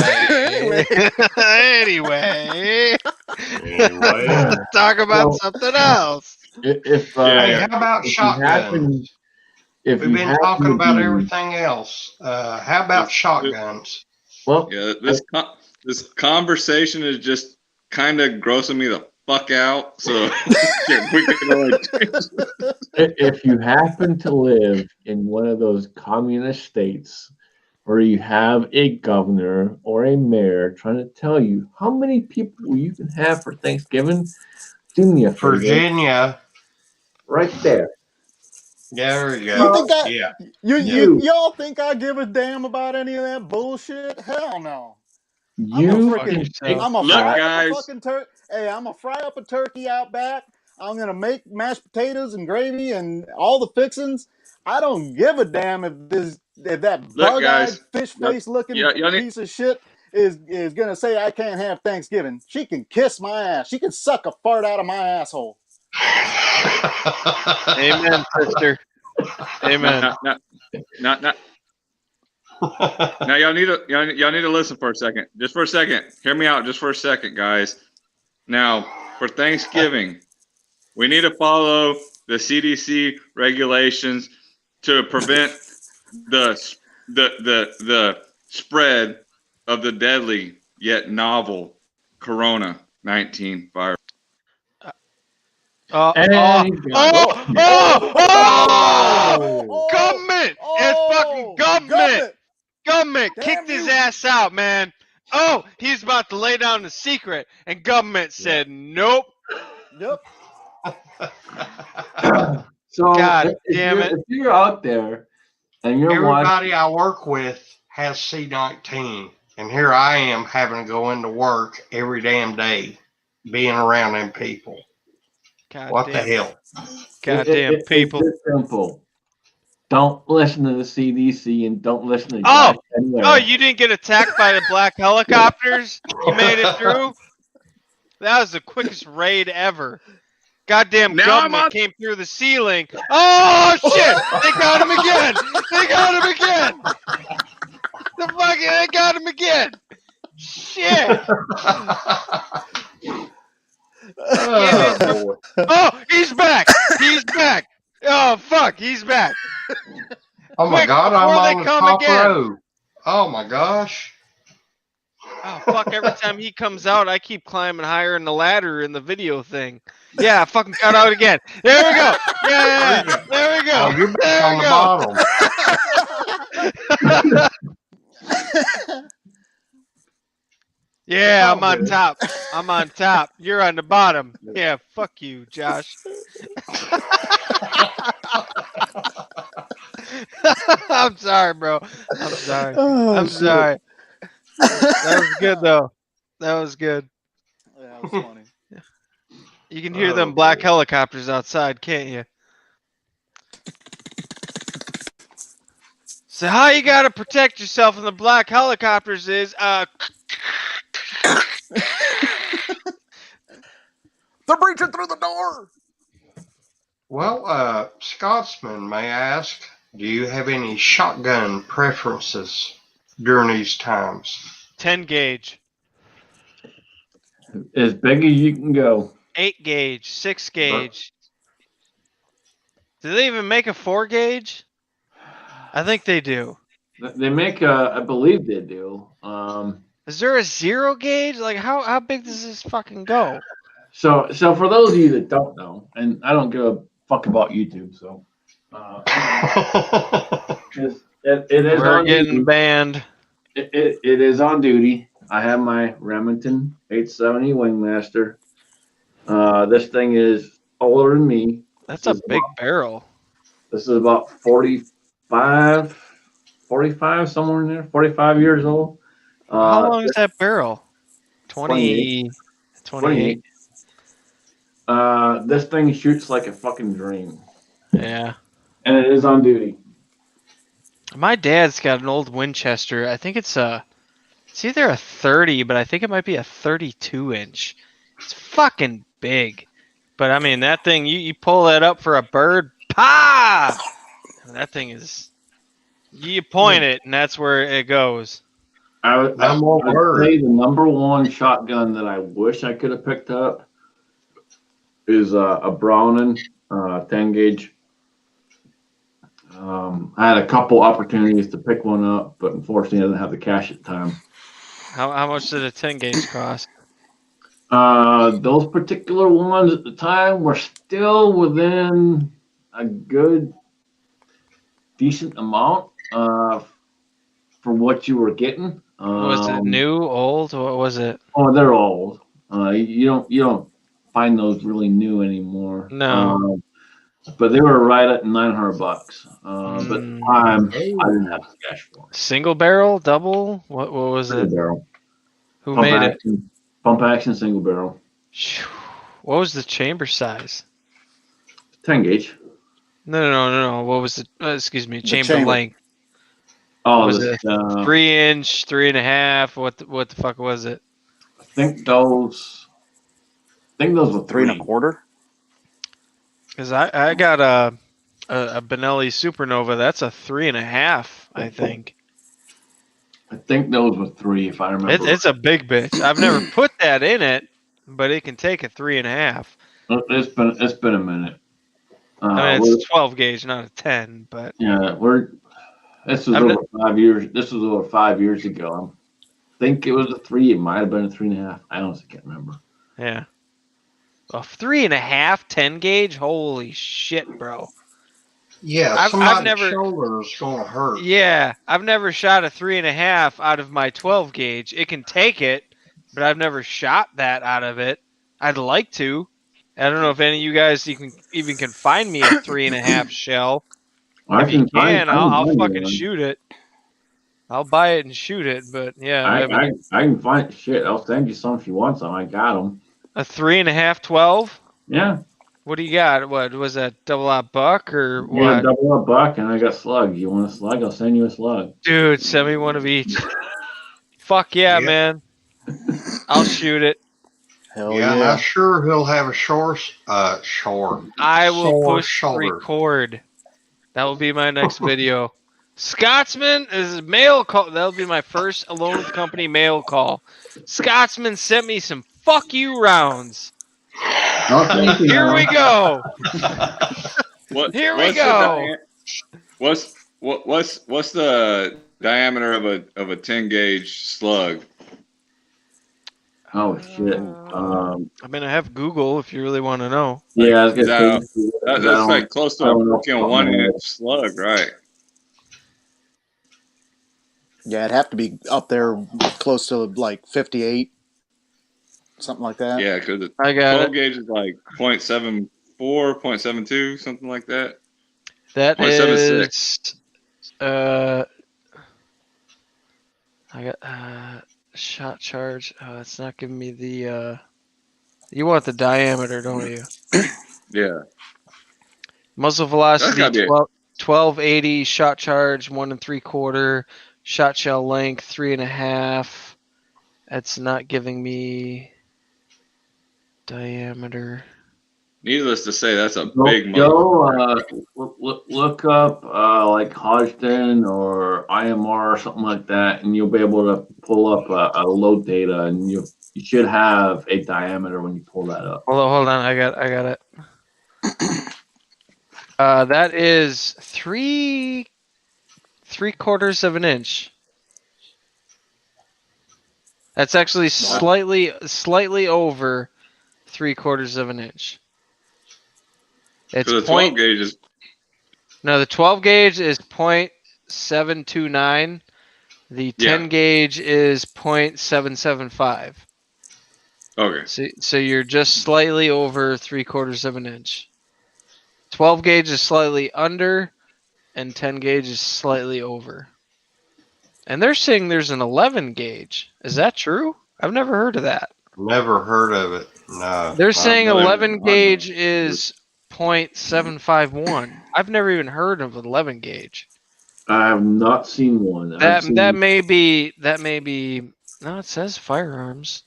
Talk about something else. If Hey, how about shotguns? We've been talking about everything else. How about shotguns? Well, yeah, this conversation is just kind of grossing me the fuck out. So we can only if you happen to live in one of those communist states where you have a governor or a mayor trying to tell you how many people you can have for Thanksgiving, do me a favor. Virginia. Right there. There we go. Y'all think I give a damn about any of that bullshit? Hell no. You freaking- can take I'm gonna Look, fry guys. up a fucking turkey. Hey, I'm gonna fry up a turkey out back. I'm gonna make mashed potatoes and gravy and all the fixings. I don't give a damn if that Look, bug-eyed, guys. fish face looking y'all need- piece of shit is gonna say I can't have Thanksgiving. She can kiss my ass. She can suck a fart out of my asshole. Amen, sister. Amen. Now y'all need to listen for a second. Just for a second. Hear me out just for a second, guys. Now, for Thanksgiving, we need to follow the CDC regulations to prevent the spread of the deadly yet novel Corona-19 virus. Government! It's fucking government! Government Damn kicked his you. ass out, man. Oh, he's about to lay down the secret, and government said nope. Yep. So God if damn you're, it. if you're out there and you're watching, Everybody I work with has C19, and here I am having to go into work every damn day, being around them people. God What the damn, hell? goddamn people. It's this simple. Don't listen to the CDC and don't listen to Oh! Josh anywhere. Oh, you didn't get attacked by the black helicopters? You made it through? That was the quickest raid ever. Goddamn Now I'm government on- came through the ceiling. Oh shit! They got him again! They got him again! They got him again! Shit! Oh, boy. Oh, he's back! He's back! Oh fuck, he's back! Oh my Quick, God, I'm before they on the come top again. row. Oh my gosh. Oh fuck, every time he comes out, I keep climbing higher in the ladder in the video thing. Yeah, I fucking cut out again. There we go! Yeah, there we Oh, go! you're back There on we the go! bottom. Yeah, I'm Oh, on good. top. I'm on top. You're on the bottom. Yeah, fuck you, Josh. I'm sorry, bro. I'm sorry. Oh, I'm shit. sorry. That was good though. That was good. Yeah, that was funny. You can hear Oh, them black boy. helicopters outside, can't you? So how you gotta protect yourself from the black helicopters is They're breaching through the door. Well, Scotsman, may I ask, do you have any shotgun preferences during these times? 10 gauge, as big as you can go. 8 gauge, 6 gauge. Do they even make a 4 gauge? I think they do. They make I believe they do. Is there a 0 gauge? Like how big does this fucking go? So for those of you that don't know, and I don't give a fuck about YouTube, so it is We're on getting duty. banned. It is on duty. I have my Remington 870 Wingmaster. This thing is older than me. That's a big barrel. This is about 45, somewhere in there, 45 years old. How long is that barrel? 28. 28. This thing shoots like a fucking dream. Yeah. And it is on duty. My dad's got an old Winchester. I think it's either a 30, but I think it might be a 32 inch. It's fucking big. But I mean, that thing, you pull that up for a bird, pa! That thing is, you point it and that's where it goes. I would say the number one shotgun that I wish I could have picked up is a Browning 10 gauge. I had a couple opportunities to pick one up, but unfortunately I didn't have the cash at the time. How much did a 10 gauge cost? Those particular ones at the time were still within a good, decent amount for what you were getting. Was it new, old? What was it? Oh, they're old. You don't find those really new anymore. No. But they were right at $900. But at the time, I didn't have the cash for it. Single barrel, double? What was it? Barrel. Who made it? Pump action single barrel. Phew. What was the chamber size? 10 gauge. No. What was the? Excuse me. The Chamber chamber. length. Oh, Was this, it 3-inch, 3.5? What the fuck was it? I think those were 3 1/4. Because I got a Benelli Supernova. That's a 3.5. I think. I think those were 3, if I remember. It's a big bitch. I've never put that in it, but it can take a 3.5. It's been a minute. I mean, it's 12 gauge, not a 10, but yeah, this was over 5 years. This was over 5 years ago. I think it was a 3. It might have been a 3.5. I honestly can't remember. yeah. A 3.5 10 gauge. Holy shit, bro. Yeah, I've somebody's never- shoulder is gonna hurt. Yeah, I've never shot a 3.5 out of my 12 gauge. It can take it, but I've never shot that out of it. I'd like to. I don't know if any of you guys even can find me a 3.5 shell. If you can, I'll fucking shoot it. I'll buy it and shoot it. But yeah, I mean, I can find shit. I'll send you some if you want some. I got them. a 3.5 12. Yeah. What do you got? What was that? Double out buck or what? Yeah, double up buck, and I got slug. You want a slug? I'll send you a slug. Dude, send me one of each. Fuck yeah, Yeah. man. I'll shoot it. Hell Yeah, yeah. I'm sure he'll have a short. I will Sore push shoulder. record. That will be my next video. Scotsman is mail call. That'll be my first Alone with Company mail call. Scotsman sent me some fuck you rounds. Here we go. Here we go. What's the diameter of a 10 gauge slug? Oh shit. I mean, I have Google if you really want to know. Yeah, I was gonna That- say That's like close to I a don't know. fucking 1-inch slug, right? Yeah, it'd have to be up there close to like 58, something like that. Yeah, because I got 12 it. gauge is like 0.74, 0.72, something like that. That 0.76. is. I got shot charge. It's not giving me the. You want the diameter, don't you? Yeah. Muzzle That's velocity gotta be it. 1280, shot charge 1 3/4, shot shell length 3.5. That's not giving me diameter. Needless to say, that's a Go, big muzzle. look up like Hodgdon or IMR or something like that, and you'll be able to pull up a load data, and you should have a diameter when you pull that up. Hold on, I got it. That is 3/4 of an inch. That's actually slightly over 3/4 of an inch. It's So the 12 gauge is No, the 12 gauge is 0.729. The 10 gauge is 0.775. okay. So you're just slightly over 3/4 of an inch. 12 gauge is slightly under, and 10 gauge is slightly over. And they're saying there's an 11 gauge. Is that true? I've never heard of that. Never heard of it. No. They're saying never- 11 gauge is 0.751. I've never even heard of an 11 gauge. I have not seen one. That may be. No, it says firearms.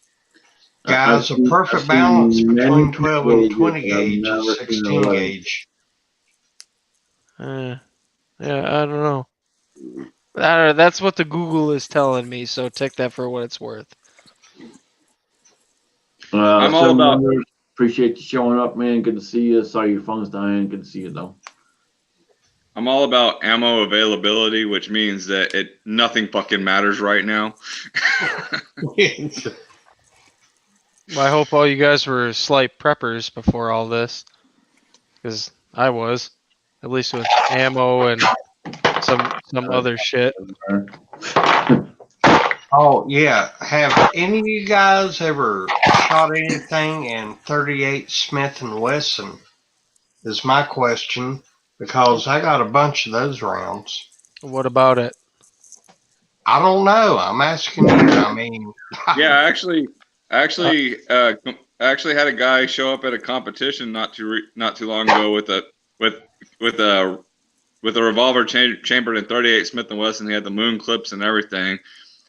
Guys, a perfect balance between 12 and 20 gauge is 16 gauge. Yeah, I don't know. That's what the Google is telling me. So take that for what it's worth. I'm all about- Appreciate you showing up, man. Good to see you. Sorry your phone's dying. Good to see you though. I'm all about ammo availability, which means that nothing fucking matters right now. Well, I hope all you guys were slight preppers before all this, because I was, at least with ammo and some other shit. Oh, yeah. Have any of you guys ever shot anything in 38 Smith & Wesson? Is my question, because I got a bunch of those rounds. What about it? I don't know. I'm asking you. I mean, Yeah, actually had a guy show up at a competition not too long ago with a with with a with a revolver chambered in 38 Smith and Wesson. He had the moon clips and everything,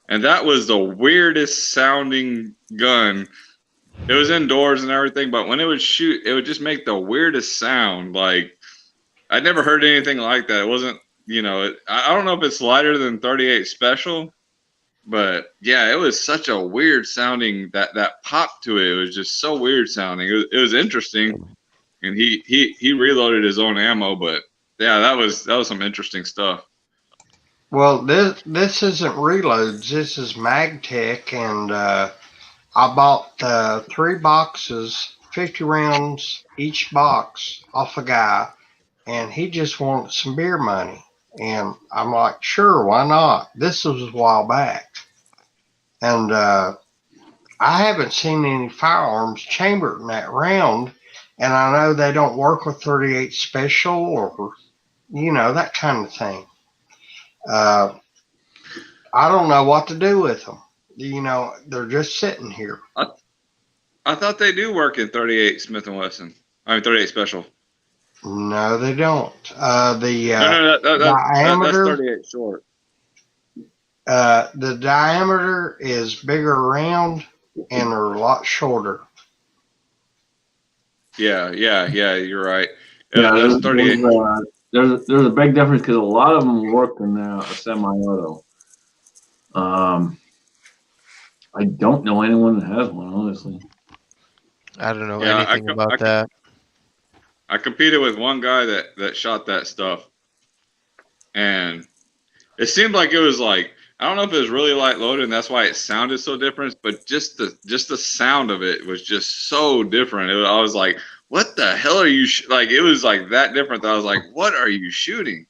and that was the weirdest sounding gun. It was indoors and everything, but when it would shoot, it would just make the weirdest sound. Like I'd never heard anything like that. It wasn't, I don't know if it's lighter than 38 Special, but yeah, it was such a weird sounding that pop to it. It was just so weird sounding. It was interesting, and he reloaded his own ammo, but yeah, that was some interesting stuff. well, this isn't reloads. This is MagTech, and I bought 3 boxes, 50 rounds each box off a guy, and he just wanted some beer money. And I'm like, sure, why not? This was a while back. And I haven't seen any firearms chambered in that round. And I know they don't work with 38 Special or, that kind of thing. I don't know what to do with them. They're just sitting here. I thought they do work in 38 Smith and Wesson. I mean 38 Special. No, they don't. No, that's Diameter, 38 short. the diameter is bigger around and they're a lot shorter. Yeah, you're right. Yeah, That's 38. there's a big difference because a lot of them work in a semi-auto. I don't know anyone that has one, honestly. I don't know Yeah, anything about that. I competed with one guy that shot that stuff, and it seemed like it was like, I don't know if it was really light loaded and that's why it sounded so different, but just the sound of it was just so different. I was like, what the hell are you like? It was like that different that I was like, what are you shooting?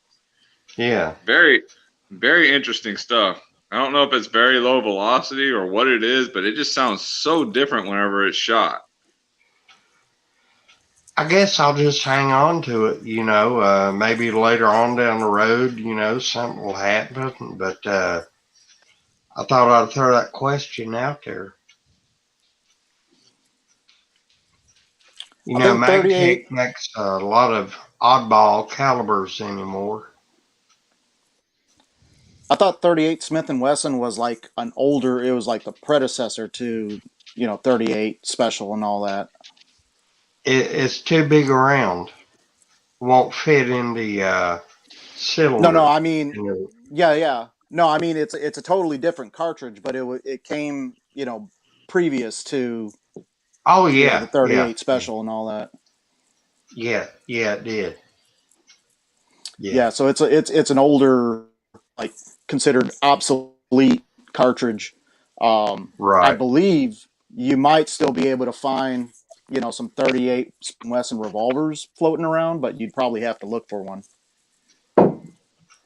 Yeah. Very, very interesting stuff. I don't know if it's very low velocity or what it is, but it just sounds so different whenever it's shot. I guess I'll just hang on to it, maybe later on down the road, something will happen. But I thought I'd throw that question out there. I think 38 MagTech makes a lot of oddball calibers anymore. I thought 38 Smith and Wesson was like an older. It was like the predecessor to 38 Special and all that. It's too big around. Won't fit in the cylinder. No, I mean, yeah. No, I mean it's a totally different cartridge, but it came previous to the 38 Special and all that. Yeah, it did. Yeah, so it's an older, like considered obsolete cartridge. Right. I believe you might still be able to find some 38 Wesson revolvers floating around, but you'd probably have to look for one.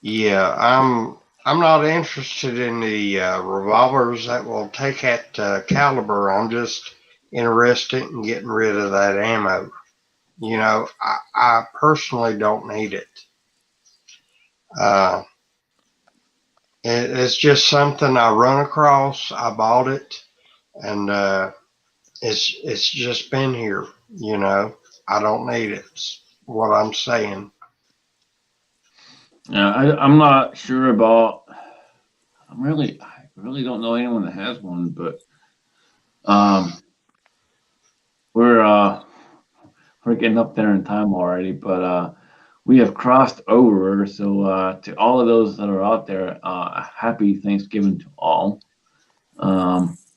Yeah, I'm not interested in the revolvers that will take that caliber. I'm just interested in getting rid of that ammo. I personally don't need it. It's just something I run across. I bought it, and it's just been here. I don't need it. It's what I'm saying. Yeah, I'm not sure about. I really don't know anyone that has one, but we're getting up there in time already. But we have crossed over. So to all of those that are out there, happy Thanksgiving to all.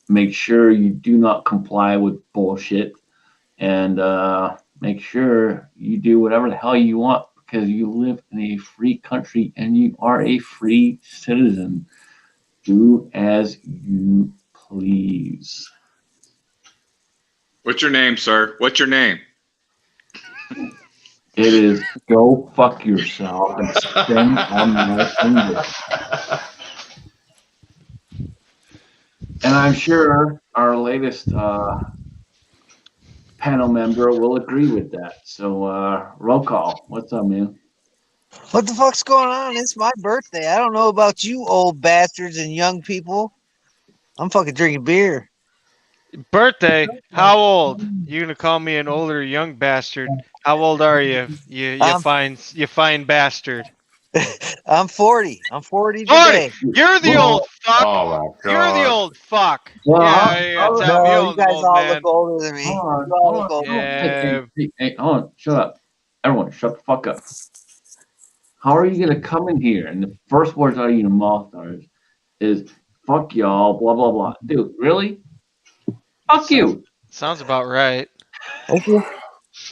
Make sure you do not comply with bullshit, and make sure you do whatever the hell you want, because you live in a free country and you are a free citizen. Do as you please. What's your name, sir? What's your name? It is go fuck yourself and spin on my finger. And I'm sure our latest panel member will agree with that. So roll call. What's up, man? What the fuck's going on? It's my birthday. I don't know about you old bastards and young people. I'm fucking drinking beer. Birthday? How old? You gonna call me an older young bastard? How old are you? You fine bastard. I'm 40. I'm 40 40. today. You're the old fuck. Oh my You're the god. old fuck. Well, Yeah, tell me No, you old, guys old all man. look older than me. Hold on, You all hold look on. older. Yeah. Hey, hold on. Shut up. Everyone, shut the fuck up. How are you gonna come in here and the first words out of your mouth is fuck y'all, blah blah blah. Dude, really? Fuck you. Sounds about right. Thank you.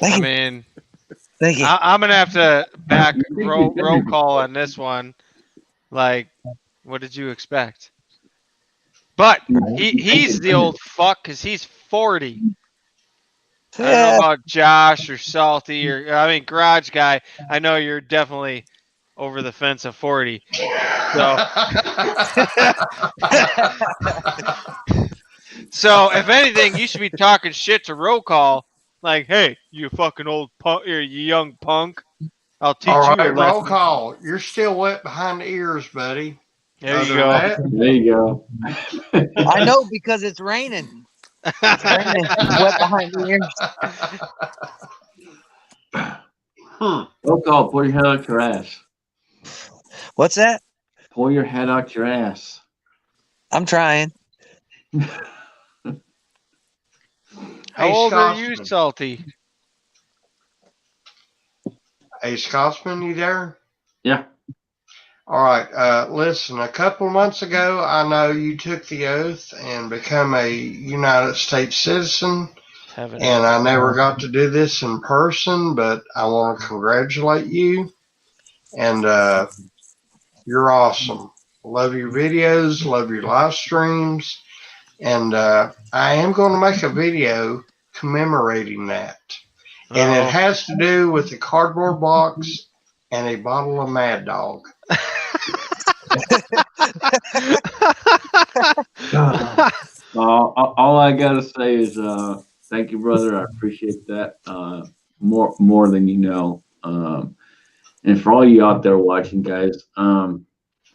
Thank I you. mean, Thank you. I'm gonna have to back You think roll you're gonna- call on this one. Like, what did you expect? But he's the old fuck because he's 40. I don't know about Josh or Salty or I mean Garage Guy. I know you're definitely over the fence of 40. So so if anything, you should be talking shit to roll call. Like, hey, you fucking old punk, you young punk. I'll teach All you a right, roll lesson. call. You're still wet behind the ears, buddy. There you Other go. than that, There you go. I know because it's raining. It's raining. It's wet behind the ears. Roll call, pull your head out your ass. What's that? Pull your head out your ass. I'm trying. How Hey, old are you, Scotsman. Salty? Hey, Scotsman, you there? Yeah. All right. Listen, a couple of months ago, I know you took the oath and become a United States citizen, Heaven. and I never got to do this in person, but I want to congratulate you. And you're awesome. Love your videos, love your live streams, and I am going to make a video commemorating that. And it Uh-oh. has to do with a cardboard box and a bottle of Mad Dog. All I gotta say is thank you, brother. I appreciate that more than you know. And for all you out there watching, guys,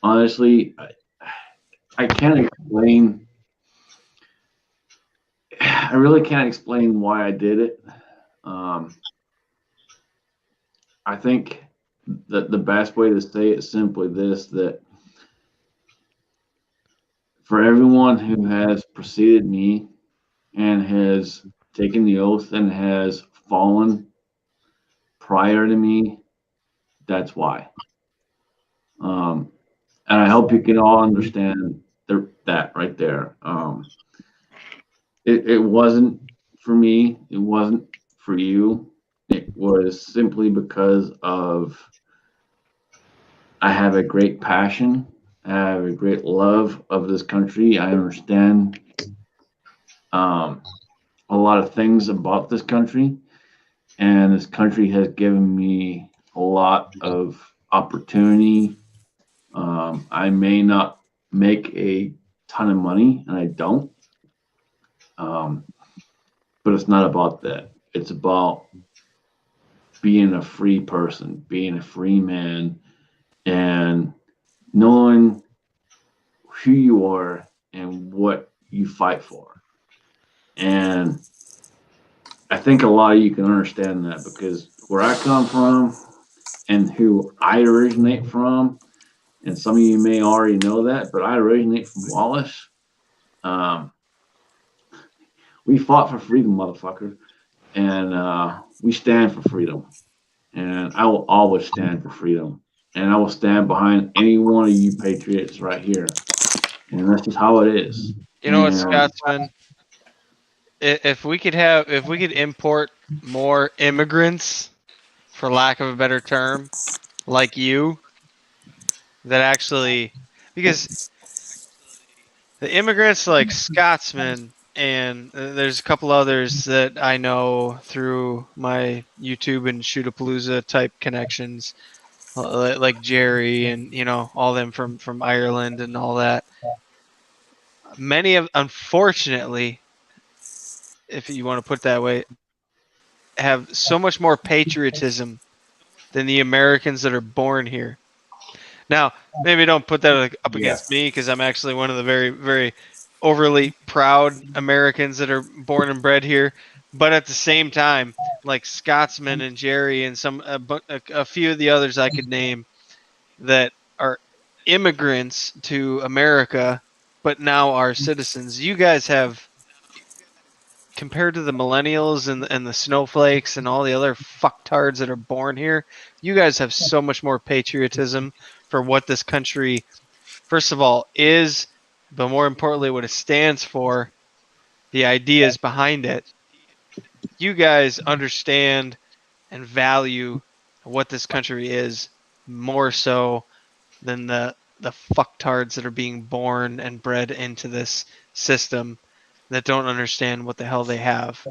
honestly, I can't explain. I really can't explain why I did it. I think that the best way to say it is simply this: that for everyone who has preceded me and has taken the oath and has fallen prior to me, that's why. And I hope you can all understand that right there. It wasn't for me. It wasn't for you. It was simply because of I have a great passion. I have a great love of this country. I understand a lot of things about this country, and this country has given me a lot of opportunity. I may not make a ton of money, and I don't. But it's not about that. It's about being a free person, being a free man, and knowing who you are and what you fight for. And I think a lot of you can understand that because where I come from and who I originate from, and some of you may already know that, but I originate from Wallace. We fought for freedom, motherfucker, and we stand for freedom. And I will always stand for freedom, and I will stand behind any one of you patriots right here. And that's just how it is. You know what, And Scotsman? If we could import more immigrants, for lack of a better term, like you, that actually, because the immigrants like Scotsman and there's a couple others that I know through my YouTube and Shootapalooza type connections, like Jerry and all them from Ireland and all that. Many of, unfortunately, if you want to put it that way, have so much more patriotism than the Americans that are born here. Now, maybe don't put that up against me because I'm actually one of the very, very overly proud Americans that are born and bred here. But at the same time, like Scotsman and Jerry and a few of the others I could name that are immigrants to America, but now are citizens. You guys have, compared to the millennials and the snowflakes and all the other fucktards that are born here, you guys have so much more patriotism for what this country, first of all, is, but more importantly, what it stands for, the ideas behind it. You guys understand and value what this country is more so than the fucktards that are being born and bred into this system that don't understand what the hell they have.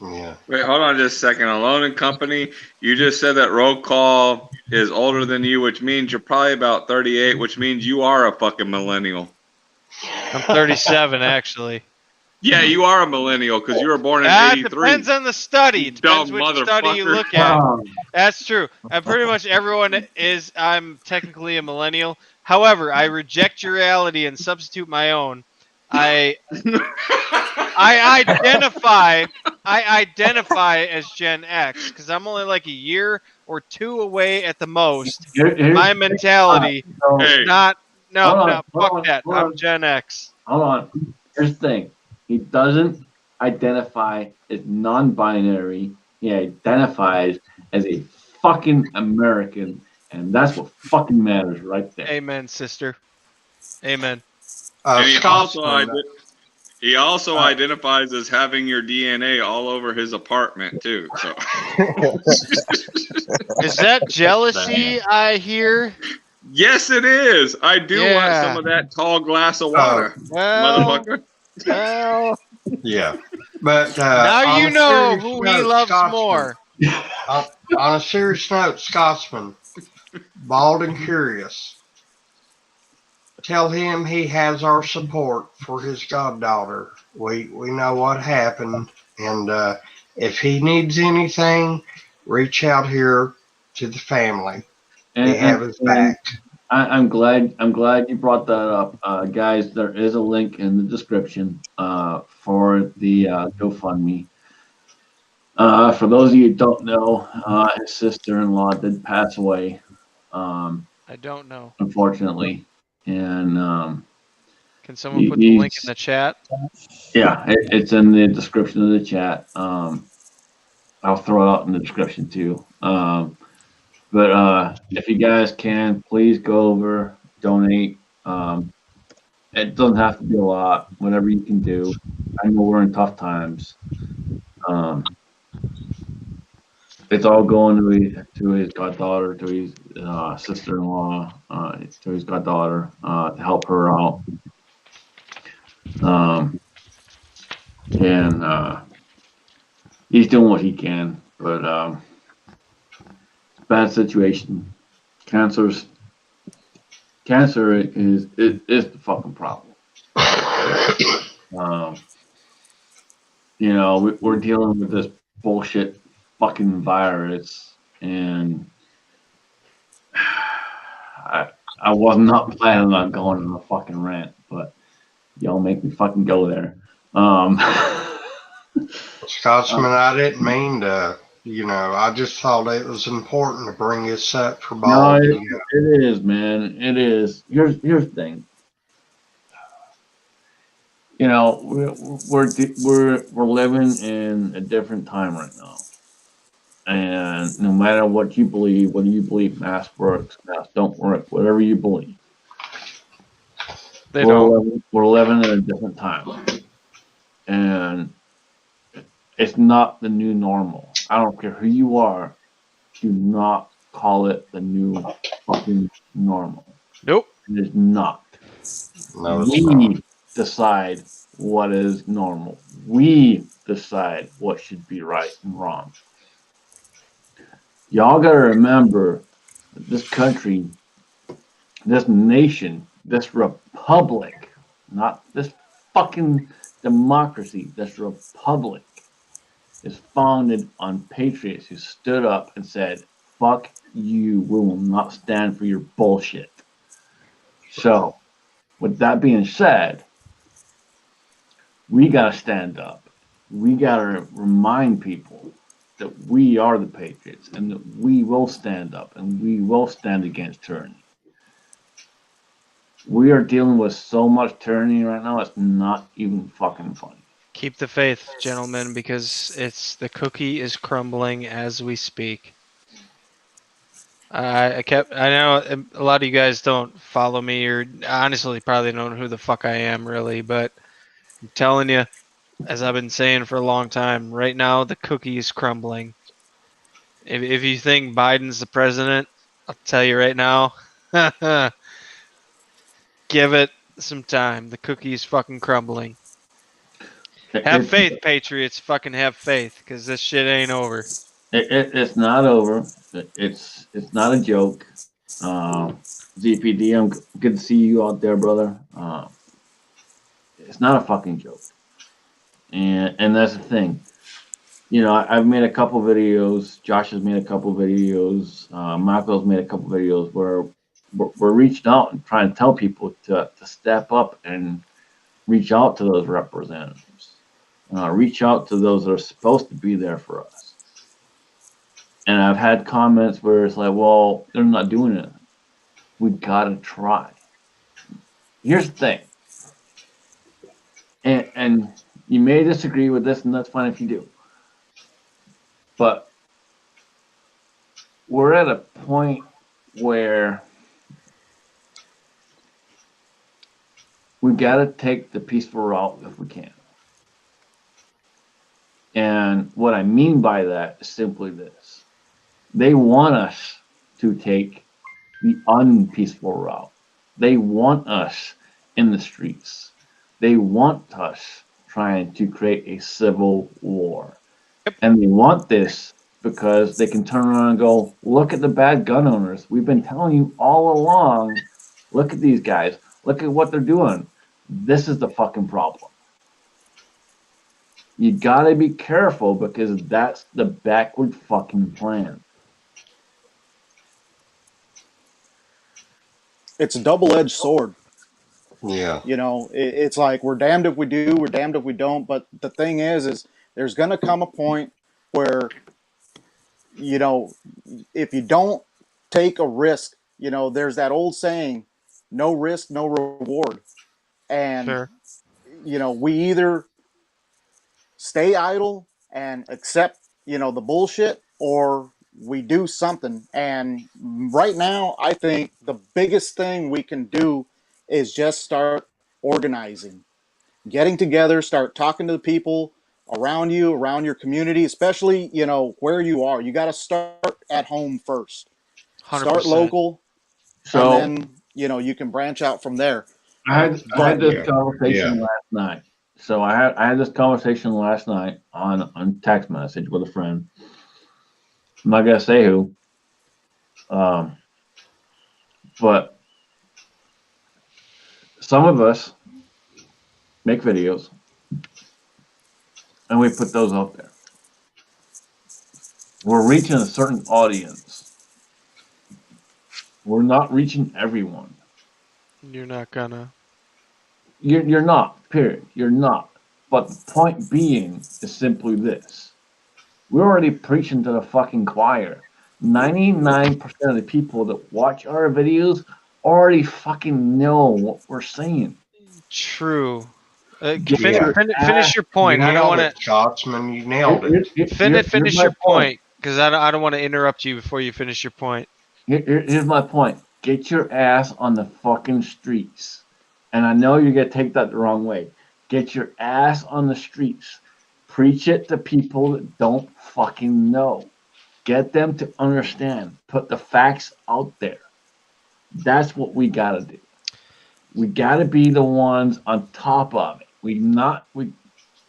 Yeah. Wait, hold on just a second. Alone and Company, you just said that Roll Call is older than you, which means you're probably about 38, which means you are a fucking millennial. I'm 37, actually. Yeah, you are a millennial because you were born in It 83. depends on the study. It depends Dumb which study you motherfucker. look at. That's true. Pretty much everyone is. I'm technically a millennial. However, I reject your reality and substitute my own. I identify as Gen X because I'm only like a year or two away at the most. My mentality is not. No, fuck that. I'm Gen X. Hold on. Here's the thing. He doesn't identify as non-binary. He identifies as a fucking American, and that's what fucking matters right there. Amen, sister. Amen. And he also identifies as having your DNA all over his apartment too. So is that jealousy I hear? Yes, it is. I do want some of that tall glass of water, motherfucker. Well, yeah, but now you know who he loves more. On a serious note, Scotsman, bald and curious. Tell him he has our support for his goddaughter. We know what happened, and if he needs anything, reach out here to the family. They have his back. I'm glad you brought that up, guys. There is a link in the description for the GoFundMe. For those of you who don't know, his sister-in-law did pass away. I don't know, unfortunately, and can someone put the link in the chat? Yeah, it's in the description of the chat. I'll throw it out in the description too. But if you guys can, please go over, donate. It doesn't have to be a lot, whatever you can do. I know we're in tough times. It's all going to his goddaughter, to his sister-in-law, to his goddaughter, to help her out. And he's doing what he can, but bad situation. Cancer is the fucking problem. We're dealing with this bullshit fucking virus, and I was not planning on going on a fucking rant, but y'all make me fucking go there. Scotsman, I didn't mean to. I just thought it was important to bring this up for Bald. No, it is, man. It is. Here's the thing. We're living in a different time right now, and no matter what you believe, whether you believe masks works, masks don't work, whatever you believe, we're living in a different time, and it's not the new normal. I don't care who you are. Do not call it the new fucking normal. Nope. It is not. No, we decide what is normal. We decide what should be right and wrong. Y'all got to remember that this country, this nation, this republic, not this fucking democracy, this republic is founded on patriots who stood up and said, fuck you will not stand for your bullshit. So, with that being said, we got to stand up. We got to remind people that we are the Patriots and that we will stand up and we will stand against tyranny. We are dealing with so much tyranny right now, it's not even fucking funny. Keep the faith, gentlemen, because the cookie is crumbling as we speak. I know a lot of you guys don't follow me, or honestly probably don't know who the fuck I am really, but I'm telling you, as I've been saying for a long time, right now the cookie is crumbling. If you think Biden's the president, I'll tell you right now, give it some time. The cookie is fucking crumbling. Have faith, Patriots. Fucking have faith, because this shit ain't over. It's not over. It's not a joke. ZPD, I'm good to see you out there, brother. It's not a fucking joke. And that's the thing. You know, I've made a couple videos. Josh has made a couple videos. Michael's made a couple videos where we're reaching out and trying to tell people to step up and reach out to those representatives. Reach out to those that are supposed to be there for us. And I've had comments where it's like, well, they're not doing it. We gotta try. Here's the thing. And you may disagree with this, and that's fine if you do. But we're at a point where we gotta take the peaceful route if we can. And what I mean by that is simply this. They want us to take the unpeaceful route. They want us in the streets. They want us trying to create a civil war. Yep. And they want this because they can turn around and go, look at the bad gun owners. We've been telling you all along, look at these guys. Look at what they're doing. This is the fucking problem. You gotta be careful because that's the backward fucking plan. It's a double-edged sword. Yeah. You know, it's like we're damned if we do, we're damned if we don't. But the thing is there's going to come a point where, you know, if you don't take a risk, you know, there's that old saying, no risk, no reward. And, Sure. you know, we either stay idle and accept, you know, the bullshit, or we do something. And right now, I think the biggest thing we can do is just start organizing, getting together, start talking to the people around you, around your community, especially, you know, where you are. You got to start at home first. 100%. Start local, So and then, you know, you can branch out from there. I had this Yeah. conversation Yeah. last night. So I had this conversation last night on text message with a friend. I'm not gonna say who. But some of us make videos and we put those out there. We're reaching a certain audience. We're not reaching everyone. You're not gonna. You're not, period. You're not. But the point being is simply this. We're already preaching to the fucking choir. 99% of the people that watch our videos already fucking know what we're saying. True. Get Yeah. your Finish your point. I don't Nailed want it, Scotsman. You nailed it. finish my your point, because I don't want to interrupt you before you finish your point. Here's my point. Get your ass on the fucking streets. And I know you're going to take that the wrong way. Get your ass on the streets. Preach it to people that don't fucking know. Get them to understand. Put the facts out there. That's what we got to do. We got to be the ones on top of it.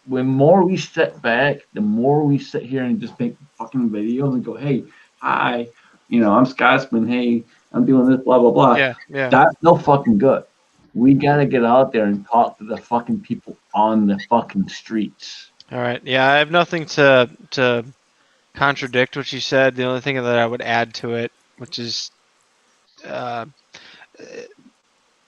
When more we sit back, the more we sit here and just make fucking videos and go, hey, hi, you know, I'm Scotsman. Hey, I'm doing this, blah, blah, blah. Yeah. That's no fucking good. We got to get out there and talk to the fucking people on the fucking streets. All right. Yeah, I have nothing to contradict what you said. The only thing that I would add to it which is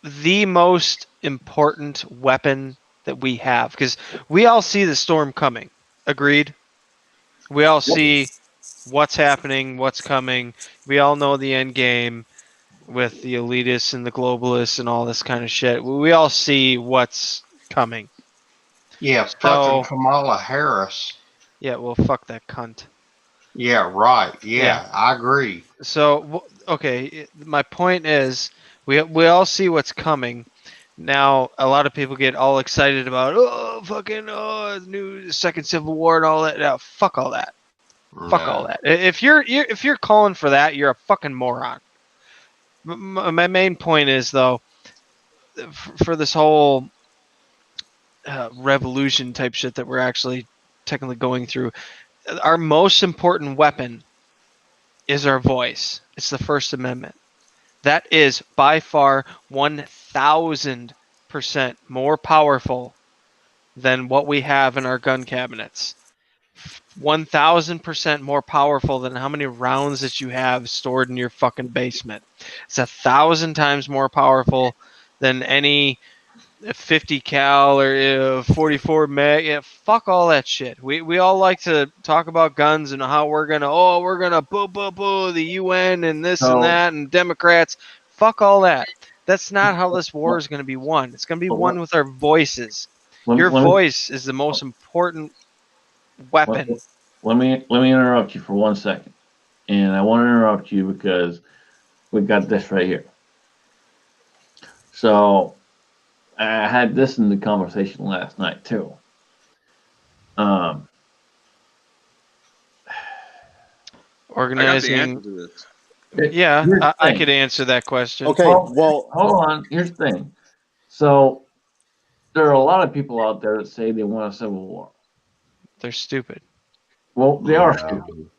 the most important weapon that we have, because we all see the storm coming. Agreed? We all see what's happening, what's coming. We all know the end game with the elitists and the globalists and all this kind of shit. We all see what's coming. Yeah, fucking Kamala Harris. Yeah, well, fuck that cunt. Yeah, right. Yeah, I agree. So, okay, my point is, we all see what's coming. Now, a lot of people get all excited about, new second Civil War and all that. No, fuck all that. Fuck all that. If you're calling for that, you're a fucking moron. My main point is, though, for this whole revolution type shit that we're actually technically going through, our most important weapon is our voice. It's the First Amendment. That is by far 1,000% more powerful than what we have in our gun cabinets. 1,000% more powerful than how many rounds that you have stored in your fucking basement. It's 1,000 times more powerful than any 50 cal or 44 meg. Yeah, fuck all that shit. We all like to talk about guns and how we're gonna boo the UN and this and that and Democrats. Fuck all that. That's not how this war is gonna be won. It's gonna be won with our voices. Your voice is the most important weapon. Let me interrupt you for 1 second, and I want to interrupt you because we got this right here. So I had this in the conversation last night too. Organizing. Yeah, I could answer that question. Okay, well, hold on. Here's the thing. So there are a lot of people out there that say they want a civil war. They're stupid. Well, they are stupid.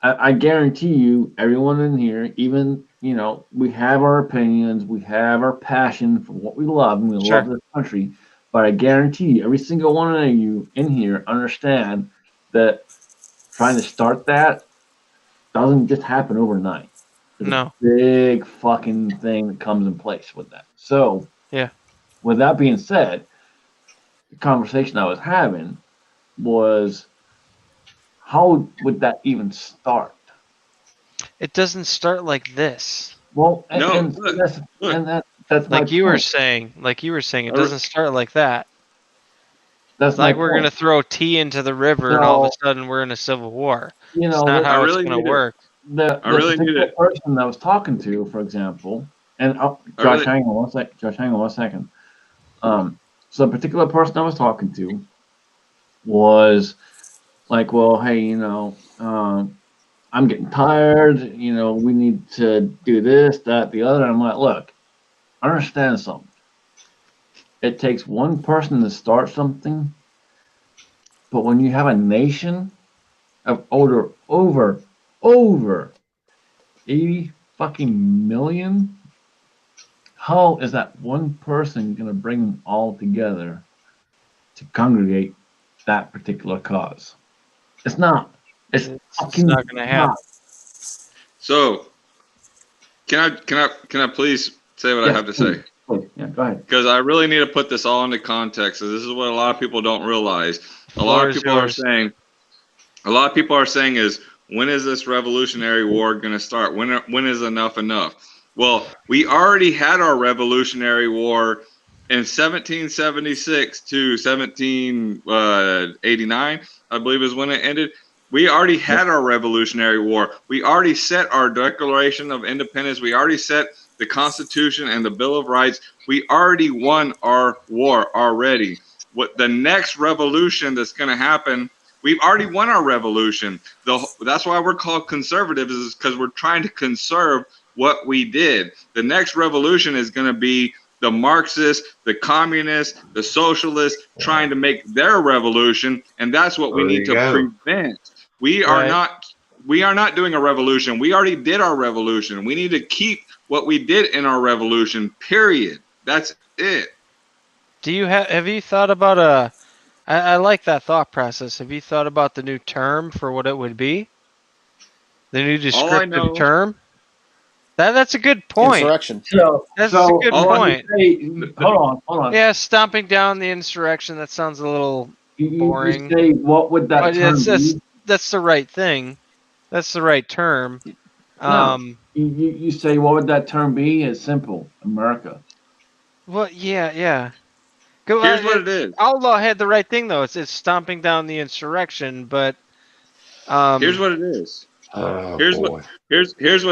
I guarantee you, everyone in here, even, we have our opinions, we have our passion for what we love, and we love this country. But I guarantee you, every single one of you in here understand that trying to start that doesn't just happen overnight. There's a big fucking thing that comes in place with that. So, with that being said, the conversation I was having was, how would that even start? It doesn't start like this. Well, that's like you were saying. Like you were saying, it doesn't start like that. That's like we're gonna throw tea into the river, and all of a sudden we're in a civil war. It's not how it's gonna work. The person I was talking to, for example, and Josh, hang on 1 second. Josh, hang on 1 second. So the particular person I was talking to was like, well, hey, I'm getting tired. We need to do this, that, the other. And I'm like, look, understand something. It takes one person to start something, but when you have a nation of over 80 fucking million, how is that one person gonna bring them all together to congregate that particular cause? It's not. It's not gonna happen. So, can I please say what I have to say? Yeah, go ahead. Because I really need to put this all into context. So this is what a lot of people don't realize. A lot of people are saying is, when is this revolutionary war going to start? When is enough enough? Well, we already had our revolutionary war in 1776 to 1789, I believe is when it ended. We already had our revolutionary war. We already set our Declaration of Independence. We already set the Constitution and the Bill of Rights. We already won our war already. What the next revolution that's going to happen, we've already won our revolution. That's why we're called conservatives, is because we're trying to conserve what we did. The next revolution is going to be the Marxists, the communists, the socialists trying to make their revolution, and that's what we need to prevent. We are not doing a revolution. We already did our revolution. We need to keep what we did in our revolution, period. That's it. Do you have you thought about I like that thought process. Have you thought about the new term for what it would be? The new All I descriptive know- term? That's a good point. Insurrection. That's a good all I point. Hold on. Yeah, stomping down the insurrection, that sounds a little You boring. say, what would that But term be? that's the right thing. That's the right term. No. You say, what would that term be? It's simple. America. Well, yeah. Go, Here's what it is. Outlaw had the right thing though. It's stomping down the insurrection, but Here's what it is. Oh, Here's boy. what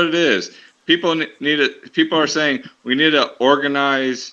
it is. People are saying we need to organize.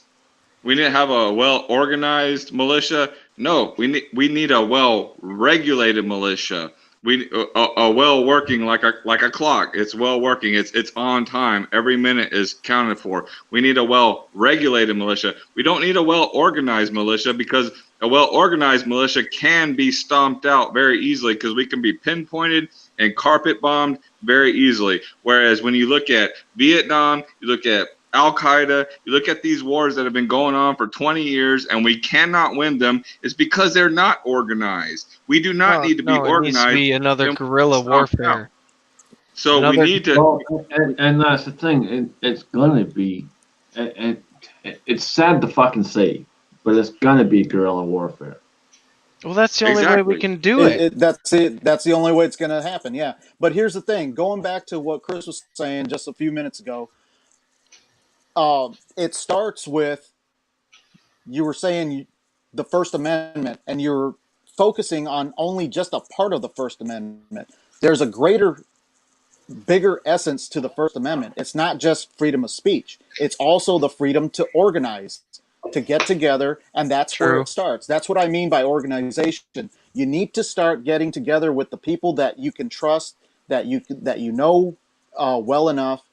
We need to have a well-organized militia. No, we need a well-regulated militia. We a well-working like a clock. It's well-working. It's on time. Every minute is counted for. We need a well-regulated militia. We don't need a well-organized militia, because a well-organized militia can be stomped out very easily, because we can be pinpointed and carpet bombed very easily. Whereas when you look at Vietnam, you look at Al-Qaeda, you look at these wars that have been going on for 20 years and we cannot win them, is because they're not organized. We do not need to be It needs to organized. be another and guerrilla stomped out. warfare. So Another- we need to. Well, and that's the thing. It's gonna be, and it's sad to fucking say, but it's gonna be guerrilla warfare. Well, that's the only way we Exactly. can do it. That's it. That's the only way it's going to happen. Yeah. But here's the thing. Going back to what Chris was saying just a few minutes ago, it starts with, you were saying the First Amendment, and you're focusing on only just a part of the First Amendment. There's a bigger essence to the First Amendment. It's not just freedom of speech. It's also the freedom to organize, to get together, and that's where True. it starts. That's what I mean by organization. You need to start getting together with the people that you can trust, that you know well enough.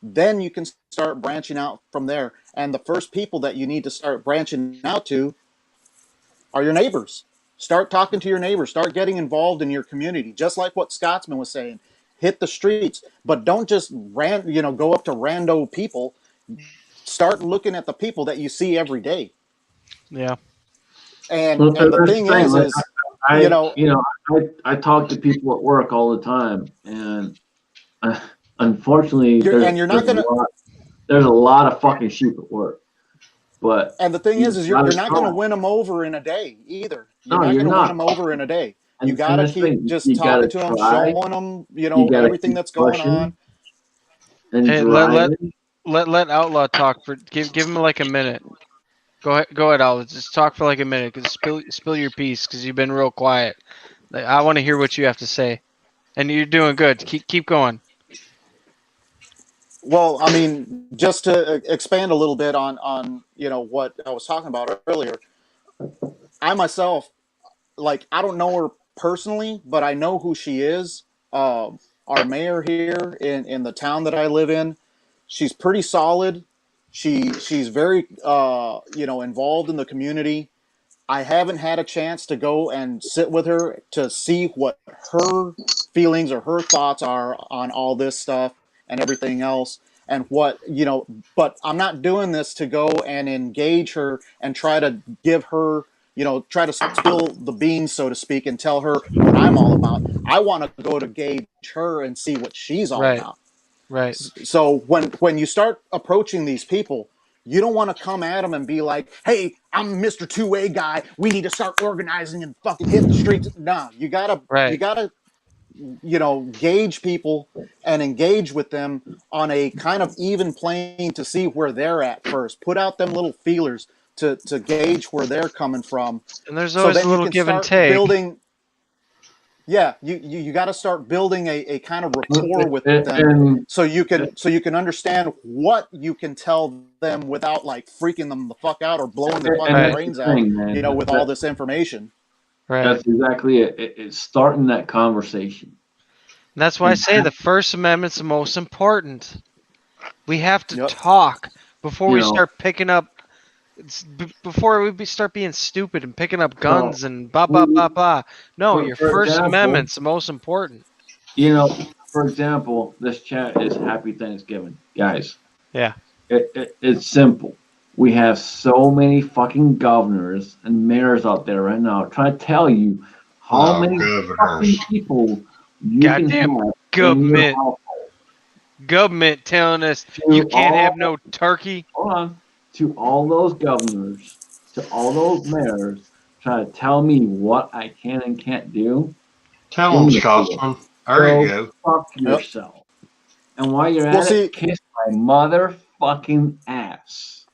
Then you can start branching out from there. And the first people that you need to start branching out to are your neighbors. Start talking to your neighbors. Start getting involved in your community. Just like what Scotsman was saying, hit the streets, but don't just go up to rando people. Start looking at the people that you see every day. Yeah. And Well, the that's thing the thing, is, like, I talk to people at work all the time, and unfortunately, You're not gonna. there's a lot of fucking sheep at work. But And the thing is you're gotta not going to try. win them over in a day either. No, You're you're not going to not. win them over in a day. And- You got to and that's the keep thing, just you talking gotta to them, try. showing them, You gotta everything keep that's going pushing. on. And Hey, driving. let Outlaw talk for give him like a minute. Go ahead, Outlaw. Just talk for like a minute. Cause spill your piece, because you've been real quiet. Like, I want to hear what you have to say, and you're doing good. Keep going. Well, I mean, just to expand a little bit on what I was talking about earlier, I myself, I don't know her personally, but I know who she is. Our mayor here in the town that I live in, she's pretty solid. She's very involved in the community. I haven't had a chance to go and sit with her to see what her feelings or her thoughts are on all this stuff and everything else, and but I'm not doing this to go and engage her and try to give her, try to spill the beans, so to speak, and tell her what I'm all about. I want to go to gauge her and see what she's all about. Right. So when you start approaching these people, you don't want to come at them and be like, "Hey, I'm Mr. 2A guy. We need to start organizing and fucking hit the streets." No, you gotta gauge people and engage with them on a kind of even plane to see where they're at first. Put out them little feelers to gauge where they're coming from. And there's always a little give and take. You got to start building a kind of rapport with them, so you can understand what you can tell them without freaking them the fuck out or blowing their fucking brains out, with all this information. Right. That's exactly it. It's starting that conversation. And that's why I say the First Amendment's the most important. We have to talk before we start picking up. Before we start being stupid and picking up guns and blah blah blah blah. No, your First Amendment's the most important. For example, this chat is Happy Thanksgiving, guys. Yeah. It's simple. We have so many fucking governors and mayors out there right now trying to tell you how many fucking people you can have Government. Government telling us you can't have no turkey. Hold on. To all those governors, to all those mayors, trying to tell me what I can and can't do. Tell them, Scotsman. There you go. Fuck yourself. And while you're Well, at it, kiss my motherfucking ass.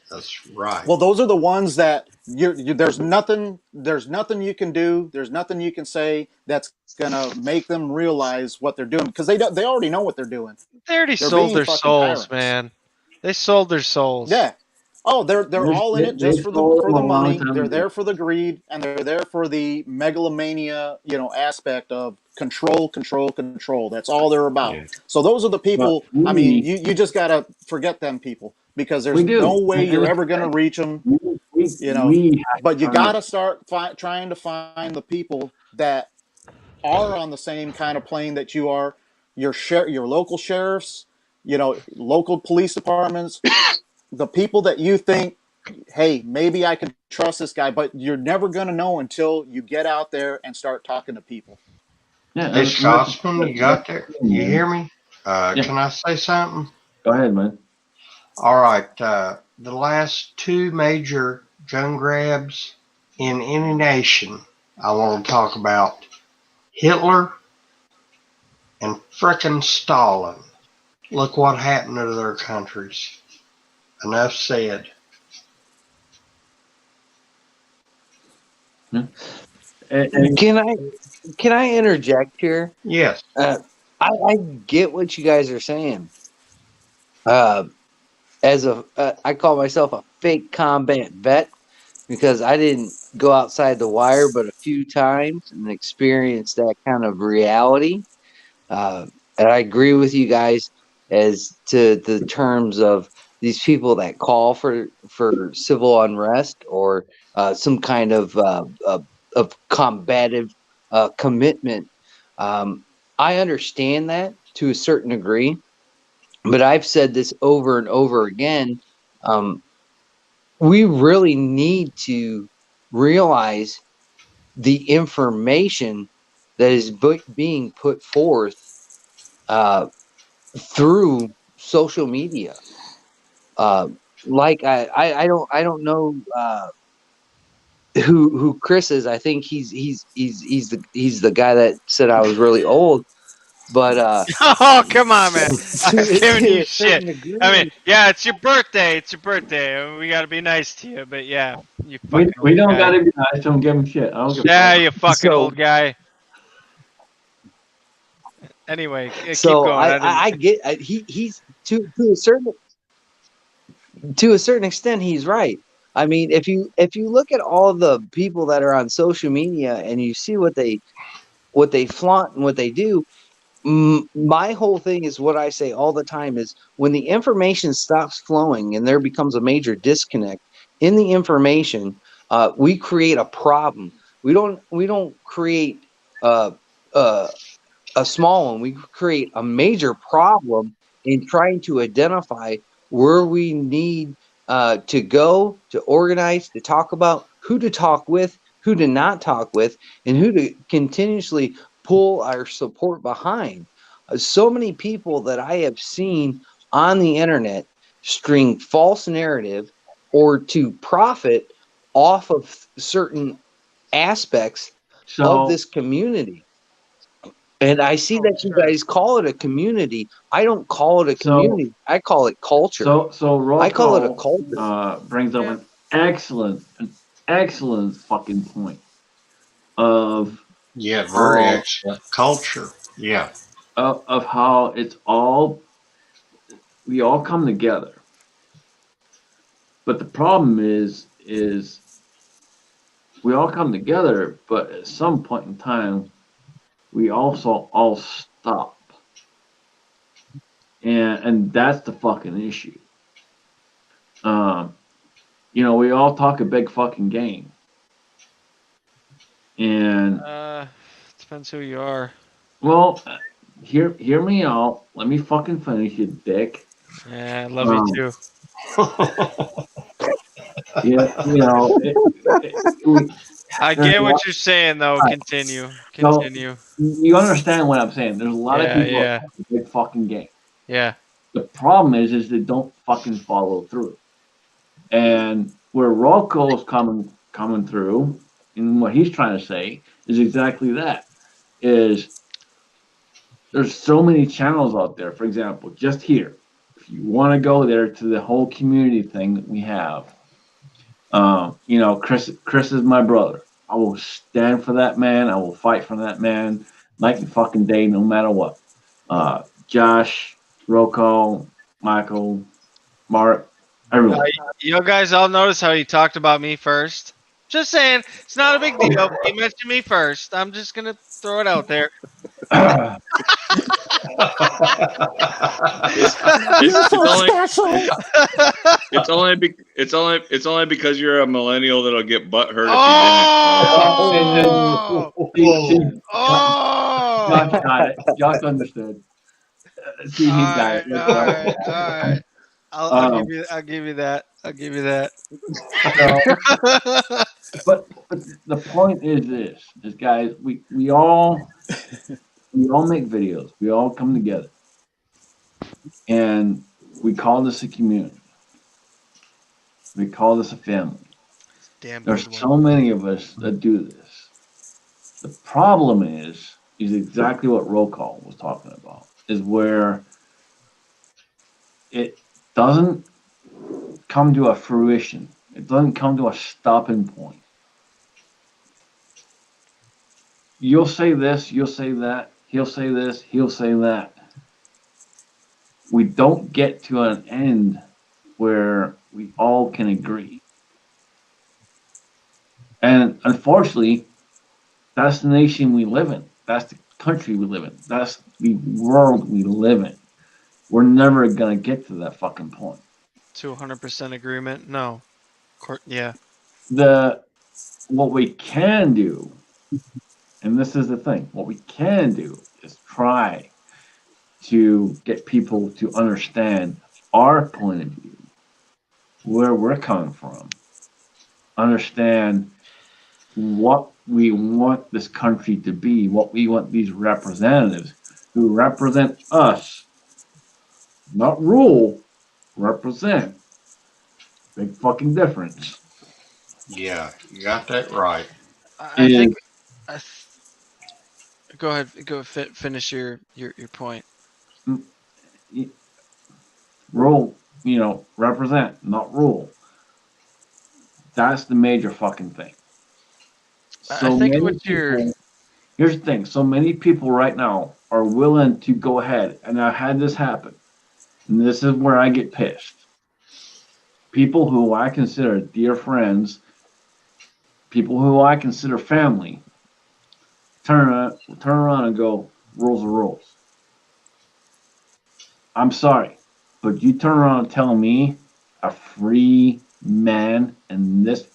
That's right. Well, those are the ones that there's nothing you can do. There's nothing you can say that's gonna make them realize what they're doing because they already know what they're doing. They already They're sold being their fucking souls, tyrants. man. They sold their souls. Yeah. Oh, they're all in it just for the money. They're ago. there for the greed, and they're there for the megalomania, aspect of control. That's all they're about. Yeah. So those are the people. But I mean, you just gotta forget them people because there's We do. no way And you're it's- ever gonna reach them. we have But you to gotta start trying to find the people that are on the same kind of plane that you are. Your local sheriffs, local police departments. The people that you think, hey, maybe I can trust this guy, but you're never going to know until you get out there and start talking to people. Yeah, Hey, Scotsman, you got there? You hear me? Can I say something? Go ahead, man. All right. The last two major gun grabs in any nation, I want to talk about Hitler and frickin' Stalin. Look what happened to their countries. Enough said. Can I interject here? Yes. I get what you guys are saying. I call myself a fake combat vet because I didn't go outside the wire but a few times and experience that kind of reality. And I agree with you guys as to the terms of these people that call for civil unrest or some kind of combative commitment. I understand that to a certain degree, but I've said this over and over again. We really need to realize the information that is being put forth through social media. Like I don't know who Chris is. I think he's the guy that said I was really old. But oh, come on, man! I'm giving you a shit. certain degree- I mean, yeah, it's your birthday. It's your birthday. We gotta be nice to you, but yeah, you fucking We old don't guy. gotta be nice. Don't give him shit. I don't give a Yeah, fuck. you fucking So- old guy. Anyway, keep so going. I get he's to a certain extent he's right. I mean, if you look at all of the people that are on social media and you see what they flaunt and what they do, my whole thing is what I say all the time is when the information stops flowing and there becomes a major disconnect in the information, we create a problem. We don't create a small one. We create a major problem in trying to identify where we need to go, to organize, to talk about, who to talk with, who to not talk with, and who to continuously pull our support behind. So many people that I have seen on the internet string false narrative or to profit off of certain aspects of this community. And I see that you guys call it a community. I don't call it a community. I call it culture. So I call it a Roscoe, culture. brings up an excellent fucking point of Yeah, very excellent. Culture. Yeah. of how it's all we all come together. But the problem is we all come together, but at some point in time we also all stop. And that's the fucking issue. We all talk a big fucking game. And depends who you are. well, hear me out. Let me fucking finish, you dick. Yeah, I love you too. Yeah, I There's get a what lot- you're saying, though. Right. Continue. So- Continue. You understand what I'm saying? There's a lot Yeah, of people yeah. that play big fucking game. Yeah. The problem is they don't fucking follow through. And where Rocco's coming through, and what he's trying to say is exactly that. Is there's so many channels out there. For example, just here, if you want to go there to the whole community thing that we have, you know, Chris is my brother. I will stand for that man. I will fight for that man night and fucking day, no matter what. Josh, Rocco, Michael, Mark, everyone. You guys all notice how he talked about me first? Just saying, it's not a big deal. He mentioned me first. I'm just gonna throw it out there. It's only because you're a millennial that'll get butthurt if Oh! Josh got it. Josh understood. See, he got it. All right. I'll give you that. I'll give you that. But the point is this, guys, we all make videos. We all come together, and we call this a community. We call this a family. Damn. There's so many of us that do this. The problem is exactly what roll call was talking about, is where it doesn't come to a fruition. It doesn't come to a stopping point. You'll say this, you'll say that, he'll say this, he'll say that. We don't get to an end where we all can agree. And unfortunately, that's the nation we live in. That's the country we live in. That's the world we live in. We're never going to get to that fucking point. 200% agreement? No. Yeah. What we can do, and this is the thing, what we can do is try to get people to understand our point of view, where we're coming from, understand what we want this country to be, what we want these representatives who represent us, not rule, represent. Big fucking difference. Yeah, you got that right. I think. Go ahead. Finish your point. Rule, represent, not rule. That's the major fucking thing. So I think what you're. Here's the thing. So many people right now are willing to go ahead, and I've had this happen. And this is where I get pissed. People who I consider dear friends, people who I consider family, turn around and go, rules are rules. I'm sorry, but you turn around and tell me, a free man in this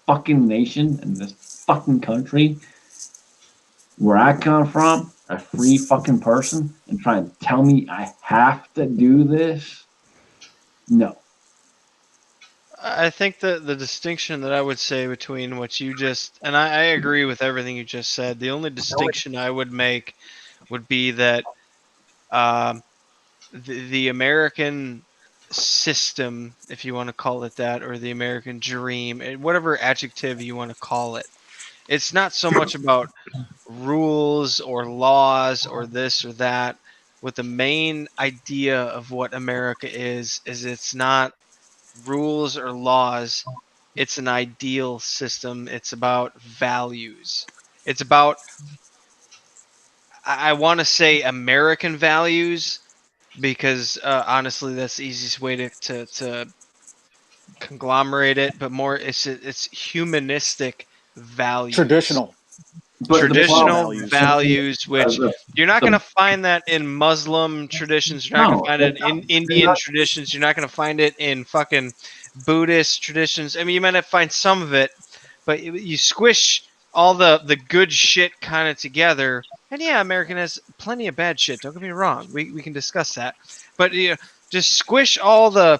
fucking nation, in this fucking country, where I come from, a free fucking person, and try and tell me I have to do this? No. I think the distinction that I would say between what you just, and I agree with everything you just said, the only distinction I would make would be that the American system, if you want to call it that, or the American dream, whatever adjective you want to call it, it's not so much about rules or laws or this or that. What the main idea of what America is it's not rules or laws. It's an ideal system. It's about values. It's about, I want to say, American values, because honestly, that's the easiest way to conglomerate it. But more, it's humanistic values. Traditional values, which you're not going to find that in Muslim traditions. You're not going to find it in Indian traditions. You're not going to find it in fucking Buddhist traditions. I mean, you might find some of it, but you squish all the good shit kind of together. And yeah, American has plenty of bad shit. Don't get me wrong. We can discuss that. But just squish all the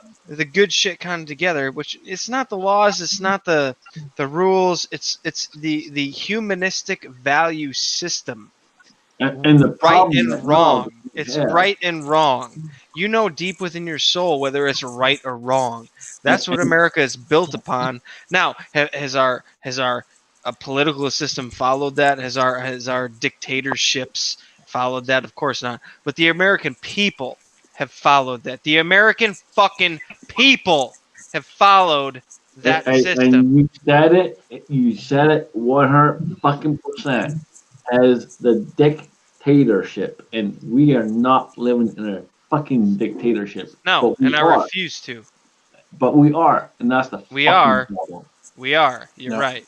good shit kind of together. Which it's not the laws, it's not the rules, it's the humanistic value system. And the Right problem and that wrong. now It's yeah. right and wrong. You know deep within your soul whether it's right or wrong. That's what America is built upon. Now, has our political system followed that? Has our dictatorships followed that? Of course not. But the American people have followed that. The American fucking people have followed that system. And you said it 100% as the dictatorship, and we are not living in a fucking dictatorship. No, but we and I are. refuse to. But we are, and that's the We fucking are. problem. We are. You're No. right.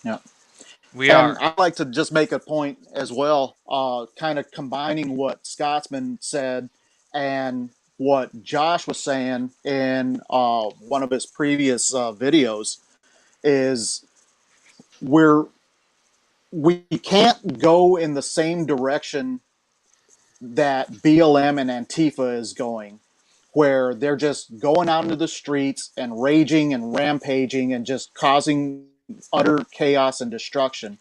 Yeah. We And are. I'd like to just make a point as well, kind of combining what Scotsman said and what Josh was saying in one of his previous videos is we can't go in the same direction that BLM and Antifa is going, where they're just going out into the streets and raging and rampaging and just causing utter chaos and destruction.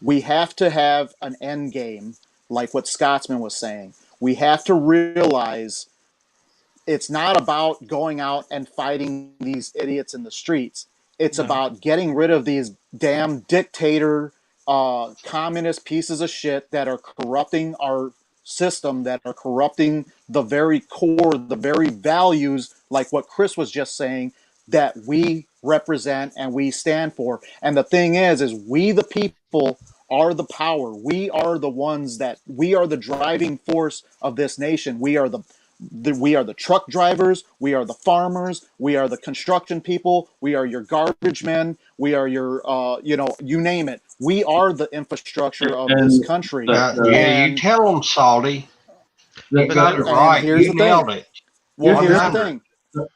We have to have an end game, like what Scotsman was saying. We have to realize it's not about going out and fighting these idiots in the streets. It's about getting rid of these damn dictator, communist pieces of shit that are corrupting our system, that are corrupting the very core, the very values, like what Chris was just saying, that we represent and we stand for. And the thing is we the people are the power. We are the ones we are the driving force of this nation. We are the truck drivers, we are the farmers, we are the construction people, we are your garbage men, we are your you name it. We are the infrastructure of this country. You tell them, Salty. You got it right. Here's You the nailed thing. it. Well, here's the thing.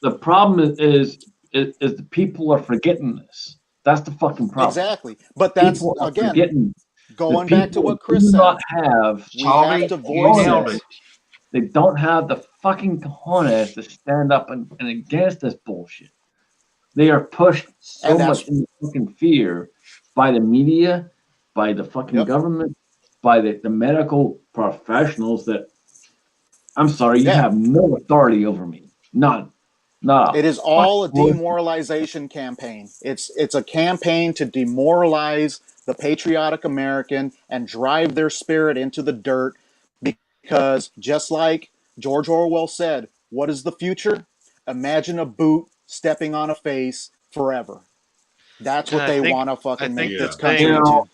The problem is the people are forgetting this. That's the fucking problem. Exactly. But that's people are again forgetting. going back to what Chris do said. Not have we have to voice it. They don't have the fucking cojones to stand up and against this bullshit. They are pushed so much into fucking fear by the media, by the fucking government, by the medical professionals that, I'm sorry, you have no authority over me. None. None. It is all a demoralization campaign. It's a campaign to demoralize the patriotic American and drive their spirit into the dirt, because just like George Orwell said, what is the future? Imagine a boot stepping on a face forever. That's what they want to fucking make this country into.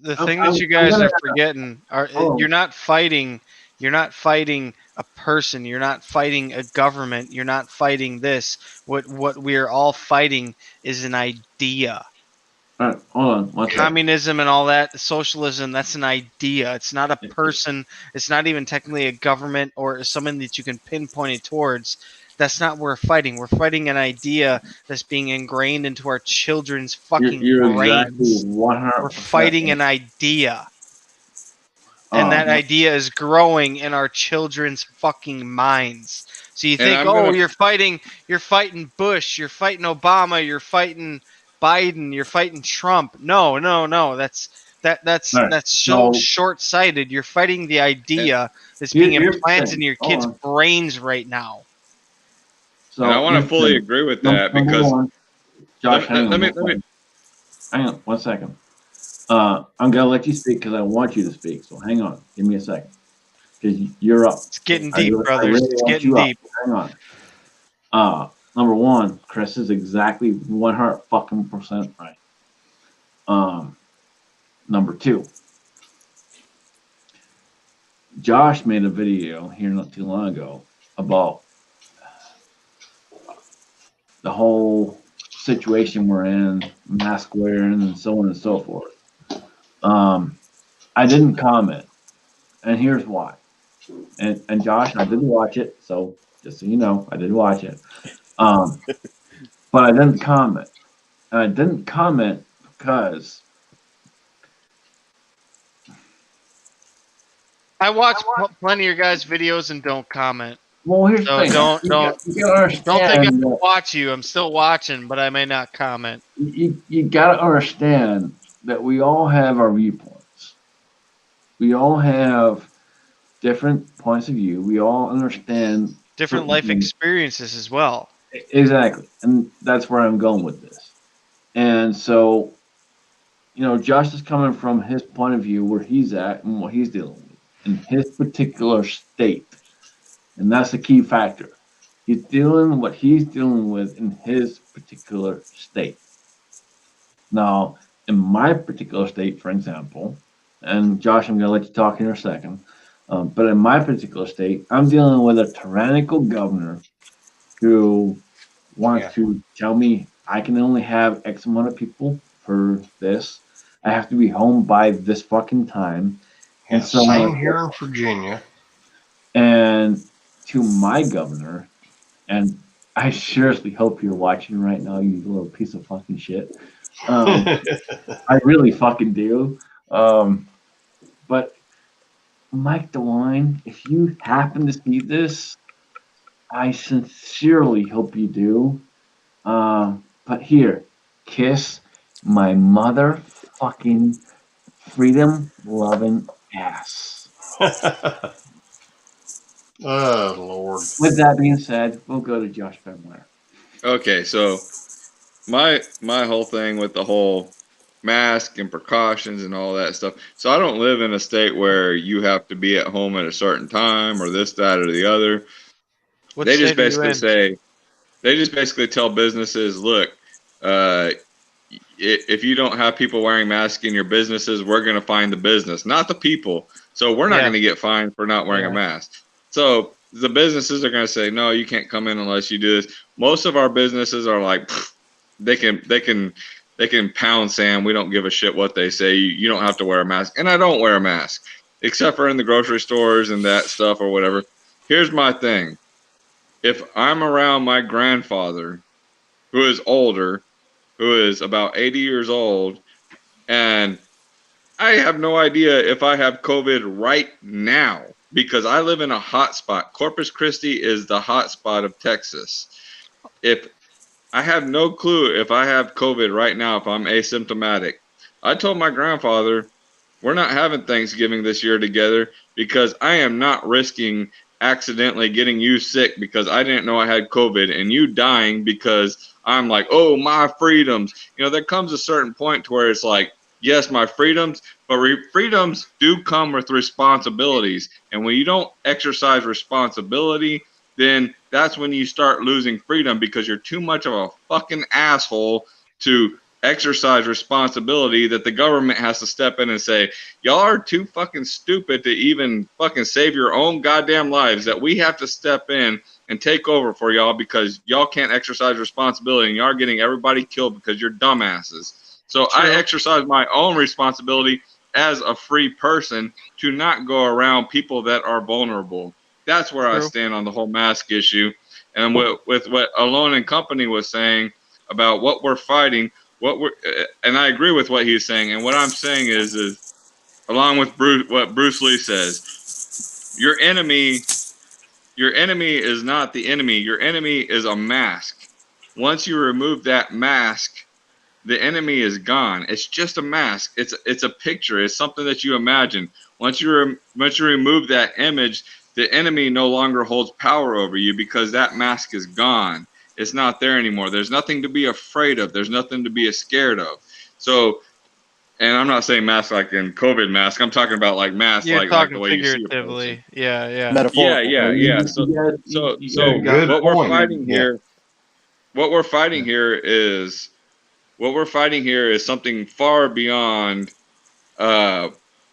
The thing that you guys are forgetting are you're not fighting a person, you're not fighting a government, you're not fighting this. What we're all fighting is an idea. All right, hold on. Communism and all that, socialism, that's an idea. It's not a person. It's not even technically a government or someone that you can pinpoint it towards. That's not what we're fighting. We're fighting an idea that's being ingrained into our children's fucking brains. Exactly 100%. We're fighting an idea. And that idea is growing in our children's fucking minds. So you think, you're fighting Bush, you're fighting Obama, you're fighting Biden, you're fighting Trump. No. That's so short-sighted. You're fighting the idea that's being implanted in your kids' brains right now. So and I want to fully agree with that because Josh, hang on 1 second. I'm gonna let you speak because I want you to speak. So hang on, give me a second, because you're up. It's getting deep, brothers. It's getting deep. Hang on. Number one, Chris is exactly 100% right. Number two, Josh made a video here not too long ago about the whole situation we're in, mask wearing, and so on and so forth. I didn't comment, and here's why. And Josh, I did watch it, so just so you know, I did watch it. But I didn't comment. And I didn't comment because I watch plenty of your guys' videos and don't comment. Well, here's the So thing. don't You gotta think I understand that watch you. I'm still watching, but I may not comment. you gotta understand that we all have our viewpoints. We all have different points of view. We all understand Different certain life things. experiences as well. Exactly, and that's where I'm going with this. And so, Josh is coming from his point of view, where he's at and what he's dealing with in his particular state, and that's the key factor. He's dealing what he's dealing with in his particular state. Now, in my particular state, for example, and Josh, I'm going to let you talk in a second, but in my particular state, I'm dealing with a tyrannical governor who wants to tell me I can only have X amount of people for this. I have to be home by this fucking time. Yeah, And so, same here in Virginia. and to my governor, and I seriously hope you're watching right now, you little piece of fucking shit. I really fucking do. But Mike DeWine, if you happen to see this, I sincerely hope you do. But here, kiss my motherfucking freedom loving ass. Oh Lord. With that being said, we'll go to Josh Fenway. Okay, so my whole thing with the whole mask and precautions and all that stuff. So I don't live in a state where you have to be at home at a certain time or this, that, or the other. What They just state are you basically in? say, they just basically tell businesses, look, if you don't have people wearing masks in your businesses, we're going to fine the business, not the people. So we're not Yeah. going to get fined for not wearing a mask. So the businesses are going to say, no, you can't come in unless you do this. Most of our businesses are like, they can pound sand. We don't give a shit what they say. You don't have to wear a mask. And I don't wear a mask, except for in the grocery stores and that stuff or whatever. Here's my thing. If I'm around my grandfather, who is older, who is about 80 years old, and I have no idea if I have COVID right now because I live in a hot spot. Corpus Christi is the hot spot of Texas. If I have no clue if I have COVID right now, if I'm asymptomatic, I told my grandfather, we're not having Thanksgiving this year together because I am not risking accidentally getting you sick because I didn't know I had COVID and you dying because I'm like, oh, my freedoms. There comes a certain point to where it's like, yes, my freedoms, but freedoms do come with responsibilities. And when you don't exercise responsibility, then that's when you start losing freedom because you're too much of a fucking asshole to exercise responsibility that the government has to step in and say, y'all are too fucking stupid to even fucking save your own goddamn lives, that we have to step in and take over for y'all because y'all can't exercise responsibility and y'all are getting everybody killed because you're dumbasses. So I exercise my own responsibility as a free person to not go around people that are vulnerable. That's where I stand on the whole mask issue. And with what Alone and Company was saying about what we're fighting, and I agree with what he's saying. And what I'm saying is along with what Bruce Lee says, your enemy is not the enemy. Your enemy is a mask. Once you remove that mask, the enemy is gone. It's just a mask. It's a picture. It's something that you imagine. Once you remove that image, the enemy no longer holds power over you because that mask is gone. It's not there anymore. There's nothing to be afraid of. There's nothing to be scared of. So, and I'm not saying mask like in COVID mask. I'm talking about like mask like the way you see a person. Yeah. Metaphorical. Yeah. So what we're fighting here, what we're fighting here is something far beyond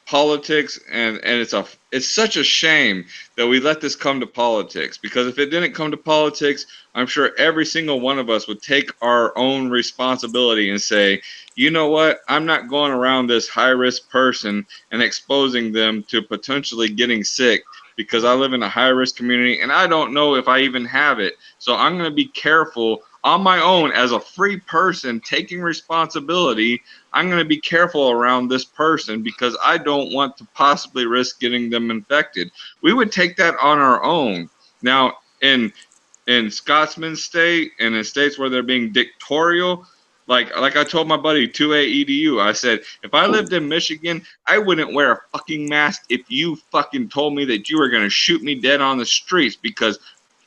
politics, and it's such a shame that we let this come to politics, because if it didn't come to politics, I'm sure every single one of us would take our own responsibility and say, you know what, I'm not going around this high risk person and exposing them to potentially getting sick because I live in a high risk community and I don't know if I even have it. So I'm going to be careful on my own as a free person taking responsibility. I'm going to be careful around this person because I don't want to possibly risk getting them infected. We would take that on our own. Now, in Scotsman State and in states where they're being dictatorial. Like I told my buddy 2A EDU, I said, if I lived in Michigan, I wouldn't wear a fucking mask if you fucking told me that you were going to shoot me dead on the streets, because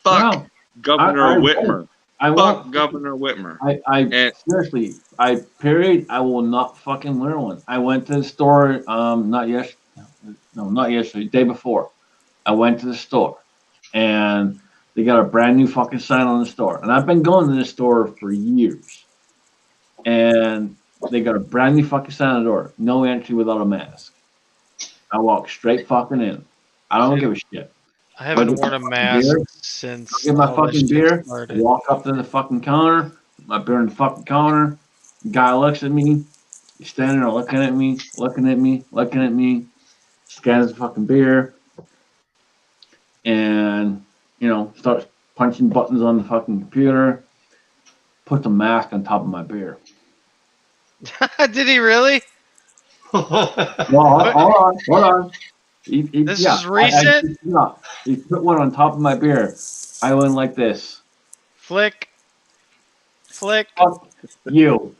fuck No, Governor I Whitmer. I Fuck won't. Governor Whitmer. I seriously, I will not fucking wear one. I went to the store, not yesterday, day before. I went to the store, and they got a brand new fucking sign on the store. And I've been going to this store for years. And they got a brand new fucking sign on the door. No entry without a mask. I walk straight fucking in. I don't give a shit. I haven't But worn a fucking mask beer, since get my all this fucking shit beer, started. walk up to the fucking counter, my beer in the fucking counter. Guy looks at me, he's standing there looking at me, scans the fucking beer, and starts punching buttons on the fucking computer, puts a mask on top of my beer. Did he really? Well, hold on. This is recent? He put one on top of my beer. I went like this. Flick. Fuck you.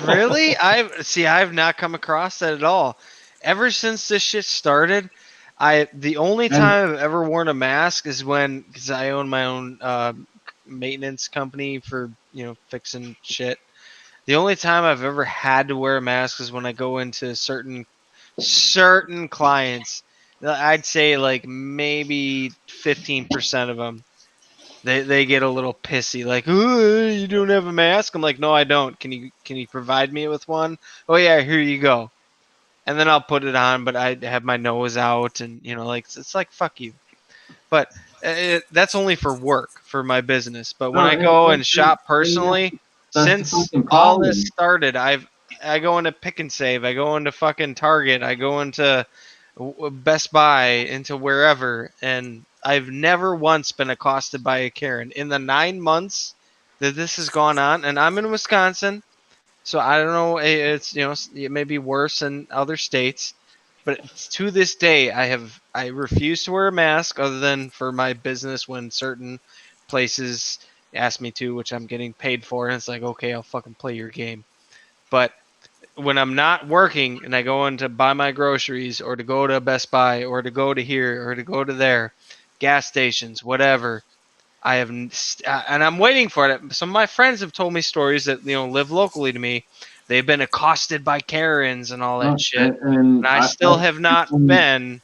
Really? I've not come across that at all. Ever since this shit started, the only time I've ever worn a mask is because I own my own maintenance company for fixing shit. The only time I've ever had to wear a mask is when I go into certain clients. I'd say like maybe 15% of them. They get a little pissy, like, "Ooh, you don't have a mask?" I'm like, "No, I don't. Can you provide me with one?" "Oh yeah, here you go." And then I'll put it on, but I have my nose out, and like it's like fuck you. But that's only for work, for my business. But when I go and shop personally, since all this started, I go into Pick and Save, I go into fucking Target, I go into Best Buy, into wherever, and I've never once been accosted by a Karen in the 9 months that this has gone on. And I'm in Wisconsin, so I don't know. It's it may be worse in other states, but to this day, I refuse to wear a mask other than for my business when certain places ask me to, which I'm getting paid for, and it's like, okay, I'll fucking play your game. But when I'm not working and I go in to buy my groceries, or to go to Best Buy, or to go to here, or to go to there, gas stations, whatever, and I'm waiting for it. Some of my friends have told me stories that live locally to me. They've been accosted by Karens and all that shit, and I still have not been.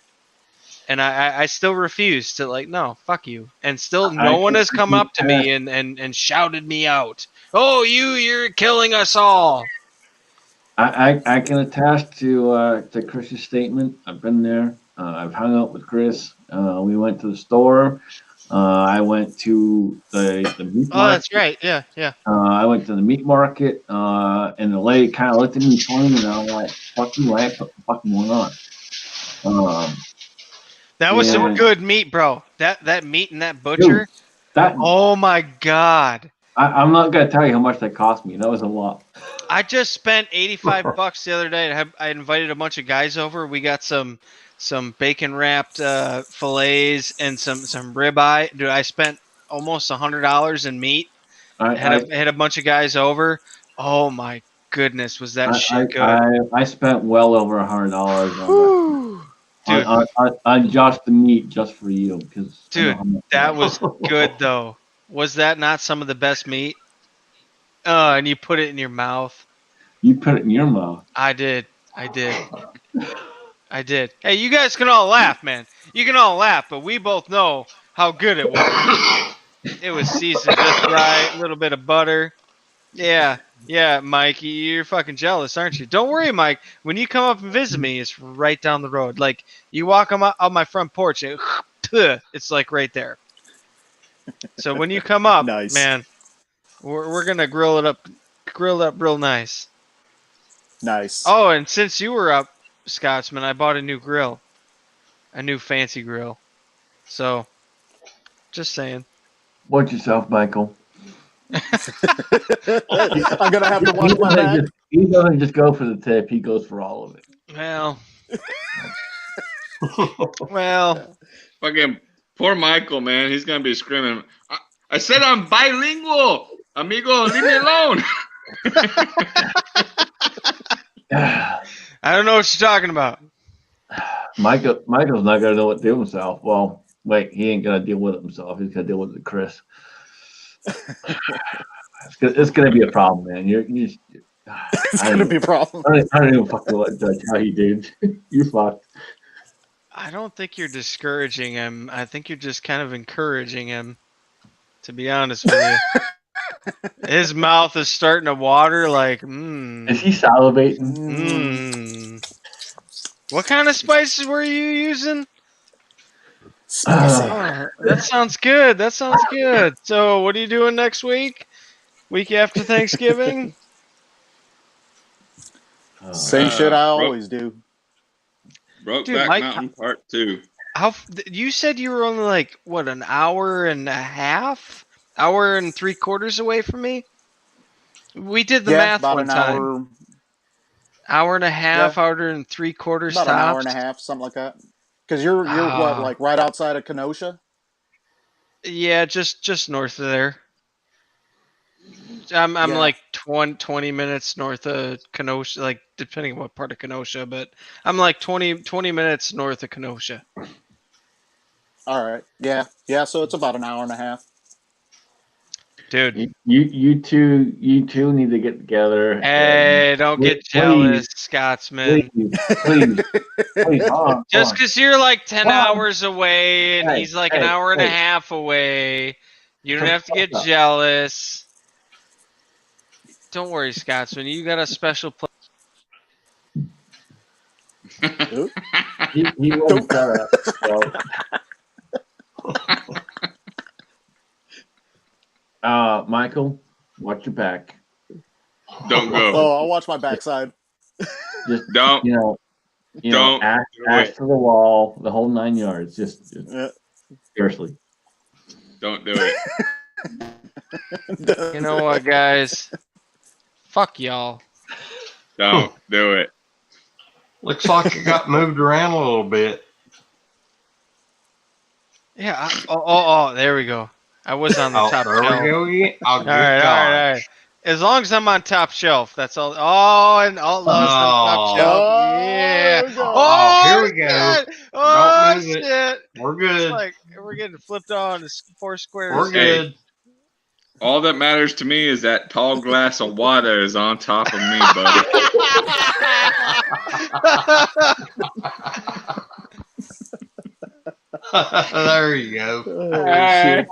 And I still refuse to, like, no, fuck you. And still no one has come up to me and shouted me out. "Oh, you're killing us all." I can attest to Chris's statement. I've been there. I've hung out with Chris. We went to the store. I went to the meat market. Oh, that's right. Yeah. I went to the meat market, and the lady kind of looked at me funny, and I'm like, "Fuck you, I ain't put the fucking one on." That was some good meat, bro. That meat and that butcher. Dude, oh my god. I'm not gonna tell you how much that cost me. That was a lot. I just spent $85 the other day. I invited a bunch of guys over. We got some bacon wrapped fillets and some ribeye. Dude, I spent almost $100 in meat. I had a bunch of guys over. Oh my goodness, was that shit good? I spent well over $100 on just the meat, just for you, because dude, that was good though. Was that not some of the best meat? And you put it in your mouth. You put it in your mouth. I did. Hey, you guys can all laugh, man. You can all laugh, but we both know how good it was. It was seasoned just right, a little bit of butter. Yeah, Mike, you're fucking jealous, aren't you? Don't worry, Mike. When you come up and visit me, it's right down the road. Like, you walk on my front porch, and it's like right there. So when you come up, Nice. Man, we're gonna grill it up real nice. Nice. Oh, and since you were up, Scotsman, I bought a new grill, a new fancy grill. So, just saying. Watch yourself, Michael. I'm gonna have to watch my back. He doesn't just go for the tip; he goes for all of it. Well, Fucking Poor Michael, man. He's gonna be screaming. I said I'm bilingual, amigo. Leave me alone. I don't know what you're talking about. Michael's not gonna know what to do with himself. Well, wait, he ain't gonna deal with it himself. He's gonna deal with it, Chris. It's gonna be a problem, man. It's gonna be a problem. I don't even fucking know what to tell you, dude. You fucked. I don't think you're discouraging him. I think you're just kind of encouraging him. To be honest with you, his mouth is starting to water. Like, Is he salivating? What kind of spices were you using? Spicy. Oh, that sounds good. That sounds good. So, what are you doing next week? Week after Thanksgiving? Same shit I always do. Brokeback Mountain Part 2. You said you were only like what, an hour and a half, hour and 3/4 away from me? We did the math about one an time. Hour and a half, hour and 3/4 About tops. an hour and a half, something like that. Because you're what, like right outside of Kenosha? Yeah, just north of there. I'm like 20 minutes north of Kenosha, like depending on what part of Kenosha, but I'm like 20 minutes north of Kenosha. All right. Yeah. So it's about an hour and a half. Dude, you two need to get together. Hey, don't get jealous, Scotsman. Please. Just because you're like 10 hours away and he's like an hour and a half away, you don't have to get jealous. Don't worry, Scotsman. You got a special place. he won't Michael, watch your back. Don't go. Oh, I'll watch my backside. Just don't. Don't ash to the wall, the whole 9 yards. Just seriously. Don't do it. You know what, guys? Fuck y'all. Don't do it. Looks like it got moved around a little bit. Yeah. Oh, there we go. I was on the top there shelf. we go again. All right. As long as I'm on top shelf, that's all. Oh, and all those on top shelf. Yeah. Here we go. Oh, Don't move it. shit. We're good. It's like we're getting flipped on to 4 squares. We're good. All that matters to me is that tall glass of water is on top of me, buddy. There you go.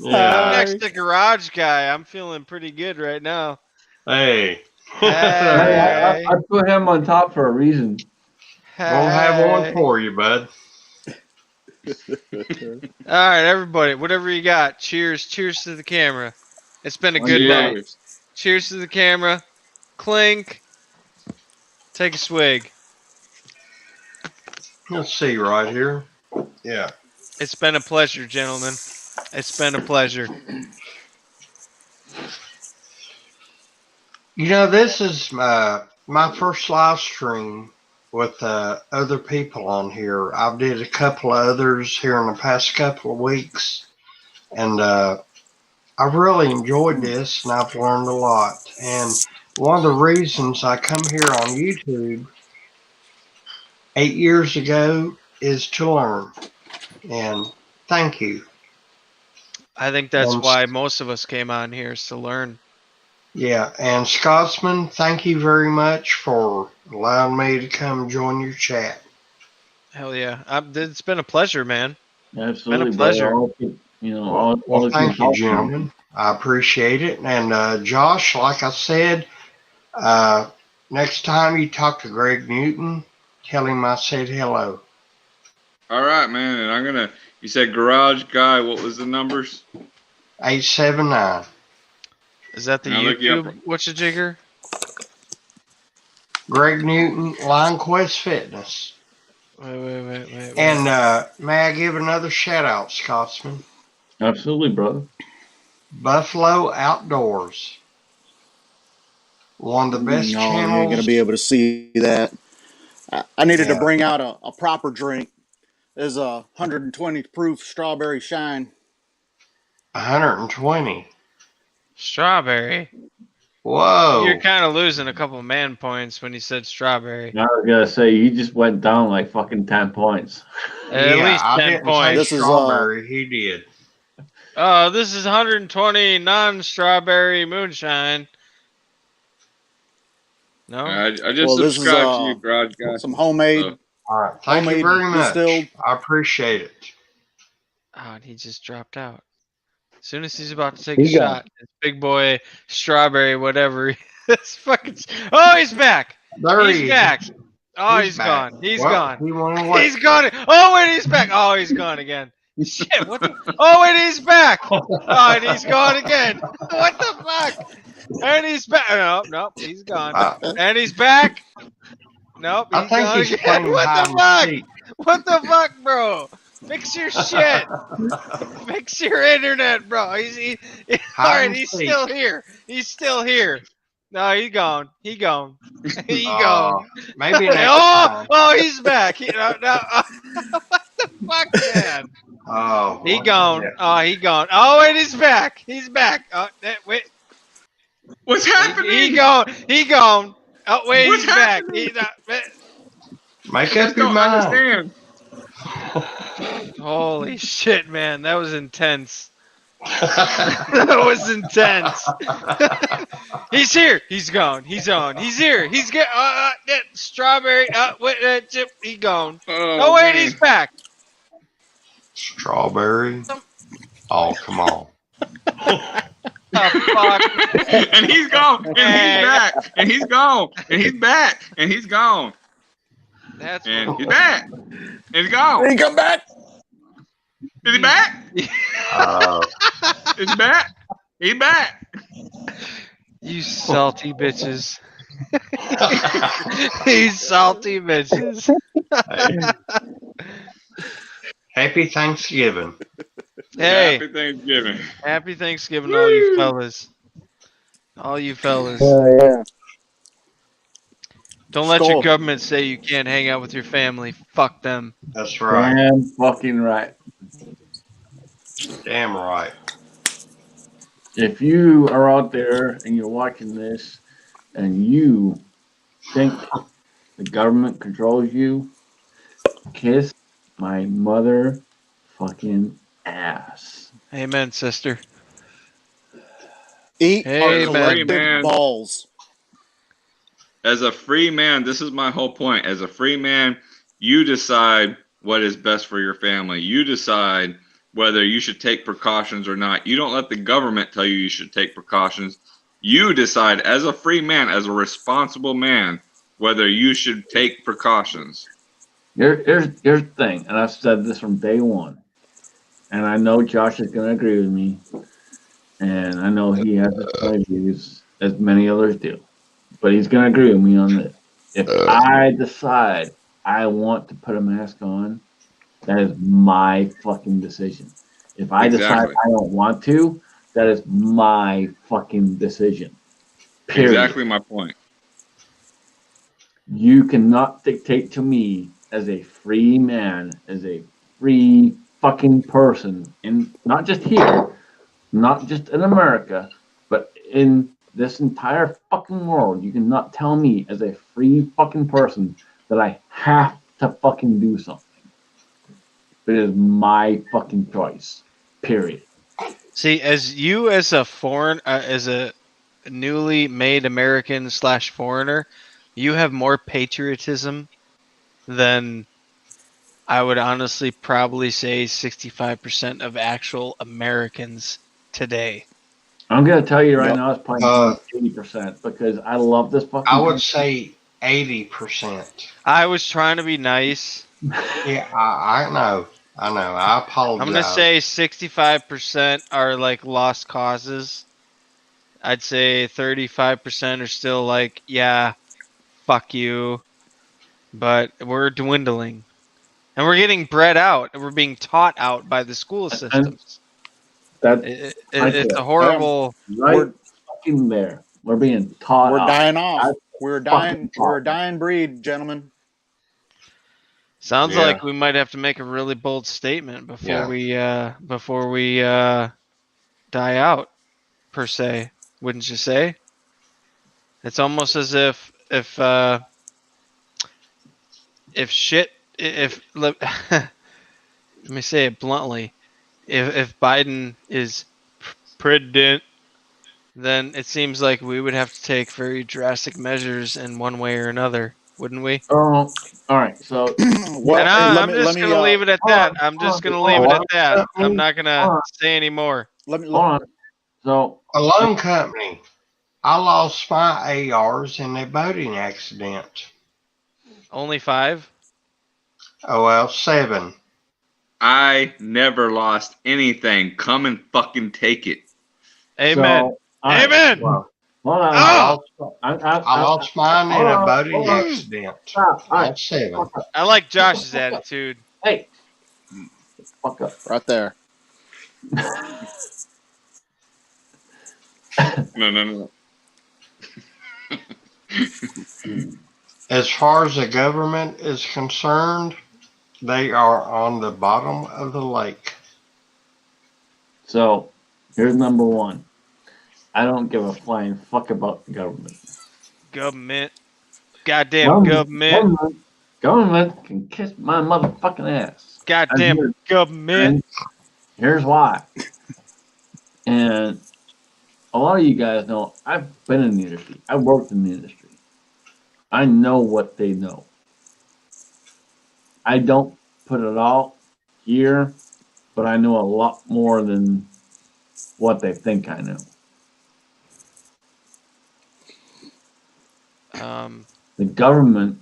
I'm next to garage guy. I'm feeling pretty good right now. Hey. I put him on top for a reason. We'll have one for you, bud. All right, everybody, whatever you got. Cheers to the camera. It's been a good night. Cheers to the camera. Clink. Take a swig. Let's see right here. Yeah. It's been a pleasure, gentlemen. It's been a pleasure. You know, this is my first live stream with other people on here. I've did a couple of others here in the past couple of weeks, and I've really enjoyed this, and I've learned a lot. And one of the reasons I come here on YouTube 8 years ago is to learn. And thank you. I think that's why most of us came on here, is to learn. Yeah, and Scotsman, thank you very much for allowing me to come join your chat. Hell yeah. It's been a pleasure, man. Absolutely. Been a pleasure. Well, thank you, gentlemen. I appreciate it. And Josh, like I said, next time you talk to Greg Newton, tell him I said hello. All right, man. And you said garage guy, what was the numbers? 879. Is that the YouTube whatcha-jigger? Greg Newton, Line Quest Fitness. Wait. And may I give another shout out, Scotsman? Absolutely, brother. Buffalo Outdoors. One of the best channels. You ain't gonna be able to see that. I needed to bring out a proper drink. is a 120 proof strawberry shine. 120. Strawberry. Whoa. You're kind of losing a couple man points when you said strawberry. I was gonna say you just went down like fucking 10 points. At least I 10 didn't points. say This is, strawberry. He did. Oh, this is 120 non-strawberry moonshine. No, I just Well, this is, subscribed to you, garage guy. Some homemade, So, All right. Thank you homemade very much. distilled. I appreciate it. oh, and he just dropped out. As soon as he's about to take He's a gone. shot, this big boy strawberry, whatever. This fucking. Oh, he's back. There He's he is. back. Oh, He's he's back. gone. He's Well, gone. He went away. He's gone. Oh, wait, he's back. Oh, he's gone again. Shit, what the? Oh, wait, he's back. Oh, and he's gone again. What the fuck? And he's back. Nope, he's gone. And he's back. Nope, I he's think gone he's again. playing What hide the and fuck? seek. What the fuck, bro? Fix your shit. Fix your internet, bro. All right, and he's seek. still here. He's still here. No, he's gone. He gone. He Uh, gone. Maybe next Oh, time. oh, he's back. No, what the fuck, man? Oh, He boy. gone. Yeah. Oh, he gone. Oh, wait, he's back. He's back. Oh, wait. what's happening? He gone. He gone. Oh, wait, What's he's back. happening? Make I up just your don't mind. understand. Holy shit, man. That was intense. That was intense. He's here. He's gone. He's on. He's here. He's get strawberry. Wait, chip. He gone. Oh, wait, man. he's back. Strawberry. Oh, come on. Oh, fuck. And he's gone. And he's back. And he's gone. And he's back. And he's gone. That's And he's back. And he's gone. He come back. Is he back? Uh, Is he back? He's back. you salty bitches. These salty bitches. Happy Thanksgiving. Hey, Happy Thanksgiving. happy Thanksgiving, all you fellas. All you fellas. Oh yeah. Don't let your Skull. government say you can't hang out with your family. Fuck them. That's right. Damn fucking right. Damn right. If you are out there and you're watching this and you think the government controls you, kiss my mother fucking ass. Amen, sister. Eat Hey, our man. collective Man. balls. As a free man, this is my whole point. As a free man, you decide what is best for your family. You decide whether you should take precautions or not. You don't let the government tell you you should take precautions. You decide as a free man, as a responsible man, whether you should take precautions. Here's the thing, and I've said this from day one, and I know Josh is going to agree with me, and I know he has his point of views, as many others do, but he's going to agree with me on this. If I decide I want to put a mask on, that is my fucking decision. If I decide Exactly. I don't want to, that is my fucking decision. Period. Exactly my point. You cannot dictate to me as a free man, as a free fucking person, in not just here, not just in America, but in this entire fucking world. You cannot tell me as a free fucking person that I have to fucking do something. It is my fucking choice. Period. See, as a as a newly made American / foreigner, you have more patriotism than I would honestly probably say 65% of actual Americans today. I'm gonna tell you right Yep. now, it's probably 80% because I love this fucking. I would country. say 80%. I was trying to be nice. Yeah, I know. I apologize. I'm gonna say 65% are like lost causes. I'd say 35% are still like, yeah, fuck you. But we're dwindling. And we're getting bred out. And we're being taught out by the school systems. That It's a horrible. right fucking there. We're being taught. We're out. dying off. That's We're fucking dying. We're a dying breed, gentlemen. Sounds Yeah. like we might have to make a really bold statement before Yeah. we die out, per se. Wouldn't you say? It's almost as if shit if let, let me say it bluntly, if Biden is president, then it seems like we would have to take very drastic measures in one way or another, wouldn't we? All right. So Well, And I'm just gonna leave it at hold that. on, I'm just gonna hold leave on, it hold at on. that. I'm Hold not gonna on. say any more. Hold on. So A loan company. I lost my ARs in a boating accident. Only 5? Oh well, 7. I never lost anything. Come and fucking take it. Amen. So, all right. Amen. Well, hold on. Ah! I lost mine in a boating accident. Stop. All All right. 7. I like Josh's attitude. Hey, fuck up. right there. No. As far as the government is concerned, they are on the bottom of the lake. So here's number one. I don't give a flying fuck about the government. Government. Goddamn government. Government can kiss my motherfucking ass. Goddamn government. Here's why. And a lot of you guys know I've been in the industry. I've worked in the industry. I know what they know. I don't put it all here, but I know a lot more than what they think I know. The government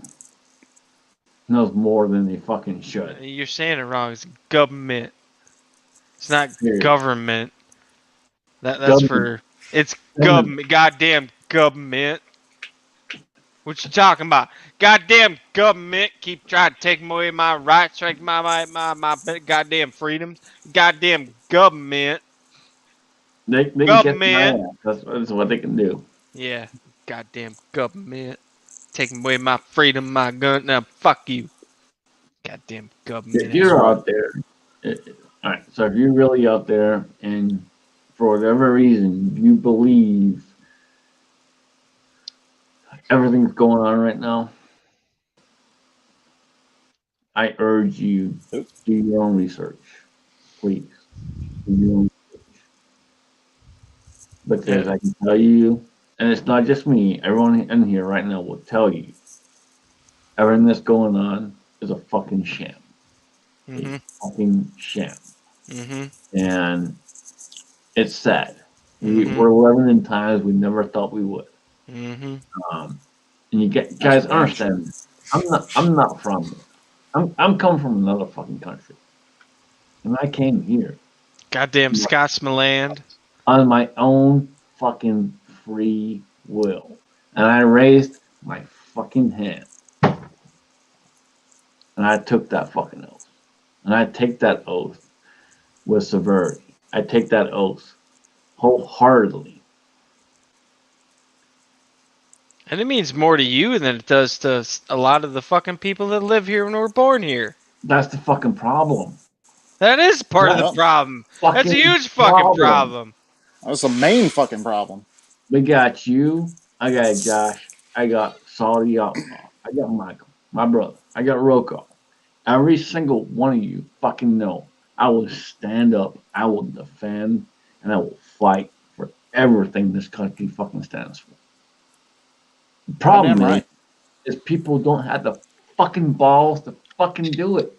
knows more than they fucking should. You're saying it wrong. It's government. It's not Period. government. That's Government. for it's government. Goddamn government. What you talking about? Goddamn government keep trying to take away my rights, take my goddamn freedoms. Goddamn government. They can get my ass. That's what they can do. Yeah. Goddamn government. Taking away my freedom, my gun. Now fuck you. Goddamn government. If you're out there, all right. So if you're really out there, and for whatever reason you believe everything's going on right now, I urge you do your own research, please. Do your own research. Because I can tell you, and it's not just me. Everyone in here right now will tell you everything that's going on is a fucking sham. Mm-hmm. A fucking sham. Mm-hmm. And it's sad. We're living in times we never thought we would. Mm-hmm. And you guys understand. I'm not from there. I'm coming from another fucking country, and I came here. Goddamn Scotsman on my own fucking free will, and I raised my fucking hand, and I took that fucking oath, and I take that oath with severity. I take that oath wholeheartedly. And it means more to you than it does to a lot of the fucking people that live here and were born here. That's the fucking problem. That is part of the problem. That's a huge fucking problem. That's the main fucking problem. We got you. I got Josh. I got Saudi Outlaw. I got Michael, my brother. I got Rocco. Every single one of you fucking know I will stand up. I will defend, and I will fight for everything this country fucking stands for. The problem is people don't have the fucking balls to fucking do it.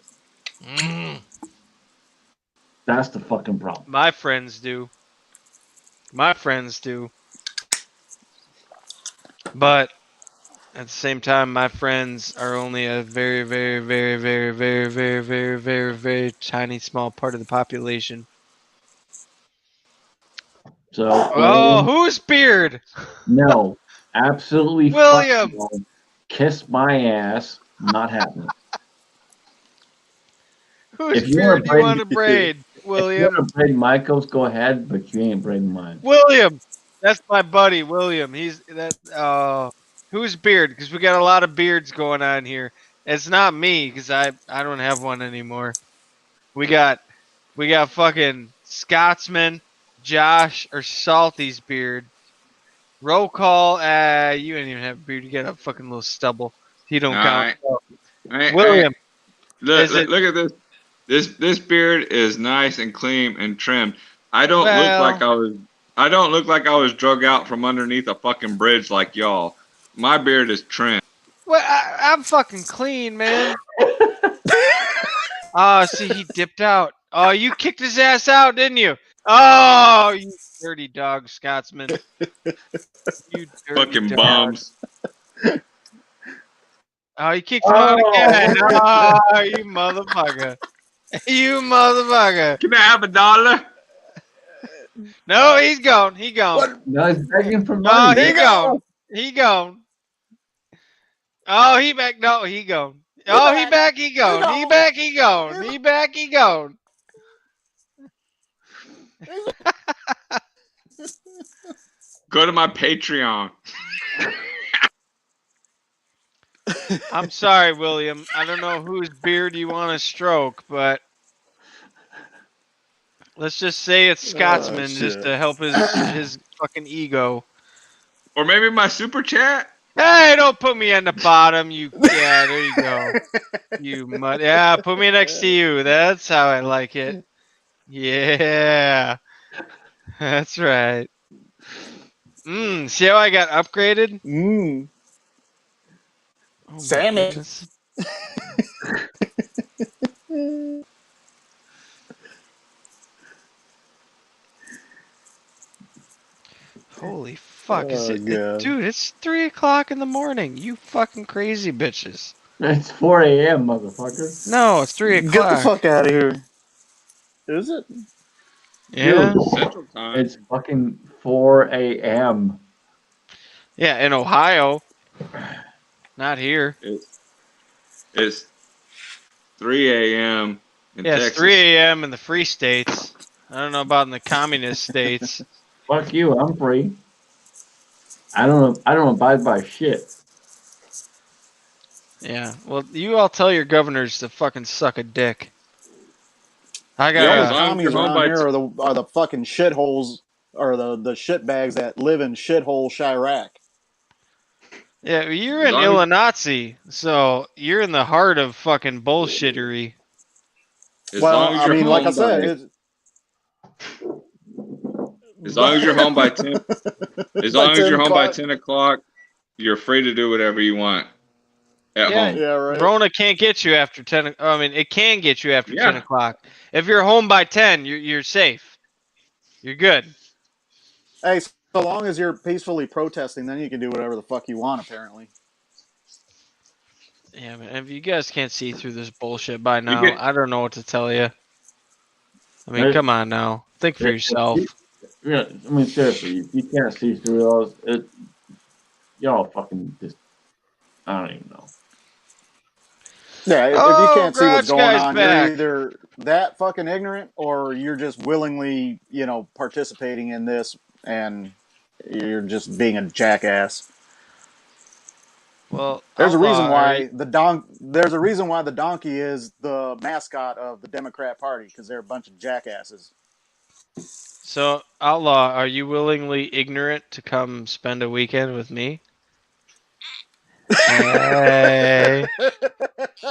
That's the fucking problem. My friends do. My friends do. But at the same time, my friends are only a very, very, very, very, very, very, very, very, very tiny, small part of the population. So, oh, who's Beard? No, absolutely. William, kiss my ass. Not happening. Who's Beard do you want to braid? William. If you want to braid Michael's, go ahead, but you ain't braiding mine. William, that's my buddy. William, he's that. Who's Beard? Because we got a lot of beards going on here. It's not me because I don't have one anymore. We got fucking Scotsman, Josh, or Salty's beard. Roll call. You ain't even have a beard. You got a fucking little stubble. He don't count. William, Look at this. This beard is nice and clean and trimmed. I don't look like I was drug out from underneath a fucking bridge like y'all. My beard is trimmed. Well, I'm fucking clean, man. Oh, see, he dipped out. Oh, you kicked his ass out, didn't you? Oh, you dirty dog, Scotsman. You dirty Fucking dog. bums. Oh, you kicked him out again. Oh, you motherfucker. You motherfucker. Can I have $1? No, he's gone. He gone. No, he's begging for Oh, money. he gone. He gone. Oh, he back. No, he gone. Oh, he back. He gone. He back. He gone. He back. He gone. Go to my Patreon. I'm sorry, William. I don't know whose beard you want to stroke, but let's just say it's Scotsman just to help his fucking ego. Or maybe my super chat. Hey, don't put me on the bottom, you. Yeah, there you go. You mud. Yeah, put me next to you. That's how I like it. Yeah, that's right. See how I got upgraded? Oh, Sammy. Holy fuck! God. Dude, it's 3 o'clock in the morning. You fucking crazy bitches. It's 4 a.m., motherfucker. No, it's 3 o'clock. Get the fuck out of here. Is it? Yeah. Dude, Central time. it's fucking 4 a.m. Yeah, in Ohio. Not here. It's 3 a.m. in Yeah, Texas. it's 3 a.m. in the free states. I don't know about in the communist states. Fuck you, I'm free. I don't abide by shit. Yeah, well, you all tell your governors to fucking suck a dick. I The only got. as long as commies you're home around by here are the fucking shitholes, or the shitbags that live in shithole Chirac. Yeah, you're As in long Illinois, so you're in the heart of fucking bullshittery. As Well, long as I you're mean, like I home said, by- it's, as long as you're home by 10, as long as 10 you're home by o'clock. 10 o'clock, you're free to do whatever you want at Yeah, home. yeah, right. Rona can't get you after 10. I mean, it can get you after Yeah. 10 o'clock. If you're home by 10, you're safe. You're good. Hey, so long as you're peacefully protesting, then you can do whatever the fuck you want, apparently. Yeah, man. If you guys can't see through this bullshit by now, get- I don't know what to tell you. I mean, Right. come on now. Think for yourself. Yeah, I mean, seriously, if you can't see through those, y'all fucking just, I don't even know. Yeah, if Oh, you can't see what's Garage going Guy's on, back. you're either that fucking ignorant or you're just willingly, participating in this and you're just being a jackass. Well, There's a reason Outlaw, why there's a reason why the donkey is the mascot of the Democrat Party, because they're a bunch of jackasses. So, Outlaw, are you willingly ignorant to come spend a weekend with me? Hey,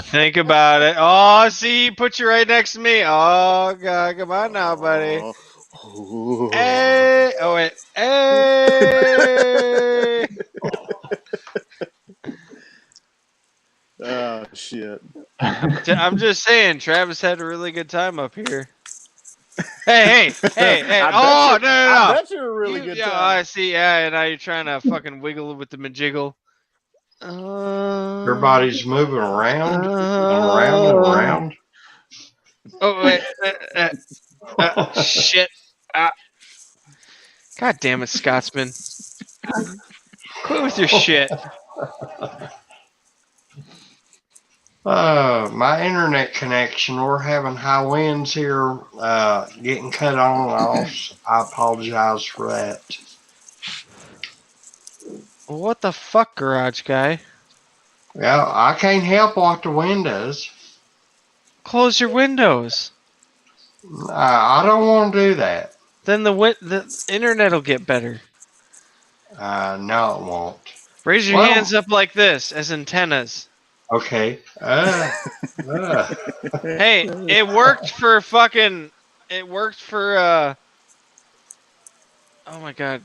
think about it. Oh, see, he put you right next to me. Oh, God, come on now, buddy. Hey, oh wait, hey. Oh shit! I'm just saying, Travis had a really good time up here. Hey! Oh, no! I bet you're a really good yeah, time. I see. Yeah, and now you're trying to fucking wiggle with the majiggle. Everybody's moving around and around and around. Oh wait! Shit! God damn it, Scotsman! Quit with your shit. My internet connection, we're having high winds here, getting cut on and off. I apologize for that. What the fuck, Garage Guy? Well, I can't help what the wind does. Close your windows. I don't want to do that. Then the internet will get better. No, it won't. Raise your Well- hands up like this as antennas. Okay. Hey, it worked for fucking. It worked for. Oh my god,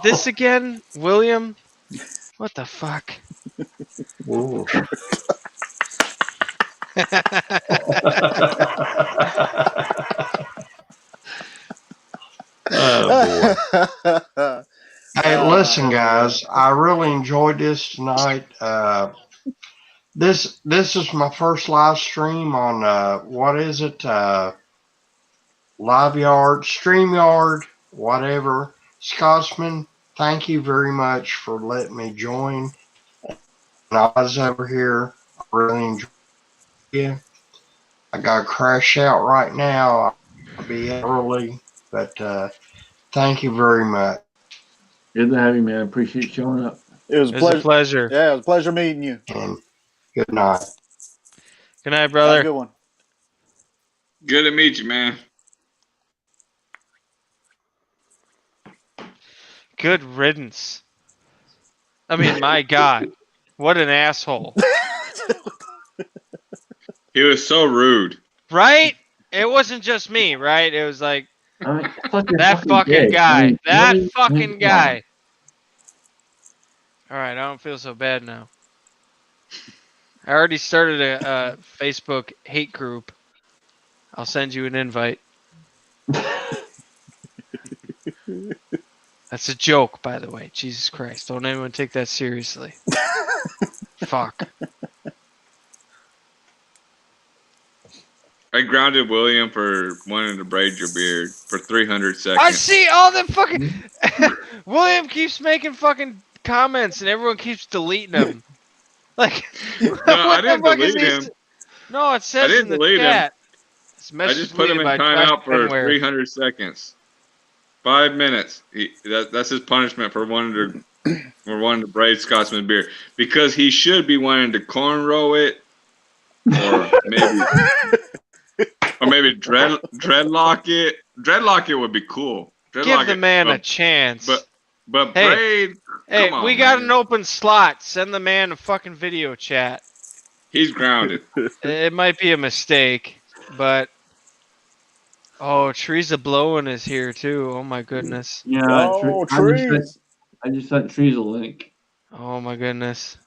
this again, William. What the fuck? Ooh. Oh, boy. Hey, listen, guys. I really enjoyed this tonight. This is my first live stream on what is it? LiveYard, StreamYard, whatever. Scotsman, thank you very much for letting me join. And I was over here. I really enjoyed it. I got to crash out right now. I'll be early, but thank you very much. Good to have you, man. Appreciate you showing up. It was It was a pleasure. Yeah, it was a pleasure meeting you. And good night. Good night, Have a brother. good one. Good to meet you, man. Good riddance. I mean, my God, what an asshole! He was so rude. Right? It wasn't just me, right? It was like I mean, fucking that fucking gay. guy. I mean, That really, fucking really guy. All right, I don't feel so bad now. I already started a Facebook hate group. I'll send you an invite. That's a joke, by the way. Jesus Christ. Don't anyone take that seriously. Fuck. I grounded William for wanting to braid your beard for 300 seconds. I see all the fucking... William keeps making fucking comments and everyone keeps deleting them. Like, No, I didn't delete him. No, it says didn't in the delete him. chat. I just put him in timeout for 300 seconds. 5 minutes. That's his punishment for wanting to braid Scotsman beard, because he should be wanting to cornrow it, or maybe dreadlock it. Dreadlock it would be cool. Dreadlock Give the it, man a but- chance. But Hey, braid. Hey, come on, we got man. an open slot. Send the man a fucking video chat. He's grounded. It might be a mistake, but oh, Teresa Blowin is here too. Oh my goodness. Yeah, Oh, trees. I just sent Trees a link. Oh my goodness.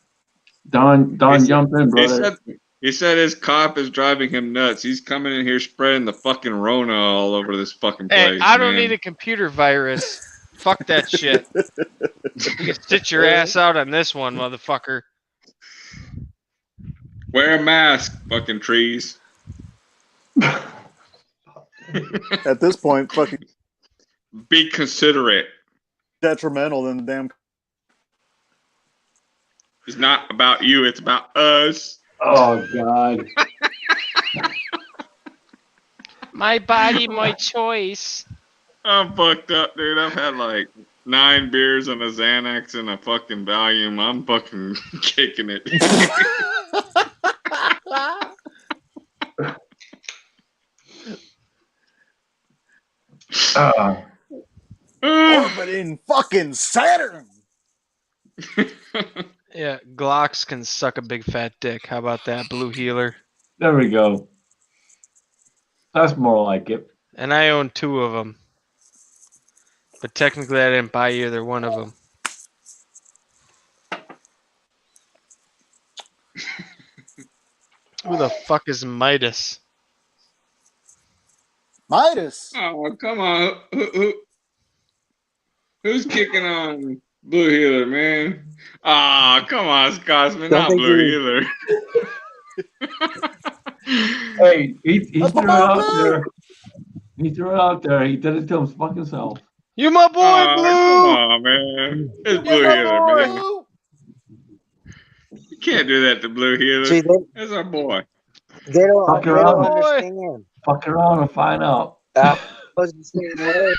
Don, He jump in, brother. He said his cop is driving him nuts. He's coming in here spreading the fucking Rona all over this fucking place. Hey, I don't man. need a computer virus. Fuck that shit. You can sit your ass out on this one, motherfucker. Wear a mask, fucking trees. At this point, fucking Be considerate. detrimental than the damn. It's not about you. It's about us. Oh, God. My body, my choice. I'm fucked up, dude. I've had like 9 beers and a Xanax and a fucking Valium. I'm fucking kicking it. Orbiting fucking Saturn. Yeah, Glocks can suck a big fat dick. How about that, Blue Healer? There we go. That's more like it. And I own 2 of them. But technically I didn't buy either one of them. Who the fuck is Midas? Midas. Oh, come on. Who's kicking on Blue Healer, man? Ah, come on, Scotsman. Not Blue Healer. Hey, he threw it out there. He threw it out there. He did it to his fucking self. You my boy, Aw, Blue! Come on, man. It's Blue Healer, man. You can't do that to Blue Healer. See, That's our boy. They don't, Fuck they around. don't understand. Fuck around and find out. I was the same way.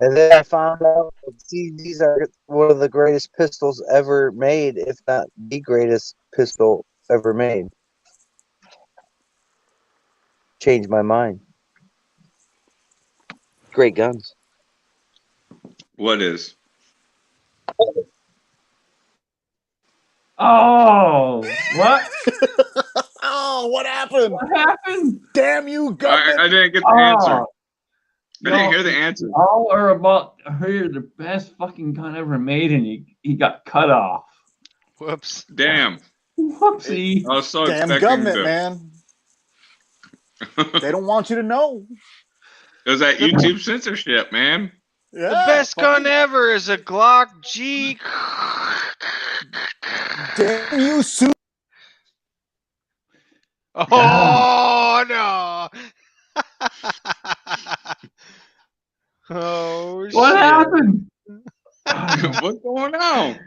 And then I found out that CZs are one of the greatest pistols ever made, if not the greatest pistol ever made. Changed my mind. Great guns. What is? Oh, what? Oh, what happened? What happened? Damn you, I Gutman! didn't get the answer. Oh, I didn't hear the answer. All are about here the best fucking gun ever made, and he got cut off. Whoops. Damn. Whoopsie. I was so Damn expecting government, to. man. They don't want you to know. It was that YouTube censorship, man. Yeah, The best gun ever is a Glock G. Damn you, Sue. Oh no! Oh shit! What happened? What's going on?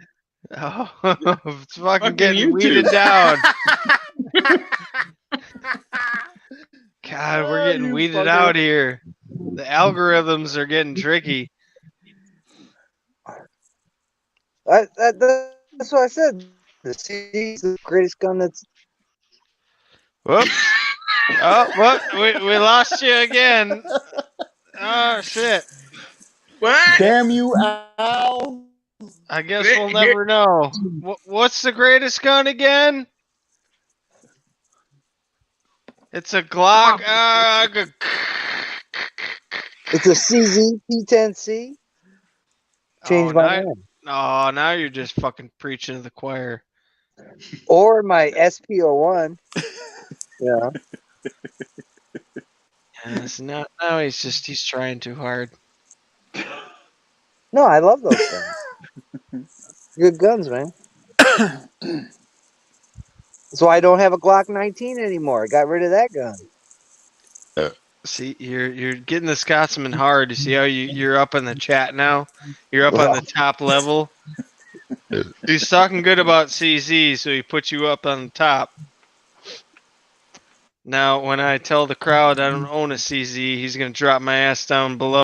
Oh, it's fucking Fucking getting YouTube. weeded down. God, we're getting you weeded fucker. out here. The algorithms are getting tricky. That's what I said. The CD is the greatest gun that's. Whoops. Oh, what? We lost you again. Oh shit. What? Damn you, Al. I guess we'll never know. What's the greatest gun again? It's a Glock. It's a CZ P10C. Changed my mind. Oh, now you're just fucking preaching to the choir. Or my SPO1. Yeah. Yes, now he's trying too hard. No, I love those guns. Good guns, man. So I don't have a Glock 19 anymore. I got rid of that gun. See, you're getting the Scotsman hard. You see how you're up in the chat now? You're up on the top level. He's talking good about CZ, so he puts you up on the top. Now, when I tell the crowd I don't own a CZ, he's gonna drop my ass down below.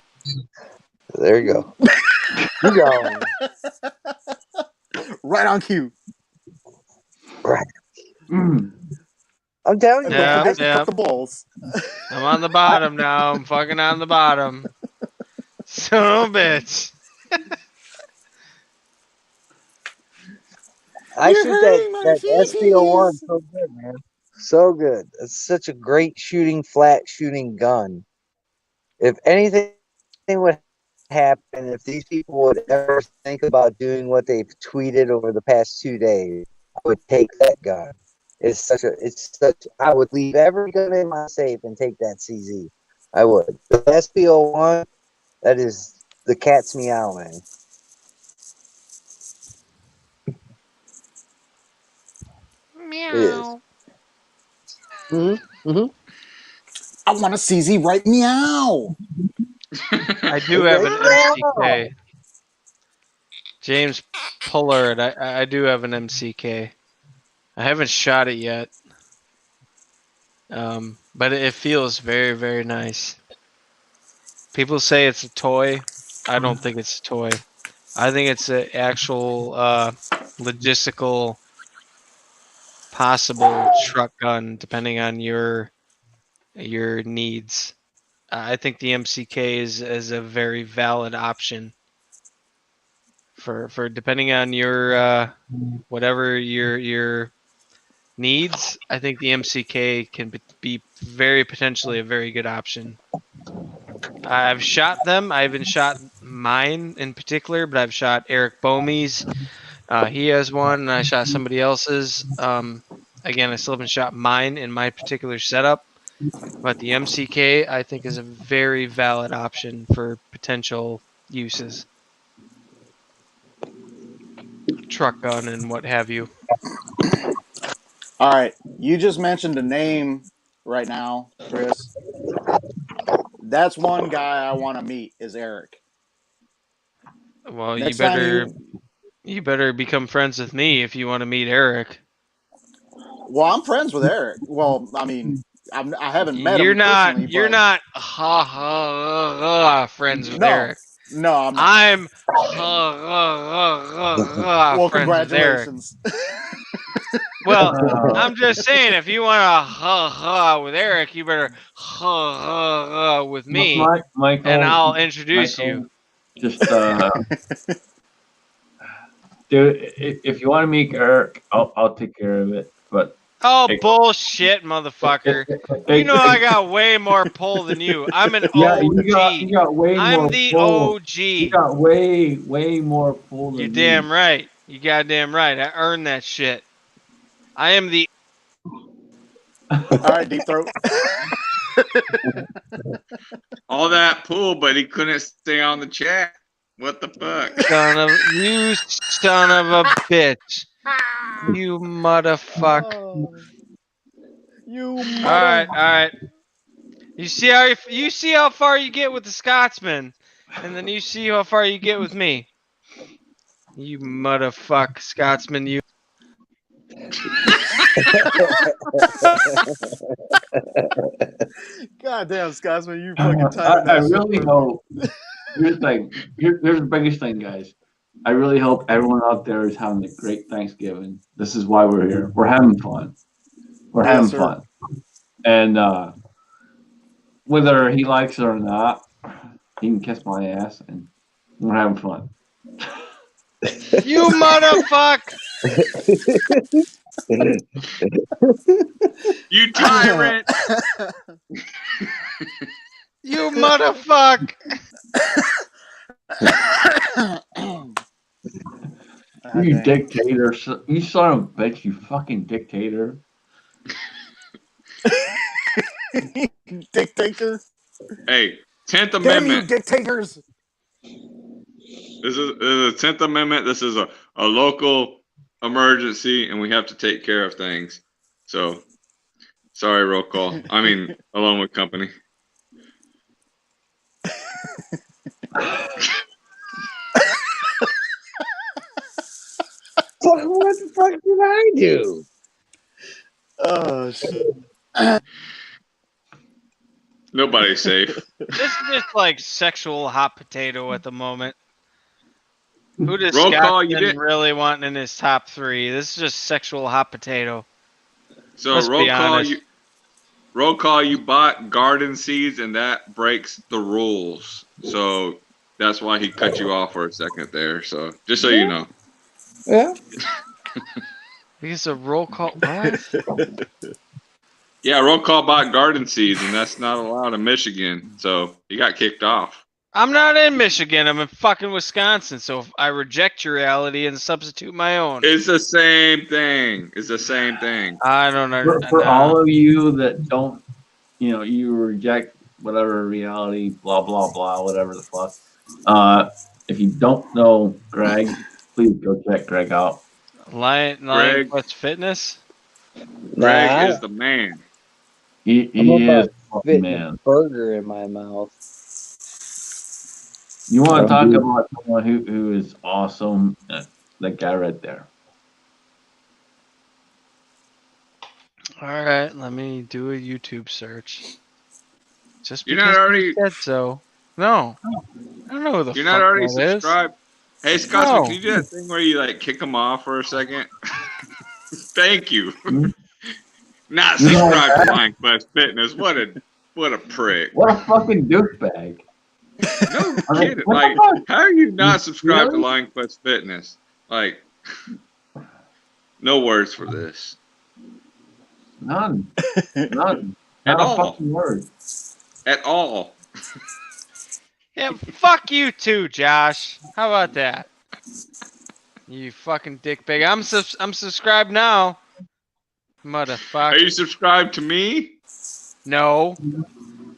There you go. You go. Right on cue. Right. I'm telling you. Yeah, Don't forget to yeah. cut the balls. I'm on the bottom now. I'm fucking on the bottom. Son of a bitch. I You're shoot hurting my that SPO1 feelings. so good, man. So good. It's such a great shooting, flat shooting gun. If anything would happen, if these people would ever think about doing what they've tweeted over the past 2 days, I would take that gun. I would leave every gun in my safe and take that CZ. I would. The SPO1, that is the cat's meow, man. Meow. Mm-hmm. I want a CZ right meow. I do have an MCK. James Pullard, I do have an MCK. I haven't shot it yet. But it feels very, very nice. People say it's a toy. I don't think it's a toy. I think it's an actual logistical possible truck gun depending on your needs. I think the MCK is a very valid option for depending on your whatever your needs. I think the MCK can be very potentially a very good option. I've shot them. I haven't shot mine in particular, but I've shot Eric Bomey's. He has one, and I shot somebody else's. Again, I still haven't shot mine in my particular setup, but the MCK I think is a very valid option for potential uses. Truck gun and what have you. All right, you just mentioned a name right now, Chris. That's one guy I want to meet is Eric. Well, Next time you better become friends with me if you want to meet Eric. Well, I'm friends with Eric. Well, I mean, I haven't met You're him not. personally. You're but not friends with no, Eric. No, I'm not. I'm Well, friends with Eric. congratulations. Well, I'm just saying, if you want to with Eric, you better with me, Michael, and I'll introduce you. Just dude, if you want to meet Eric, I'll take care of it. But Oh, bullshit, motherfucker. You know I got way more pull than you. I'm an yeah, OG. you got way more. I'm the pull. OG. You got way more pull than You're me. damn right. You goddamn right. I earned that shit. I am the. All right, Deep Throat. All that pool, but he couldn't stay on the chat. What the fuck? Son of a bitch. You motherfucker. Oh, you All right. You see how far you get with the Scotsman, and then you see how far you get with me. You motherfucker, Scotsman, you. Goddamn, Scotsman, you fucking timed I that shit really perfect. hope. Here's the thing. Here's the biggest thing, guys. I really hope everyone out there is having a great Thanksgiving. This is why we're here. We're having fun. We're Yes, having sir. fun. And whether he likes it or not, he can kiss my ass, and we're having fun. You motherfucker! You tyrant! You motherfucker! You dictator! You son of a bitch! You fucking dictator! Dictator. Hey, 10th Damn you, Amendment. dictators. This is the 10th Amendment. This is a local emergency, and we have to take care of things. So, sorry, roll call. I mean, along with company. What the fuck did I do? Oh shit. Nobody's safe. This is just like sexual hot potato at the moment. Who does Roll call, you Scotsman did- really want in his top three? This is just sexual hot potato. So Let's roll be call. honest. Roll call. You bought garden seeds, and that breaks the rules. So that's why he cut you off for a second there. So just so you know. Yeah. Because a roll call. What? Yeah, roll call bought garden seeds, and that's not allowed in Michigan. So he got kicked off. I'm not in Michigan. I'm in fucking Wisconsin. So if I reject your reality and substitute my own. It's the same thing. It's the same thing. I don't know. For all of you that don't, you reject whatever reality, blah blah blah, whatever the fuck. If you don't know Greg, please go check Greg out. Lion Greg- Quest Fitness. Greg Nah, is the man. He I'm about is a fucking fitting man. a burger in my mouth. You want to talk Dude. about someone who is awesome? That guy right there. All right, let me do a YouTube search. Just You're because not you already. said so. No, I don't know who the You're fuck not already that is. subscribed. Hey, Scotsman, No. can you do that thing where you like kick them off for a second? Thank you. Not subscribed to Lion Quest Fitness. What a prick. What a fucking douchebag. No I mean, kidding. what Like, the fuck? how are you not subscribed to Really? Lion Quest Fitness? Like, no words for this. None. None. At Not a all. fucking word. At all. Yeah, fuck you too, Josh. How about that? You fucking dickbag. I'm subscribed now. Are Motherfucker. you subscribed to me? No.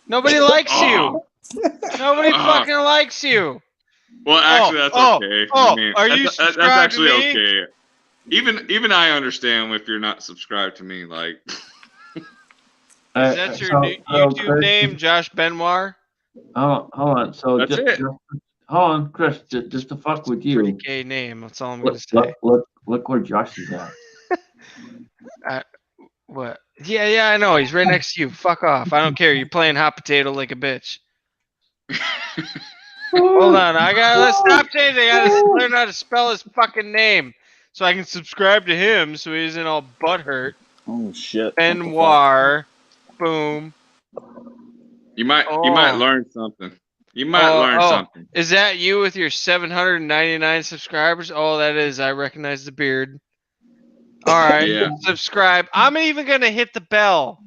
Nobody likes Oh. you. Nobody Oh. fucking likes you. Well, actually, that's okay. oh, I mean, are you that's subscribed actually to me? okay. Even I understand if you're not subscribed to me. Like, Is that your new so YouTube Chris, name, Josh Benoit? Hold on. So That's just, it. hold on, Chris. Just to fuck with Pretty you. gay name. That's all I'm gonna Look, say. look where Josh is at. What? Yeah, I know. He's right next to you. Fuck off. I don't care. You're playing hot potato like a bitch. Hold on, let's stop changing. I gotta learn how to spell his fucking name so I can subscribe to him so he isn't all butthurt. Oh shit. Benoir. Boom. You might Oh. learn something. You might learn something. Is that you with your 799 subscribers? Oh, that is. I recognize the beard. All right, Yeah. subscribe. I'm even gonna hit the bell.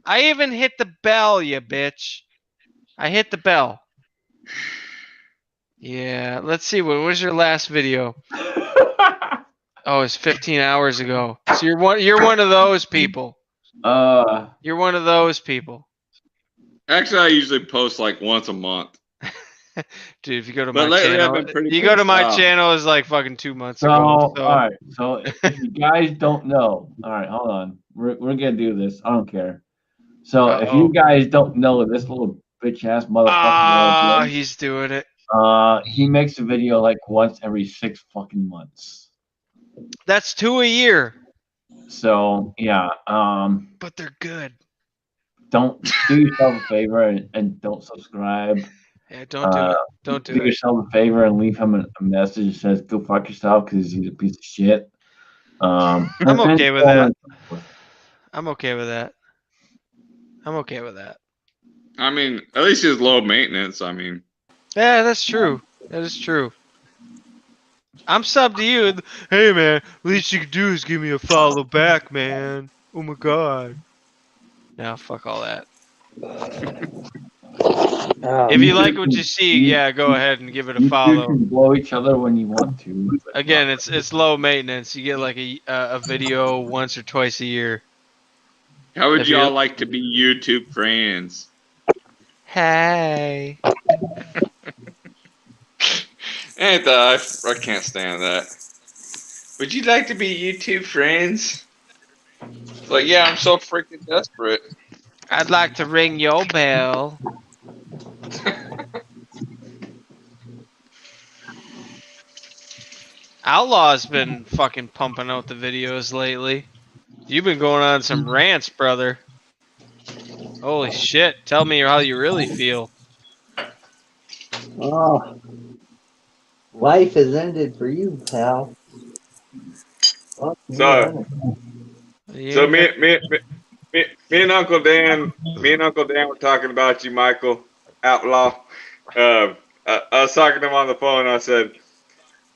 I even hit the bell, you bitch. I hit the bell. Yeah, let's see. When was your last video? Oh, it's 15 hours ago. So you're one of those people. You're one of those people. Actually, I usually post like once a month. Dude, if you go to But my lately I've channel, been pretty you go to pissed my off. channel is like fucking 2 months So, ago. all right. So if you guys don't know, all right, hold on. We're gonna do this. I don't care. So if Uh-oh. you guys don't know this little bitch ass motherfucker, Ah, he's doing it. he makes a video like once every 6 fucking months. That's 2 a year. So yeah, But they're good. don't do yourself a favor and don't subscribe. Yeah, don't do it. Don't do it. yourself a favor and leave him a message that says "Go fuck yourself" because he's a piece of shit. I'm okay with that. I'm okay with that. I'm okay with that. I mean, at least he's low maintenance. I mean, Yeah, that's true. That is true. I'm sub to you. Hey, man, least you can do is give me a follow back, man. Oh my god. Now, fuck all that. If you like what you see, yeah, go ahead and give it a You follow. can blow each other when you want to. but Again, it's low maintenance. You get like a video once or twice a year. how would If you- y'all like to be YouTube friends? Hey. Ain't that I can't stand that. Would you like to be YouTube friends? Like, yeah, I'm so freaking desperate. I'd like to ring your bell. Outlaw's been fucking pumping out the videos lately. You've been going on some rants, brother. Holy shit. Tell me how you really feel. Oh, life has ended for you, pal. Fuck me, So, You so ain't me and Uncle Dan, were talking about you, Michael Outlaw. I was talking to him on the phone. I said,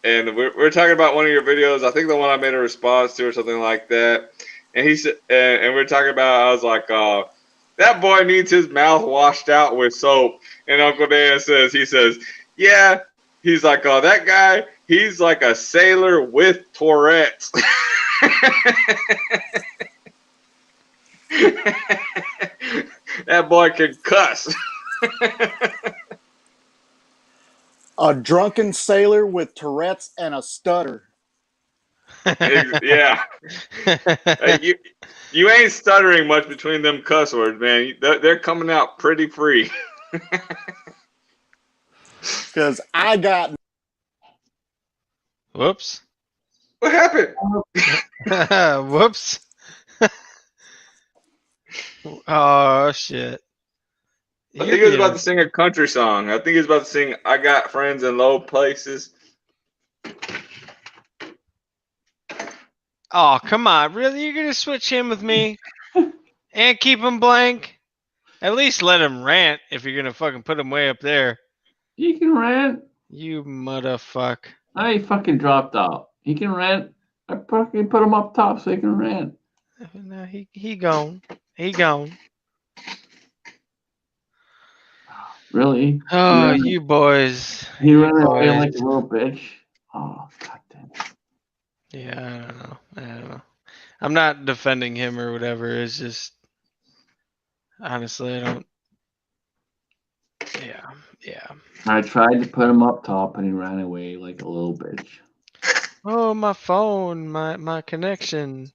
and we're talking about one of your videos. I think the one I made a response to or something like that. And he said, and we're talking about. I was like, that boy needs his mouth washed out with soap. And Uncle Dan says, yeah. He's like, oh, that guy, he's like a sailor with Tourette's. That boy can cuss. A drunken sailor with Tourette's and a stutter. Yeah. You ain't stuttering much between them cuss words, man. They're coming out pretty free. Because I got. Whoops. What happened? Whoops. Oh, shit. I think he was about to sing a country song. I think he was about to sing I Got Friends in Low Places. Oh, come on. Really? You're going to switch him with me? And keep him blank? At least let him rant if you're going to fucking put him way up there. He can rant. You motherfuck. I fucking dropped out. He can rant. I fucking put him up top so he can rant. No, he gone. He gone. Really? Oh, you boys. He ran away boys. like a little bitch. Oh, god damn it. Yeah, I don't know. I'm not defending him or whatever. It's just, honestly, I don't. Yeah. I tried to put him up top and he ran away like a little bitch. Oh, my phone, my connection.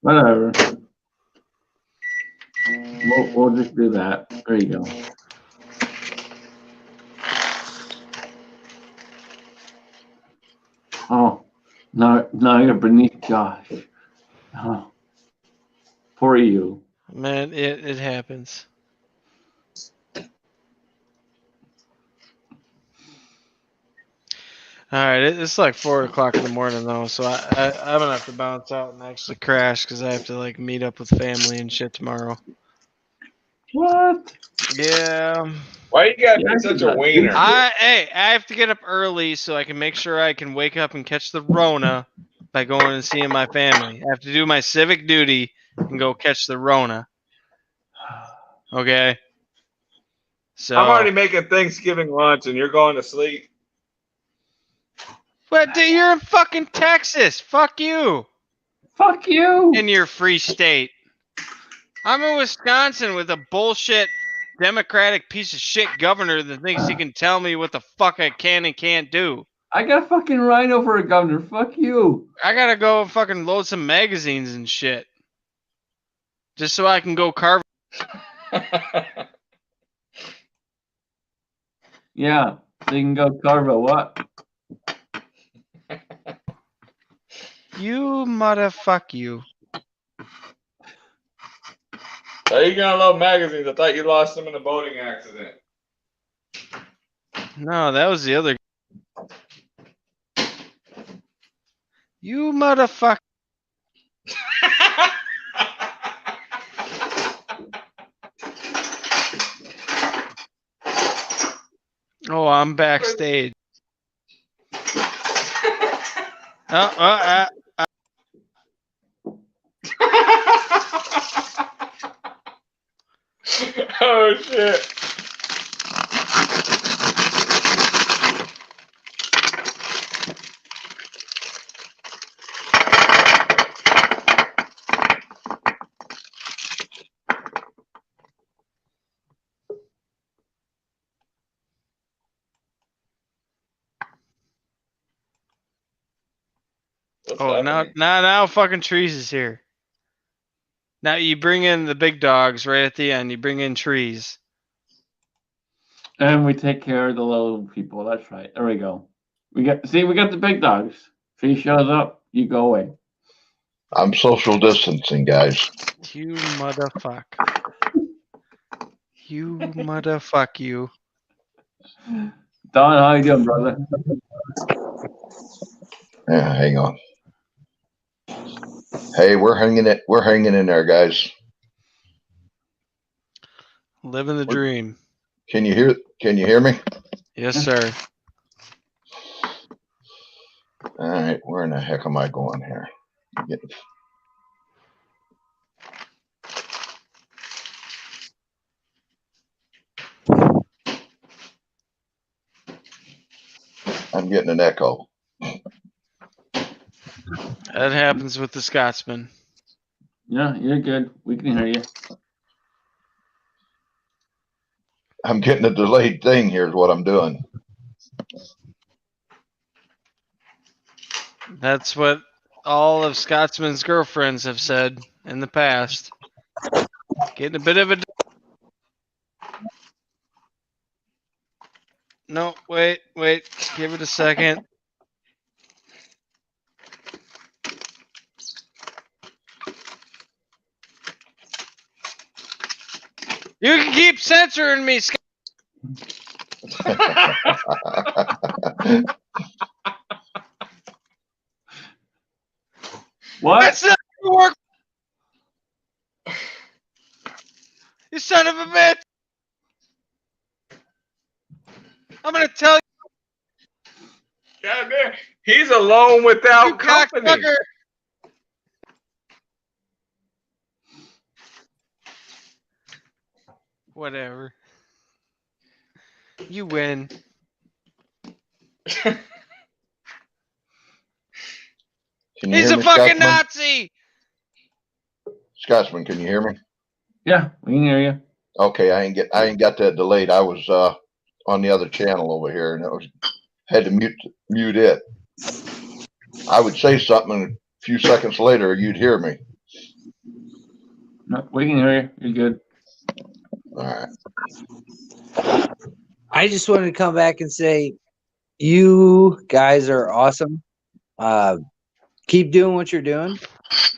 Whatever. We'll just do that. There you go. Oh, now you're beneath Josh. Oh, poor you. Man, it happens. All right, it's like 4 o'clock in the morning though, so I'm gonna have to bounce out and actually crash because I have to like meet up with family and shit tomorrow. What? Yeah. Why you gotta Yeah, be such a that- wiener? I have to get up early so I can make sure I can wake up and catch the Rona by going and seeing my family. I have to do my civic duty and go catch the Rona. Okay. So I'm already making Thanksgiving lunch, and you're going to sleep. But dude, you're in fucking Texas. Fuck you. Fuck you. In your free state. I'm in Wisconsin with a bullshit Democratic piece of shit governor that thinks he can tell me what the fuck I can and can't do. I got a fucking rhino for a governor. Fuck you. I gotta go fucking load some magazines and shit. Just so I can go carve. Yeah, so you can go carve a what? You motherfuck you. How you gonna load magazines? I thought you lost them in a boating accident. No, that was the other. You motherfucker. Oh, I'm backstage. Oh shit. What's Oh, happening? now fucking Trees is here. Now you bring in the big dogs right at the end. You bring in Trees. And we take care of the little people. That's right. There we go. We got the big dogs. If he shows up, you go away. I'm social distancing, guys. You motherfuck. You motherfuck you. Don, how you doing, brother? Yeah, hang on. Hey, we're hanging in there, guys. Living the dream. Can you hear me? Yes, sir. All right, where in the heck am I going here? I'm getting an echo. That happens with the Scotsman. Yeah, you're good. We can hear you. I'm getting a delayed thing here is what I'm doing. That's what all of Scotsman's girlfriends have said in the past. Getting a bit of a... No, wait. Give it a second. You can keep censoring me, Scott. What? That's not gonna work. You son of a bitch. I'm gonna tell you. God damn. He's alone without You company. cocksucker. Whatever. You win. Can you He's hear a me, fucking Scotsman? Nazi. Scotsman, can you hear me? Yeah, we can hear you. Okay, I ain't got that delayed. I was on the other channel over here, and had to mute it. I would say something, and a few seconds later, you'd hear me. No, we can hear you. You're good. All right. I just wanted to come back and say, you guys are awesome. Keep doing what you're doing.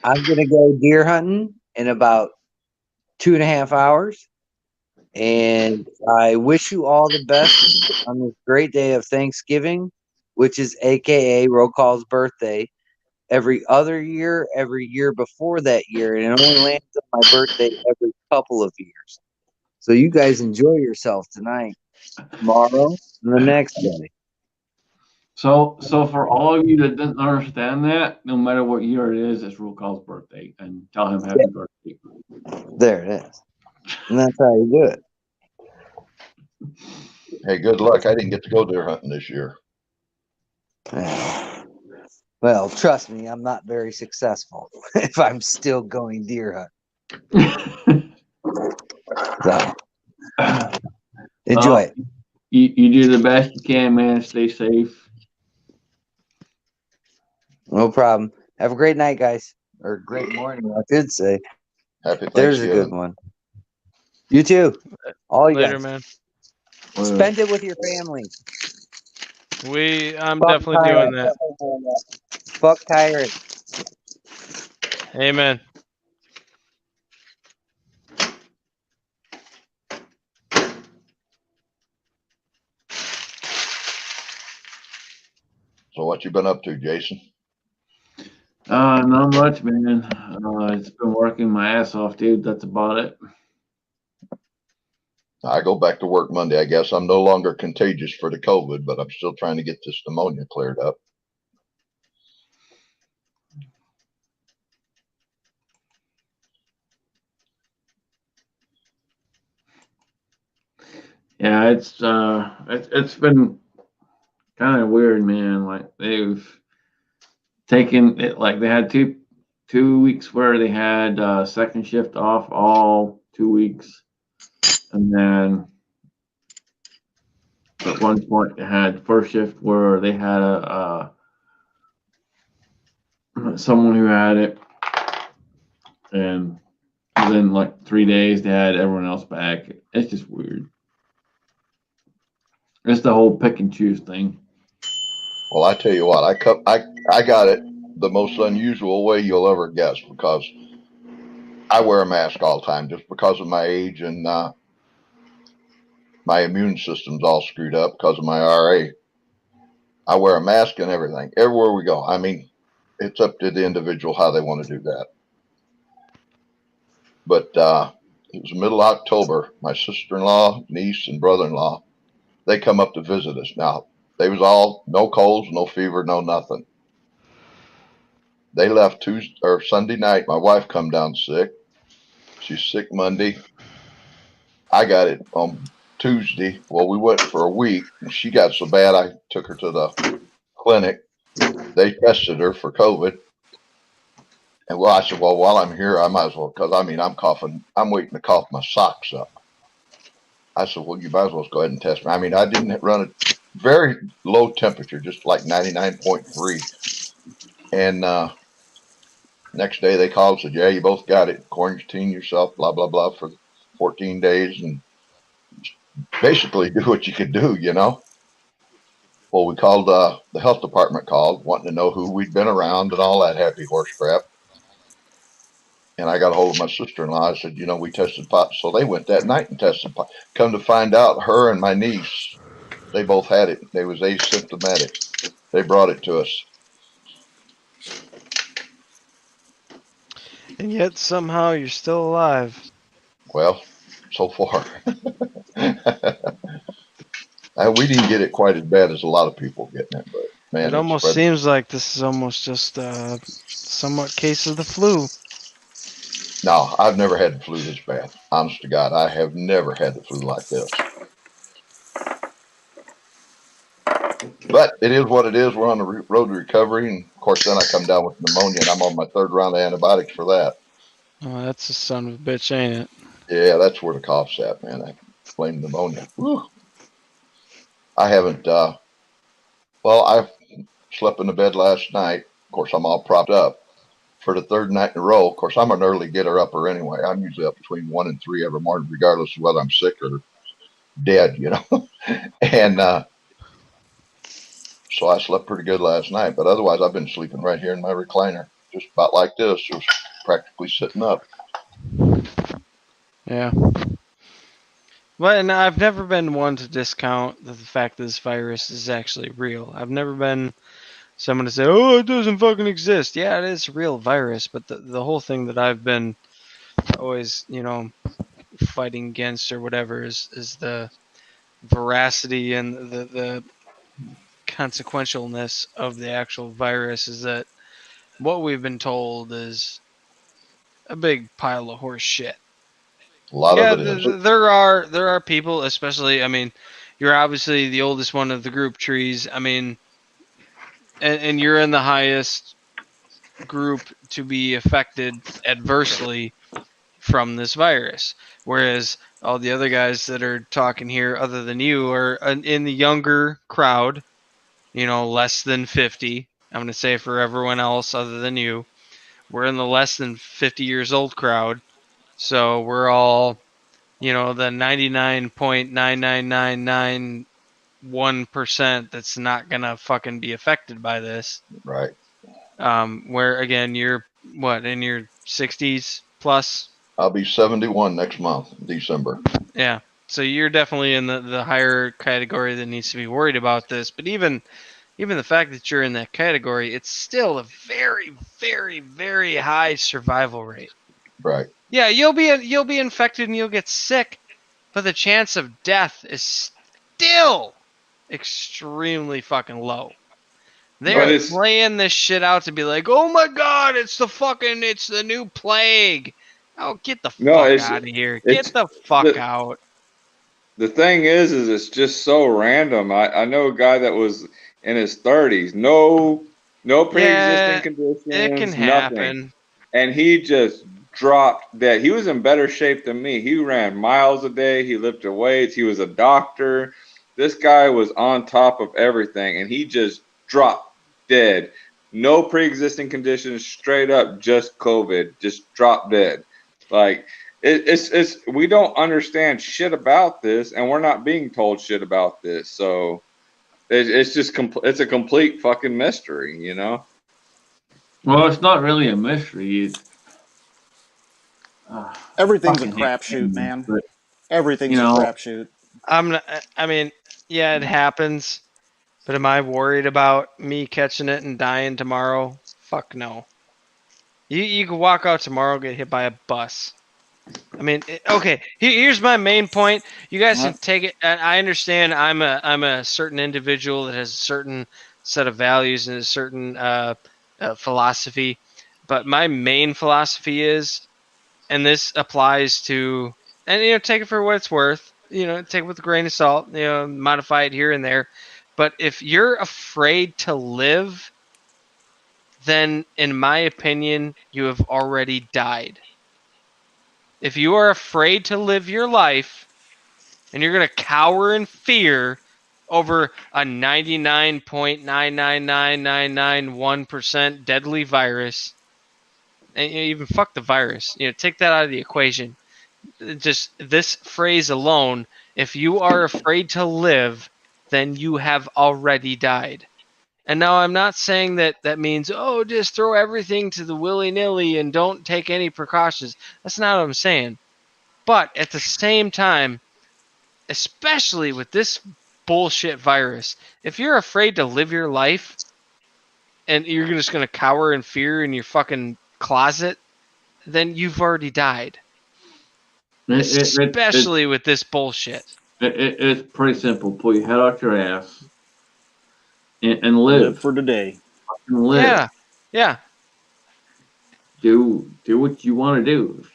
I'm gonna go deer hunting in about 2.5 hours, and I wish you all the best on this great day of Thanksgiving which is AKA Roll Call's birthday, every other year, every year before that year, and it only lands on my birthday every couple of years. So you guys enjoy yourself tonight, tomorrow, and the next day. So for all of you that didn't understand that, no matter what year it is, it's Roll Call's birthday, and tell him happy birthday. There it is. And that's how you do it. Hey, good luck. I didn't get to go deer hunting this year. Well, trust me, I'm not very successful if I'm still going deer hunting. So, enjoy it. You do the best you can, man. Stay safe. No problem. Have a great night, guys. Or great morning, I should say. Happy There's a Thanksgiving. good one. You too. All you Later, guys. man. Spend it with your family. I'm Fuck definitely doing that. Fuck tyrant. Amen. So what you been up to, Jason? Not much, man. It's been working my ass off, dude. That's about it. I go back to work Monday. I guess I'm no longer contagious for the COVID, but I'm still trying to get this pneumonia cleared up. Yeah, it's been kind of weird, man. Like they've taken it, like they had two weeks where they had second shift off all 2 weeks, and then at one point they had first shift where they had someone who had it, and then like 3 days they had everyone else back. It's just weird. It's the whole pick and choose thing. Well, I tell you what, I got it the most unusual way you'll ever guess, because I wear a mask all the time just because of my age, and my immune system's all screwed up because of my RA. I wear a mask and everything everywhere we go. I mean, it's up to the individual how they want to do that. But it was middle of October. My sister-in-law, niece, and brother-in-law, they come up to visit us. Now, they was all no colds, no fever, no nothing. They left Tuesday or Sunday night. My wife come down sick. She's sick Monday. I got it on Tuesday. Well, we went for a week, and she got so bad I took her to the clinic. They tested her for COVID. And well, I said, well, while I'm here, I might as well, because I mean, I'm coughing. I'm waiting to cough my socks up. I said, well, you might as well go ahead and test me. I mean, I didn't run a very low temperature, just like 99.3. And next day they called and said, yeah, you both got it. Quarantine yourself, blah, blah, blah, for 14 days. And basically do what you could do, you know. Well, we called, the health department called, wanting to know who we'd been around and all that happy horse crap. And I got a hold of my sister-in-law. I said, you know, we tested pot. So they went that night and tested pot. Come to find out, her and my niece, they both had it. They was asymptomatic. They brought it to us. And yet somehow you're still alive. Well, so far. We didn't get it quite as bad as a lot of people getting it, but man, It almost seems like this is almost just a somewhat case of the flu. No, I've never had the flu this bad. Honest to God, I have never had the flu like this. But it is what it is. We're on the road to recovery, and of course, then I come down with pneumonia, and I'm on my third round of antibiotics for that. Oh, that's a son of a bitch, ain't it? Yeah, that's where the cough's at, man. I blame pneumonia. Whew. I haven't. Well, I slept in the bed last night. Of course, I'm all propped up for the third night in a row. Of course, I'm an early getter-upper anyway. I'm usually up between 1 and 3 every morning, regardless of whether I'm sick or dead, you know. And so I slept pretty good last night. But otherwise, I've been sleeping right here in my recliner, just about like this, just practically sitting up. Yeah. Well, and I've never been one to discount the fact that this virus is actually real. I've never been someone to say, "Oh, it doesn't fucking exist." Yeah, it is a real virus, but the whole thing that I've been always, fighting against or whatever is the veracity and the consequentialness of the actual virus. Is that what we've been told is a big pile of horse shit. A lot Yeah, of it is. there are people, especially. I mean, you're obviously the oldest one of the group trees. I mean, and you're in the highest group to be affected adversely from this virus, whereas all the other guys that are talking here, other than you, are in the younger crowd. Less than 50. I'm gonna say for everyone else other than you, we're in the less than 50 years old crowd. So we're all, the 99.99991% that's not gonna fucking be affected by this. Right. Where again, you're what, in your 60s plus? I'll be 71 next month, December. Yeah. So you're definitely in the higher category that needs to be worried about this. But even the fact that you're in that category, it's still a very, very, very high survival rate. Right. Yeah, you'll be infected and you'll get sick, but the chance of death is still extremely fucking low. They're playing this shit out to be like, oh my god, it's the new plague. Oh, get the fuck out of here. Get the fuck out. The thing is it's just so random. I know a guy that was in his 30s, no pre-existing conditions, it can nothing. happen. And he just dropped dead. He was in better shape than me. He ran miles a day. He lifted weights. He was a doctor. This guy was on top of everything, and he just dropped dead. No pre-existing conditions, straight up just COVID, just dropped dead. Like it's we don't understand shit about this, and we're not being told shit about this. So it's just it's a complete fucking mystery, Well, it's not really a mystery. Everything's a crapshoot, man. Everything's a crapshoot. Yeah, it happens. But am I worried about me catching it and dying tomorrow? Fuck no. You could walk out tomorrow and get hit by a bus. I mean, okay. Here's my main point. You guys can take it. And I understand. I'm a certain individual that has a certain set of values and a certain philosophy. But my main philosophy is, and this applies to, and take it for what it's worth. Take it with a grain of salt. Modify it here and there. But if you're afraid to live, then in my opinion, you have already died. If you are afraid to live your life and you're going to cower in fear over a 99.999991% deadly virus, and even fuck the virus, take that out of the equation. Just this phrase alone, if you are afraid to live, then you have already died. And now I'm not saying that means, just throw everything to the willy-nilly and don't take any precautions. That's not what I'm saying. But at the same time, especially with this bullshit virus, if you're afraid to live your life and you're just going to cower in fear in your fucking closet, then you've already died. Especially with this bullshit. It's pretty simple. Pull your head out your ass and live. Live for today. Live. Yeah. Do what you want to do. If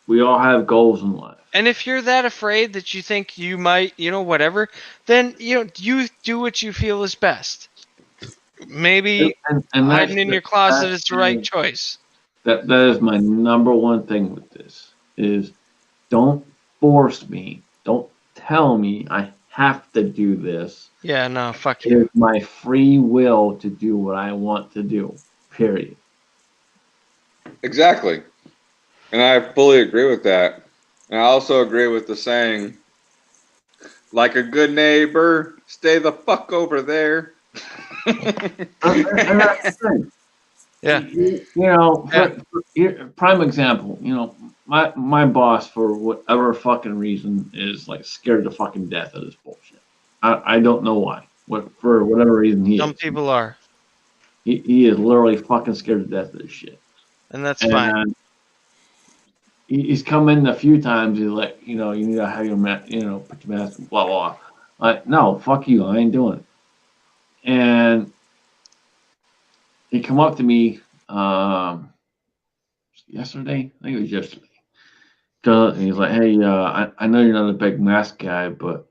we all have goals in life. And if you're that afraid that you think you might, whatever, then you do what you feel is best. Maybe and hiding in your closet is the right choice. That is my number one thing with this is don't force me. Don't tell me I have to do this. Yeah, no, fuck you. It's my free will to do what I want to do. Period. Exactly. And I fully agree with that. And I also agree with the saying, like a good neighbor, stay the fuck over there. Yeah. Prime example, my boss, for whatever fucking reason, is like scared to fucking death of this bullshit. I don't know why. For whatever reason he Some is. people are, He is literally fucking scared to death of this shit. and that's fine. And he's come in a few times. He's like, you need to have your put your mask, blah blah. Like, no, fuck you, I ain't doing it. And he come up to me yesterday. I think it was yesterday. And he's like, hey, I know you're not a big mask guy, but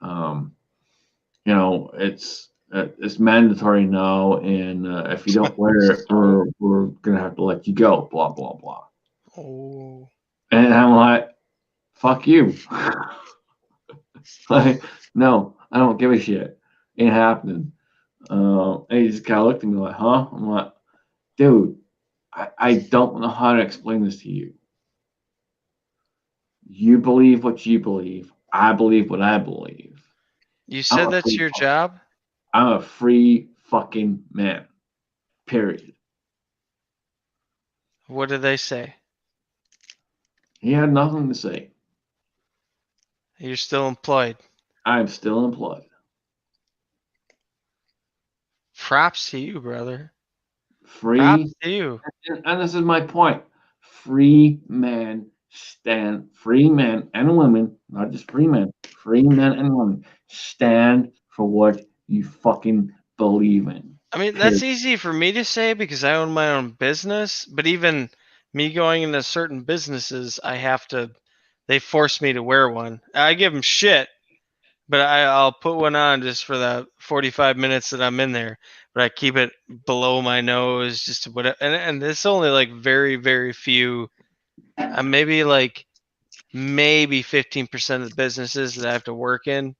it's mandatory now, and if you don't wear it, we're gonna have to let you go. Blah blah blah. Oh, And I'm like, fuck you. Like, no, I don't give a shit. Ain't happening. And he just kind of looked at me like, huh? I'm like, dude, I don't know how to explain this to you. You believe what you believe. I believe what I believe. you I'm said a that's free your fuck- job? I'm a free fucking man. Period. What did they say? He had nothing to say. You're still employed. I'm still employed. Props to you, brother. Free. Props to you. And this is my point. Free men stand. Free men and women, not just free men. Free men and women stand for what you fucking believe in. I mean, Period. that's easy for me to say because I own my own business, but even me going into certain businesses, they force me to wear one. I give them shit, but I'll put one on just for the 45 minutes that I'm in there, but I keep it below my nose just to whatever. And it's only like very, very few, maybe 15% of the businesses that I have to work in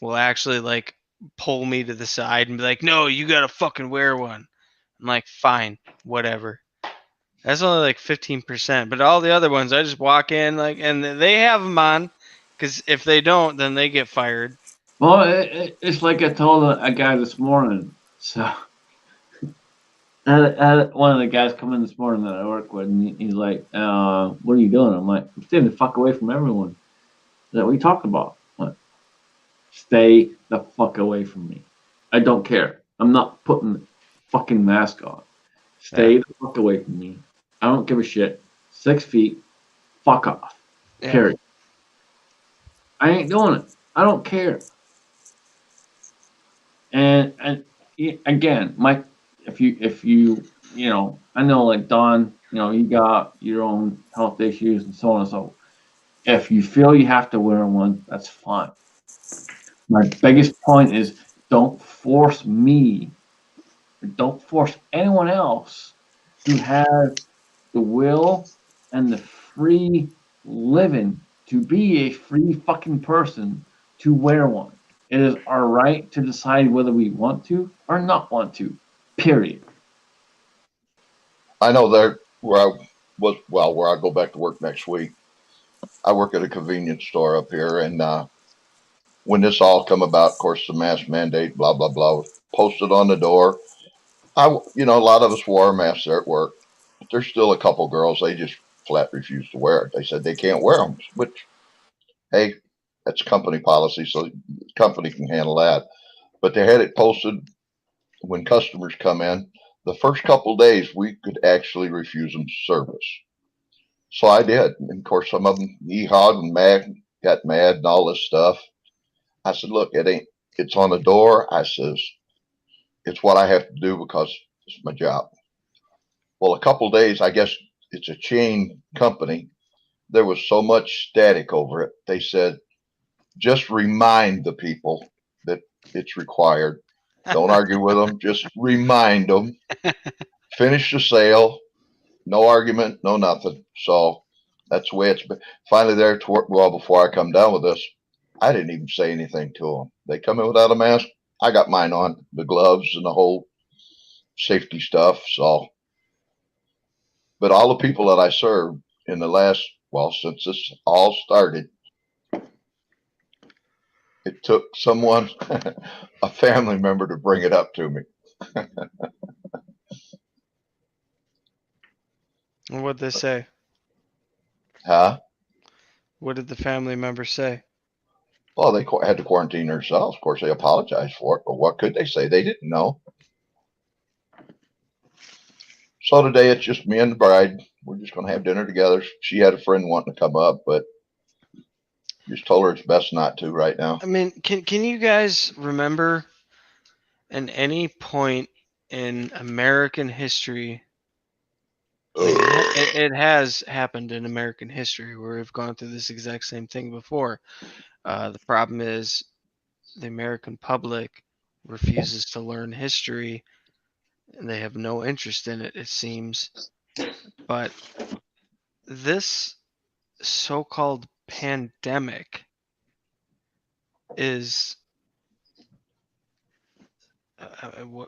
will actually like pull me to the side and be like, no, you gotta fucking wear one. I'm like, fine, whatever. That's only like 15%, but all the other ones, I just walk in and they have them on, because if they don't, then they get fired. Well, it's like I told a guy this morning. So, I had one of the guys come in this morning that I work with, and he's like, what are you doing? I'm like, I'm staying the fuck away from everyone. Is that what you talking about? I'm like, stay the fuck away from me. I don't care. I'm not putting the fucking mask on. Stay the fuck away from me. I don't give a shit. 6 feet, fuck off. Yeah. Period. I ain't doing it. I don't care. And again, Mike, if you I know, like Don, you got your own health issues and so on and so forth. If you feel you have to wear one, that's fine. My biggest point is, don't force me, or don't force anyone else to have the will and the free living to be a free fucking person to wear one. It is our right to decide whether we want to or not want to. Period. I know there where I was, well, where I go back to work next week. I work at a convenience store up here, and when this all come about, of course, the mask mandate, blah blah blah, was posted on the door. A lot of us wore masks there at work, but there's still a couple girls, they just flat refuse to wear it. They said they can't wear them, which, hey, that's company policy, so the company can handle that. But they had it posted when customers come in. The first couple days, we could actually refuse them service. So I did. And of course, some of them yeehawed and got mad and all this stuff. I said, look, it's on the door. I says, it's what I have to do because it's my job. Well, a couple days, I guess it's a chain company. There was so much static over it. They said, just remind the people that it's required. Don't argue with them. Just remind them. Finish the sale. No argument, no nothing. So that's the way it's been. Finally, there, well, before I come down with this, I didn't even say anything to them. They come in without a mask. I got mine on, the gloves and the whole safety stuff. So, but all the people that I served in the last, well, since this all started, it took someone, a family member, to bring it up to me. What'd they say? Huh? What did the family members say? Well, they had to quarantine themselves. Of course, they apologized for it, but what could they say? They didn't know. So today it's just me and the bride. We're just going to have dinner together. She had a friend wanting to come up, but just told her it's best not to right now. I mean, can you guys remember at any point in American history? I mean, it has happened in American history where we've gone through this exact same thing before. The problem is the American public refuses to learn history, and they have no interest in it, it seems. But this so-called pandemic is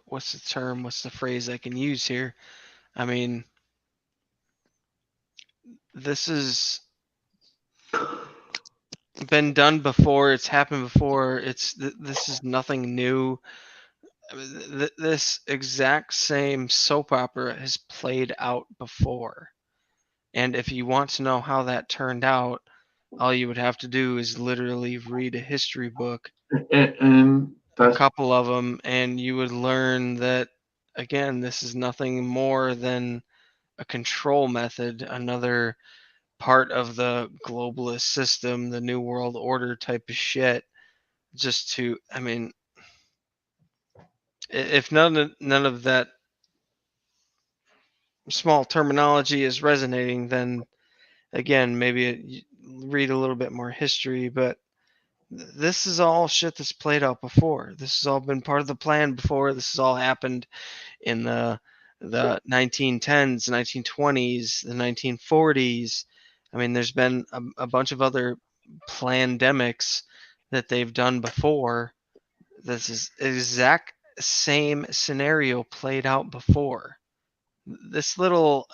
what's the term? What's the phrase I can use here? I mean, this has been done before. It's happened before. This is nothing new. I mean, this exact same soap opera has played out before. And if you want to know how that turned out, all you would have to do is literally read a history book, And a that's couple of them, and you would learn that, again, this is nothing more than a control method, another part of the globalist system, the New World Order type of shit. Just to, I mean, if none of that small terminology is resonating, then again, maybe read a little bit more history. But this is all shit that's played out before. This has all been part of the plan before. This has all happened in the 1910s, 1920s, the 1940s. I mean, there's been a bunch of other pandemics that they've done before. This is exact same scenario played out before. This little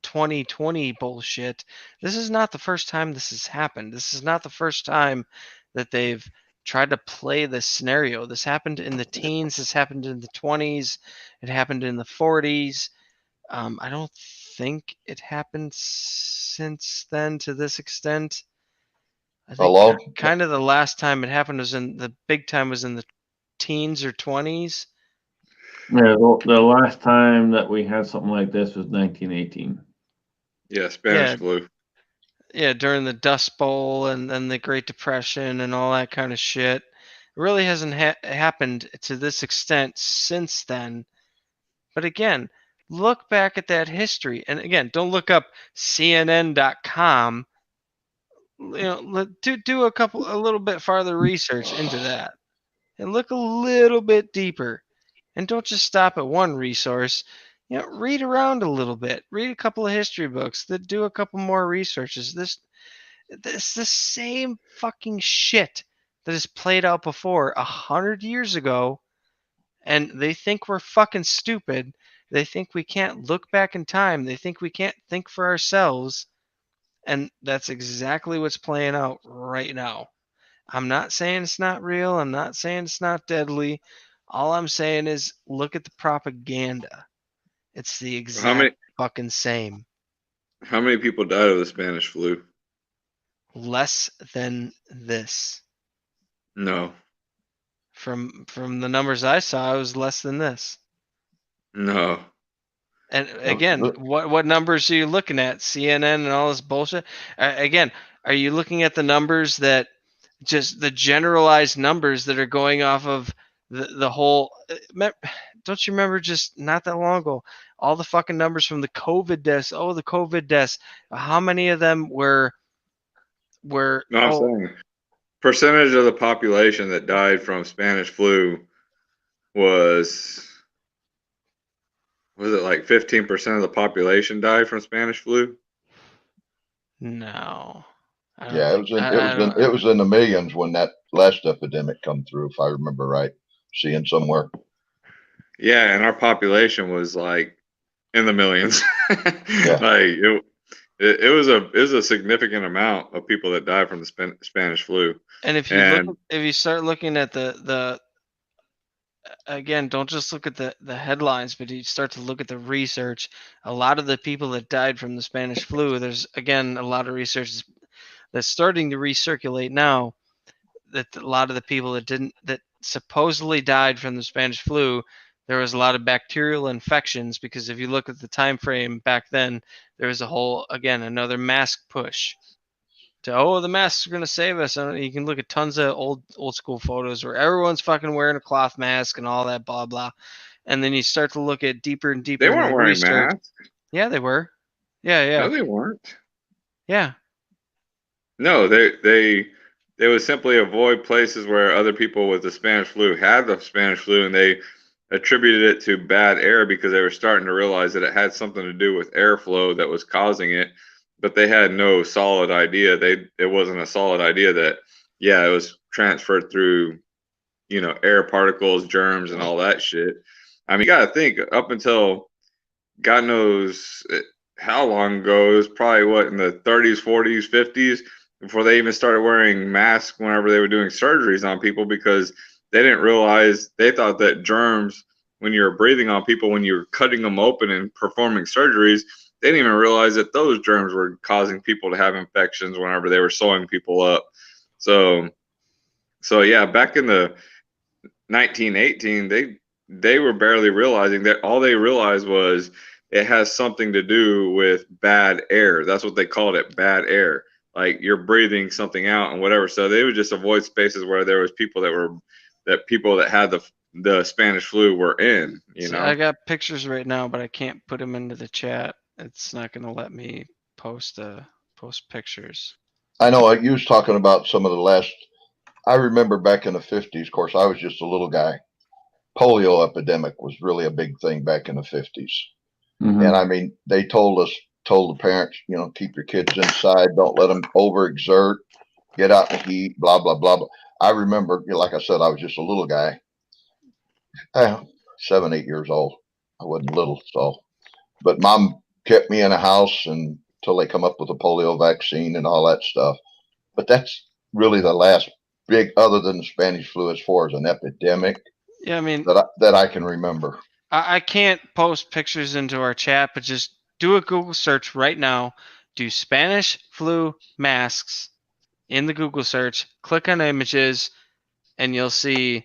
2020 bullshit, this is not the first time this has happened. This is not the first time that they've tried to play this scenario. This happened in the teens, this happened in the 20s, it happened in the 40s. I don't think it happened since then to this extent. I think kind of the last time it happened was in the big time was in the teens or 20s. Yeah, the last time that we had something like this was 1918. Yeah, Spanish flu. Yeah, during the Dust Bowl and then the Great Depression and all that kind of shit. It really hasn't happened to this extent since then. But again, look back at that history. And again, don't look up CNN.com. You know, do a little bit farther research into that. And look a little bit deeper. And don't just stop at one resource. You know, read around a little bit. Read a couple of history books. That do a couple more researches. This the same fucking shit that has played out before 100 years ago, and they think we're fucking stupid. They think we can't look back in time. They think we can't think for ourselves, and that's exactly what's playing out right now. I'm not saying it's not real. I'm not saying it's not deadly. All I'm saying is look at the propaganda. It's the exact fucking same. How many people died of the Spanish flu? Less than this. No. From the numbers I saw, it was less than this. No. And again, what numbers are you looking at? CNN and all this bullshit? Again, are you looking at the numbers that just the generalized numbers that are going off of the whole? Don't you remember just not that long ago, all the fucking numbers from the COVID deaths? Oh, the COVID deaths. How many of them were? No, I'm saying percentage of the population that died from Spanish flu was it like 15% of the population died from Spanish flu? No. Yeah, it was in the millions when that last epidemic come through, if I remember right, seeing somewhere. Yeah, and our population was like in the millions. Yeah. Like it was a significant amount of people that died from the Spanish flu. And if you start looking at the again, don't just look at the headlines, but you start to look at the research. A lot of the people that died from the Spanish flu, there's again a lot of research that's starting to recirculate now. That a lot of the people that supposedly died from the Spanish flu, there was a lot of bacterial infections, because if you look at the time frame back then, there was a whole, again, another mask push to, the masks are going to save us. And you can look at tons of old school photos where everyone's fucking wearing a cloth mask and all that blah blah, and then you start to look at deeper and deeper They into weren't the wearing research. masks. Yeah, they were. Yeah, No, they weren't. yeah. No, they would simply avoid places where other people with the Spanish flu had the Spanish flu, and they attributed it to bad air because they were starting to realize that it had something to do with airflow that was causing it, but they had no solid idea. It wasn't a solid idea that it was transferred through, air particles, germs, and all that shit. I mean, you got to think up until God knows how long ago. It was probably what, in the 30s, 40s, 50s before they even started wearing masks whenever they were doing surgeries on people, because they didn't realize, they thought that germs, when you're breathing on people, when you're cutting them open and performing surgeries, they didn't even realize that those germs were causing people to have infections whenever they were sewing people up. So yeah, back in the 1918, they were barely realizing that. All they realized was it has something to do with bad air. That's what they called it, bad air. Like you're breathing something out and whatever. So they would just avoid spaces where there was people that had the Spanish flu were in, See, I got pictures right now, but I can't put them into the chat. It's not going to let me post pictures. I know you was talking about some of the last. I remember back in the 50s. Of course, I was just a little guy. Polio epidemic was really a big thing back in the 50s. And I mean, they told the parents, keep your kids inside, don't let them overexert, get out in the heat, blah, blah, blah, blah. I remember, like I said, I was just a little guy, 7, 8 years old. I wasn't little. But mom kept me in a house until they come up with a polio vaccine and all that stuff. But that's really the last big, other than the Spanish flu, as far as an epidemic. Yeah, I mean, that I can remember. I can't post pictures into our chat, but just do a Google search right now. Do Spanish flu masks in the Google search. Click on images, and you'll see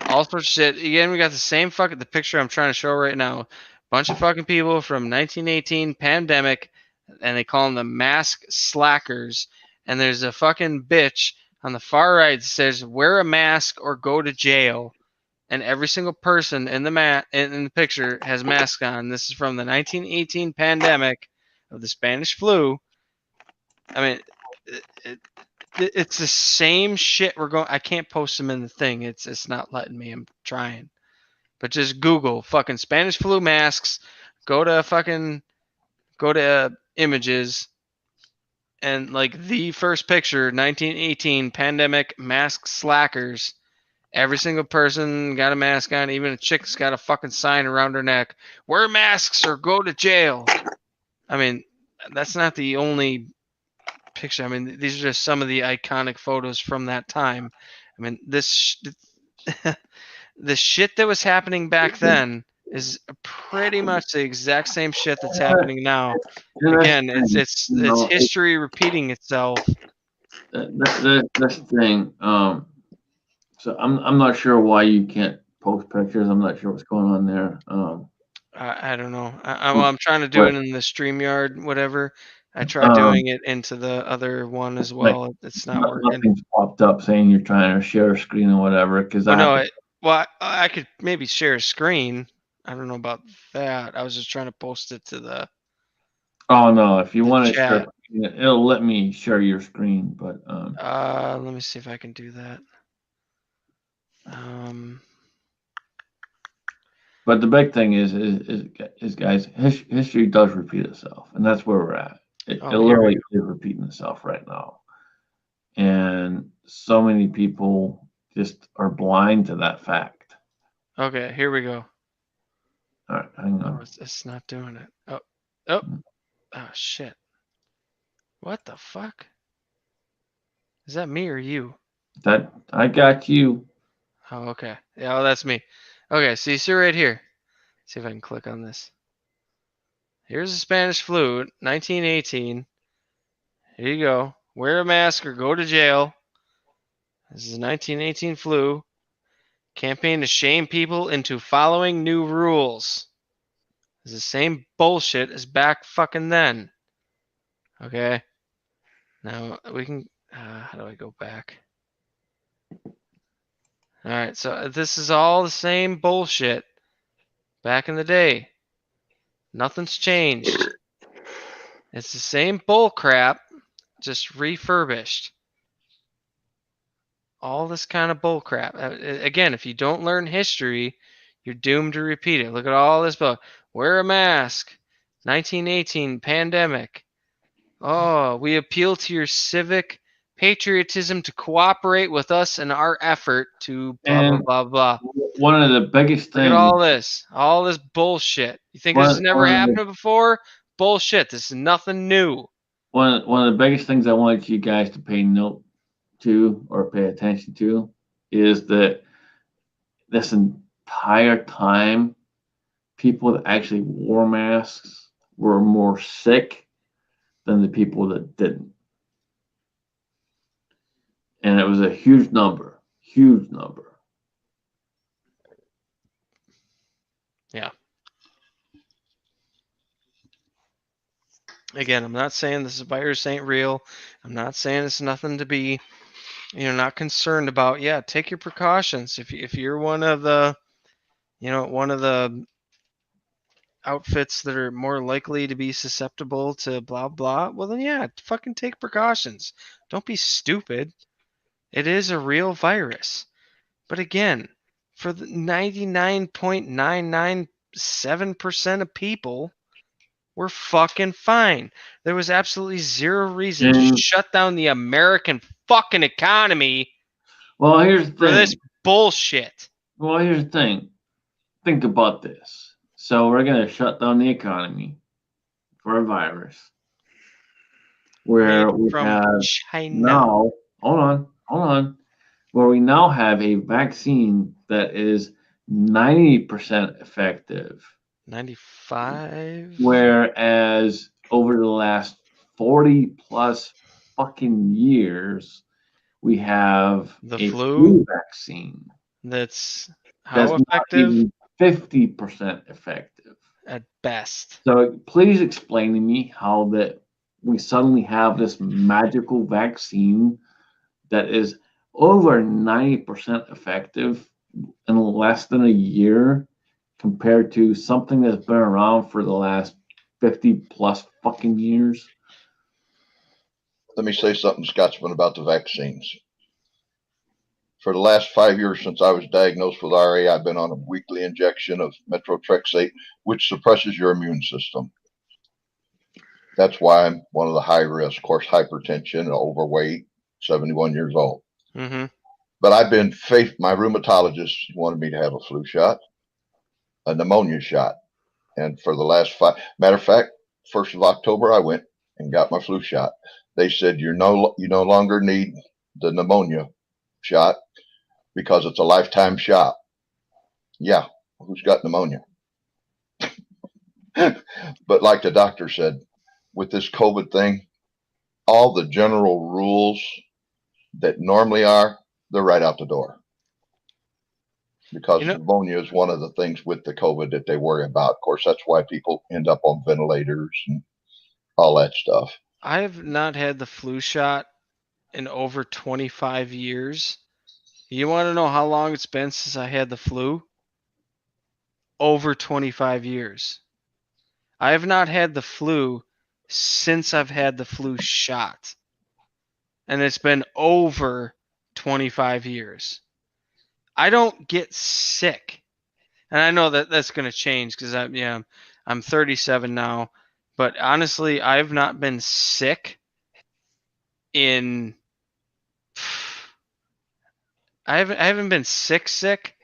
all sorts of shit. Again, we got the picture I'm trying to show right now. Bunch of fucking people from 1918 pandemic, and they call them the mask slackers. And there's a fucking bitch on the far right that says, "Wear a mask or go to jail." And every single person in the picture has masks on. This is from the 1918 pandemic of the Spanish flu. I mean, it's the same shit. I can't post them in the thing. It's not letting me. I'm trying, but just Google fucking Spanish flu masks. Go to images, and like the first picture, 1918 pandemic mask slackers. Every single person got a mask on. Even a chick's got a fucking sign around her neck. Wear masks or go to jail. I mean, that's not the only picture. I mean, these are just some of the iconic photos from that time. I mean, the shit that was happening back then is pretty much the exact same shit that's happening now. Again, it's history repeating itself. That's the thing. So I'm not sure why you can't post pictures. I'm not sure what's going on there. I don't know. I'm trying to do it in the StreamYard, whatever. I tried doing it into the other one as well. It's not working. Nothing's popped up saying you're trying to share a screen or whatever. Because I could maybe share a screen. I don't know about that. I was just trying to post it to the. Oh no! If you want to chat. share, it'll let me share your screen. But let me see if I can do that. But the big thing is guys, history does repeat itself, and that's where we're at. It literally is repeating itself right now, and so many people just are blind to that fact. Okay, here we go. All right, hang on. Oh, it's not doing it. Oh, shit! What the fuck? Is that me or you? That I got you. Oh, okay. Yeah, well, that's me. Okay, so you see right here. See if I can click on this. Here's the Spanish flu, 1918. Here you go. Wear a mask or go to jail. This is 1918 flu. Campaign to shame people into following new rules. It's the same bullshit as back fucking then. Okay. Now we can. How do I go back? All right. So this is all the same bullshit back in the day. Nothing's changed. It's the same bull crap, just refurbished. All this kind of bull crap. Again, if you don't learn history, you're doomed to repeat it. Look at all this book. Wear a mask. 1918 pandemic. Oh, we appeal to your civic patriotism to cooperate with us in our effort to blah, And blah, blah, blah. one of the biggest Look at things, all this bullshit. You think this has never happened before? Bullshit. This is nothing new. one of the biggest things I want you guys to pay note to or pay attention to is that this entire time, people that actually wore masks were more sick than the people that didn't. And it was a huge number, huge number. Yeah. Again, I'm not saying this virus ain't real. I'm not saying it's nothing to be, not concerned about. Yeah, take your precautions. If you're one of the, one of the outfits that are more likely to be susceptible to blah blah, well then yeah, fucking take precautions. Don't be stupid. It is a real virus. But again, for the 99.997% of people, we're fucking fine. There was absolutely zero reason to shut down the American fucking economy. Well, here's the thing. For this bullshit. Well, here's the thing. Think about this. So we're going to shut down the economy for a virus where we have now, hold on, where we now have a vaccine that is 90% effective. 95? Whereas over the last 40 plus fucking years, we have the a flu vaccine that's how effective? Not even 50% effective at best. So please explain to me how that we suddenly have this magical vaccine that is over 90% effective in less than a year compared to something that's been around for the last 50 plus fucking years. Let me say something, Scotsman, about the vaccines. For the last 5 years since I was diagnosed with RA, I've been on a weekly injection of methotrexate, which suppresses your immune system. That's why I'm one of the high risk, of course, hypertension, overweight, 71 years old. Mm-hmm. But I've been my rheumatologist wanted me to have a flu shot, a pneumonia shot. And for the last matter of fact, 1st of October, I went and got my flu shot. They said, you no longer need the pneumonia shot because it's a lifetime shot. Yeah, who's got pneumonia? But like the doctor said, with this COVID thing, all the general rules that normally are, they're right out the door. Because pneumonia is one of the things with the COVID that they worry about. Of course, that's why people end up on ventilators and all that stuff. I have not had the flu shot in over 25 years. You want to know how long it's been since I had the flu? Over 25 years. I have not had the flu since I've had the flu shot. And it's been over 25 years. I don't get sick. And I know that that's going to change because I'm 37 now. But honestly, I've not been sick in... I haven't been sick.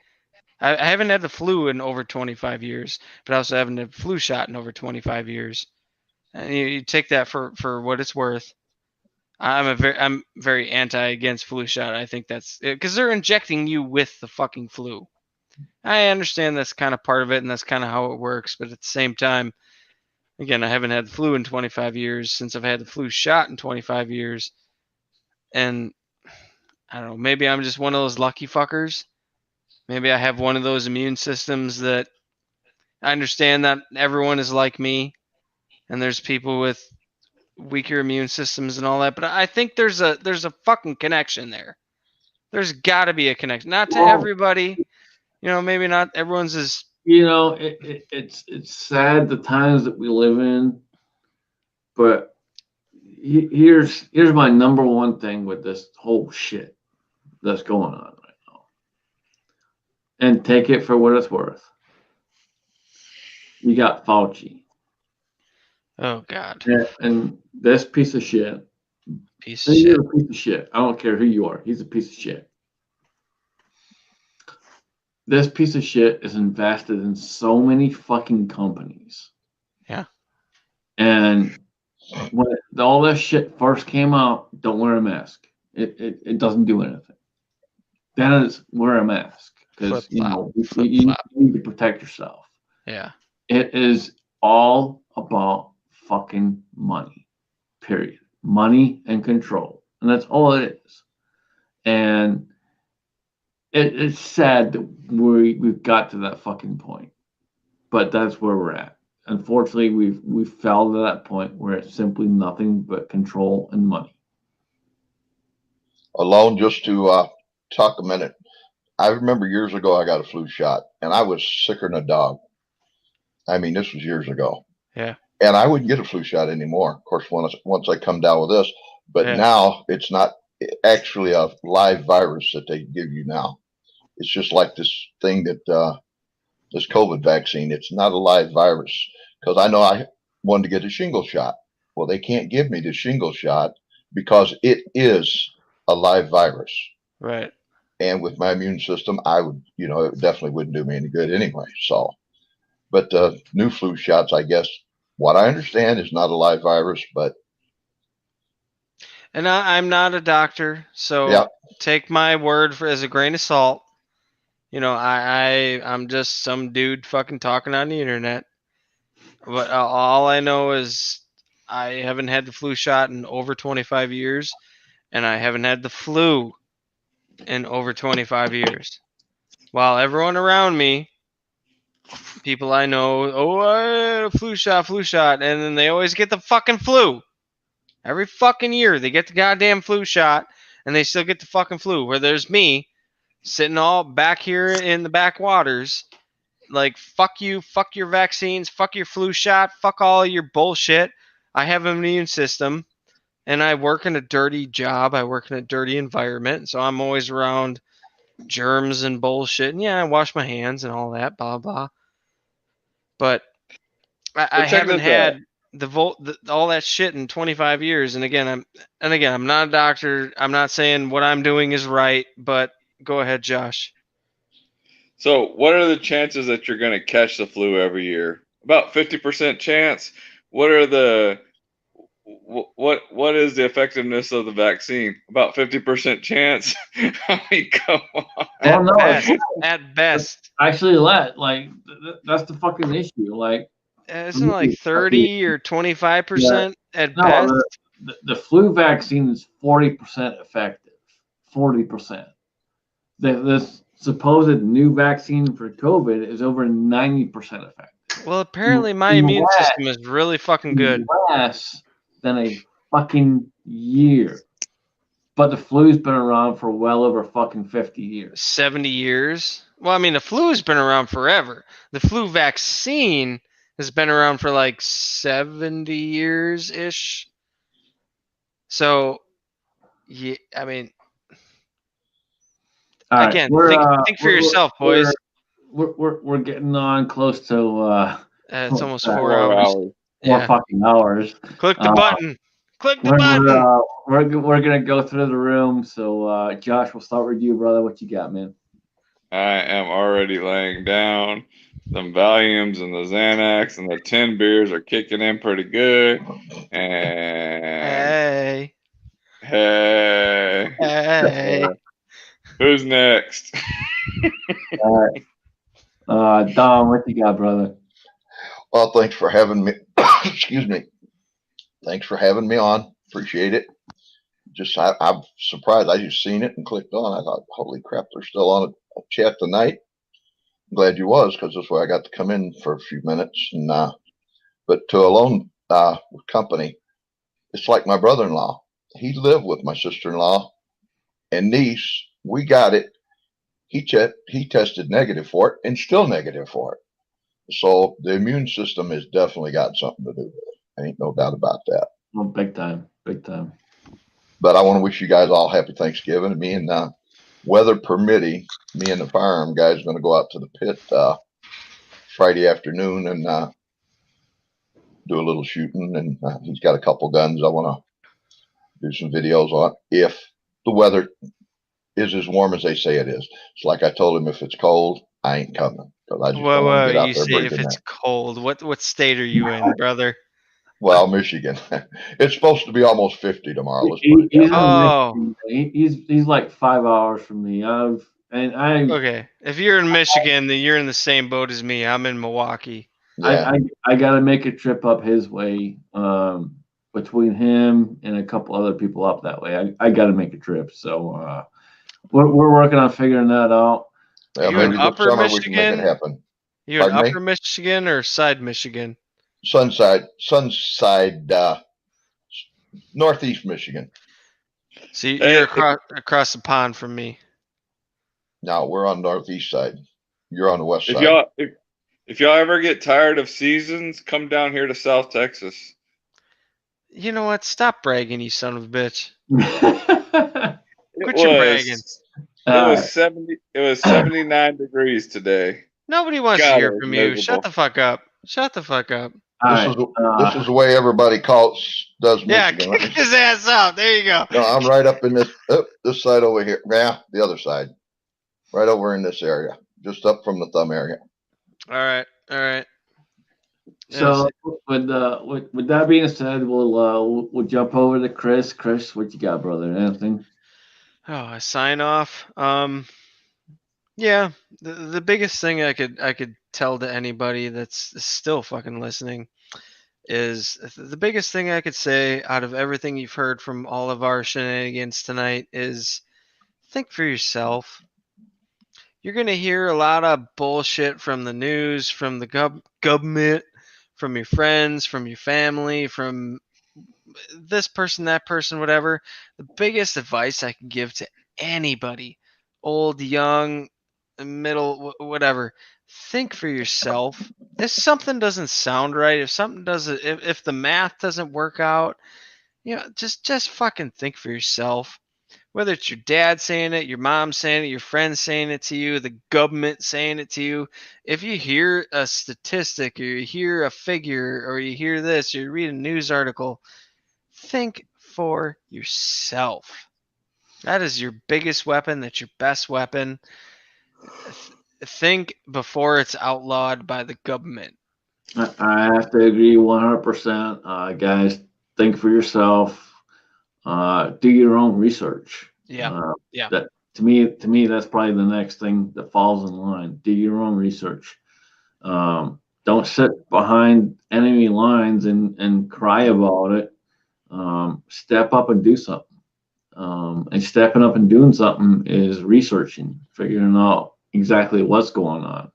I haven't had the flu in over 25 years, but I also haven't had the flu shot in over 25 years. And you take that for what it's worth. I'm very anti against flu shot. I think that's because they're injecting you with the fucking flu. I understand that's kind of part of it, and that's kind of how it works. But at the same time, again, I haven't had the flu in 25 years since I've had the flu shot in 25 years, and I don't know. Maybe I'm just one of those lucky fuckers. Maybe I have one of those immune systems that I understand that everyone is like me, and there's people with weaker immune systems and all that. But I think there's a fucking connection there. There's got to be a connection. Not to everybody, maybe not everyone's as. It's sad the times that we live in, but here's my number one thing with this whole shit that's going on right now, and take it for what it's worth. You got Fauci. Oh God. And this piece of shit. Piece of shit. A piece of shit. I don't care who you are. He's a piece of shit. This piece of shit is invested in so many fucking companies. Yeah. And when all this shit first came out, don't wear a mask. It doesn't do anything. Then it's wear a mask because you need to protect yourself. Yeah. It is all about fucking money. Period. Money and control. And that's all it is. And it's sad that we've got to that fucking point. But that's where we're at. Unfortunately, we've fell to that point where it's simply nothing but control and money. Alone, just to talk a minute. I remember years ago I got a flu shot and I was sicker than a dog. I mean, this was years ago. Yeah. And I wouldn't get a flu shot anymore. Of course, once I come down with this, but now it's not actually a live virus that they give you now. It's just like this thing that this COVID vaccine. It's not a live virus because I know I wanted to get a shingle shot. Well, they can't give me the shingle shot because it is a live virus. Right. And with my immune system, I would, it definitely wouldn't do me any good anyway. So, but the new flu shots, I guess, what I understand is not a live virus, but. And I'm not a doctor, so take my word as a grain of salt. I'm just some dude fucking talking on the internet. But all I know is I haven't had the flu shot in over 25 years, and I haven't had the flu in over 25 years. While everyone around me, people I know, I had a flu shot, and then they always get the fucking flu. Every fucking year they get the goddamn flu shot, and they still get the fucking flu. Where there's me, sitting all back here in the backwaters, like, fuck you, fuck your vaccines, fuck your flu shot, fuck all your bullshit. I have an immune system, and I work in a dirty job. I work in a dirty environment, so I'm always around germs and bullshit. And yeah, I wash my hands and all that, blah, blah. But I haven't had all that shit in 25 years. And again, I'm not a doctor. I'm not saying what I'm doing is right, but go ahead, Josh. So what are the chances that you're going to catch the flu every year? About 50% chance. What is the effectiveness of the vaccine? About 50% chance. I mean, come on. At best. Actually, that's the fucking issue. Like, isn't it like 30 or 25% at best? The flu vaccine is 40% effective. 40%. This supposed new vaccine for COVID is over 90% effective. Well, apparently my immune system is really fucking good. Less than a fucking year. But the flu's been around for well over fucking 50 years. 70 years? Well, I mean, the flu's been around forever. The flu vaccine has been around for like 70 years-ish. So, yeah, I mean... Again, think for yourself, boys. We're getting on close to it's almost 4 hours. 4 fucking hours. Click the button. Click the button. We're gonna go through the room. So Josh, we'll start with you, brother. What you got, man? I am already laying down. Some Valiums and the Xanax and the 10 beers are kicking in pretty good. And hey. Who's next? All right. Don, what you got, brother? Well, thanks for having me. Excuse me. Thanks for having me on. Appreciate it. I'm surprised. I just seen it and clicked on. I thought, holy crap, they're still on a chat tonight. I'm glad you was, because this way I got to come in for a few minutes. And but to a loan company, it's like my brother-in-law. He lived with my sister-in-law and niece. We got it. He tested negative for it and still negative for it. So the immune system has definitely got something to do with it. Ain't no doubt about that. Oh, big time. Big time. But I want to wish you guys all happy Thanksgiving. And me and weather permitting, me and the firearm guys going to go out to the pit Friday afternoon and do a little shooting. And he's got a couple guns. I want to do some videos on if the weather is as warm as they say it is. It's like I told him, if it's cold, I ain't coming. I just don't want to get out You there say if breaking it's that. cold. What state are you in, brother? Well, Michigan. It's supposed to be almost 50 tomorrow. Let's put it He's that way. in Michigan. He's like 5 hours from me. Okay. If you're in Michigan, then you're in the same boat as me. I'm in Milwaukee. Yeah. I got to make a trip up his way. Between him and a couple other people up that way, I got to make a trip. So we're working on figuring that out. Yeah, You in maybe this Upper summer we can make Michigan? it happen. You in Pardon me? Upper Michigan or Side Michigan? Sunside, northeast Michigan. So you're Hey, across the pond from me. No, we're on northeast side. You're on the west If side. y'all ever get tired of seasons, come down here to South Texas. You know what? Stop bragging, you son of a bitch. It Quit your bragging. was it was 70. It was 79 degrees today. Nobody wants to God, hear it was from you. Shut miserable. the fuck up. Shut the fuck up. This is the way everybody does Yeah, Michigan. Let kick me- his ass out. There you go. No, I'm right up in this side over here. Yeah, the other side. Right over in this area. Just up from the thumb area. All right. All right. So with that being said, we'll jump over to Chris. Chris, what you got, brother? Anything? Oh, a sign off. Yeah, the biggest thing I could tell to anybody that's still fucking listening is the biggest thing I could say out of everything you've heard from all of our shenanigans tonight is think for yourself. You're going to hear a lot of bullshit from the news, from the government, from your friends, from your family, from this person, that person, whatever. The biggest advice I can give to anybody, old, young, middle, whatever, think for yourself. If something doesn't sound right, if the math doesn't work out, just fucking think for yourself. Whether it's your dad saying it, your mom saying it, your friend saying it to you, the government saying it to you, if you hear a statistic or you hear a figure or you hear this or you read a news article, think for yourself. That is your biggest weapon. That's your best weapon. Think before it's outlawed by the government. I have to agree 100%. Guys, think for yourself. Do your own research. Yeah. That to me, that's probably the next thing that falls in line. Do your own research. Don't sit behind enemy lines and cry about it. Step up and do something. And stepping up and doing something is researching, figuring out exactly what's going on.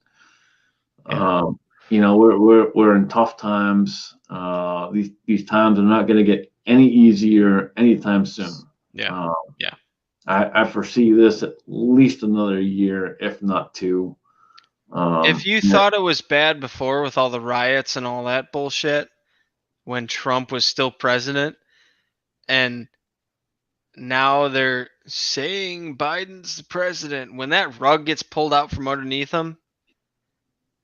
We're in tough times. These times are not going to get any easier anytime soon. I foresee this at least another year, if not two. If you thought it was bad before with all the riots and all that bullshit, when Trump was still president, and now they're saying Biden's the president, when that rug gets pulled out from underneath him,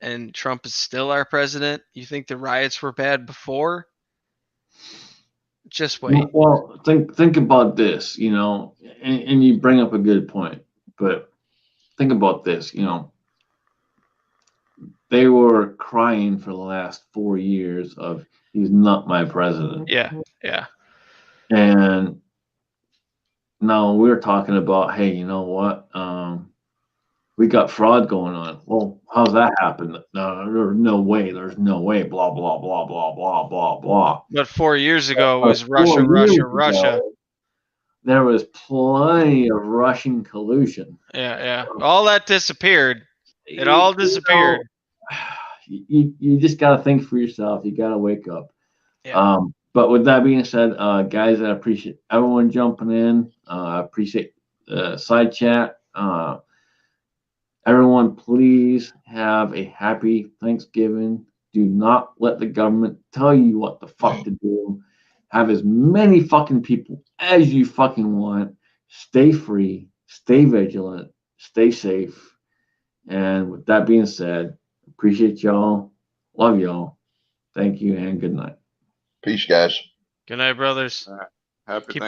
and Trump is still our president, you think the riots were bad before? Just wait. Well, think about this, and you bring up a good point, but think about this, they were crying for the last 4 years of he's not my president. Yeah. And No, we were talking about, hey, you know what? We got fraud going on. Well, how's that happen? No, there's no way. There's no way. Blah blah blah blah blah blah blah. But 4 years ago it was But Russia, 4 years Russia, Russia. ago, there was plenty of Russian collusion. Yeah, yeah. All that disappeared. It all disappeared. You just got to think for yourself. You got to wake up. Yeah. But with that being said, guys, I appreciate everyone jumping in. I appreciate the side chat. Everyone, please have a happy Thanksgiving. Do not let the government tell you what the fuck to do. Have as many fucking people as you fucking want. Stay free. Stay vigilant. Stay safe. And with that being said, appreciate y'all. Love y'all. Thank you and good night. Peace, guys. Good night, brothers. Happy Keep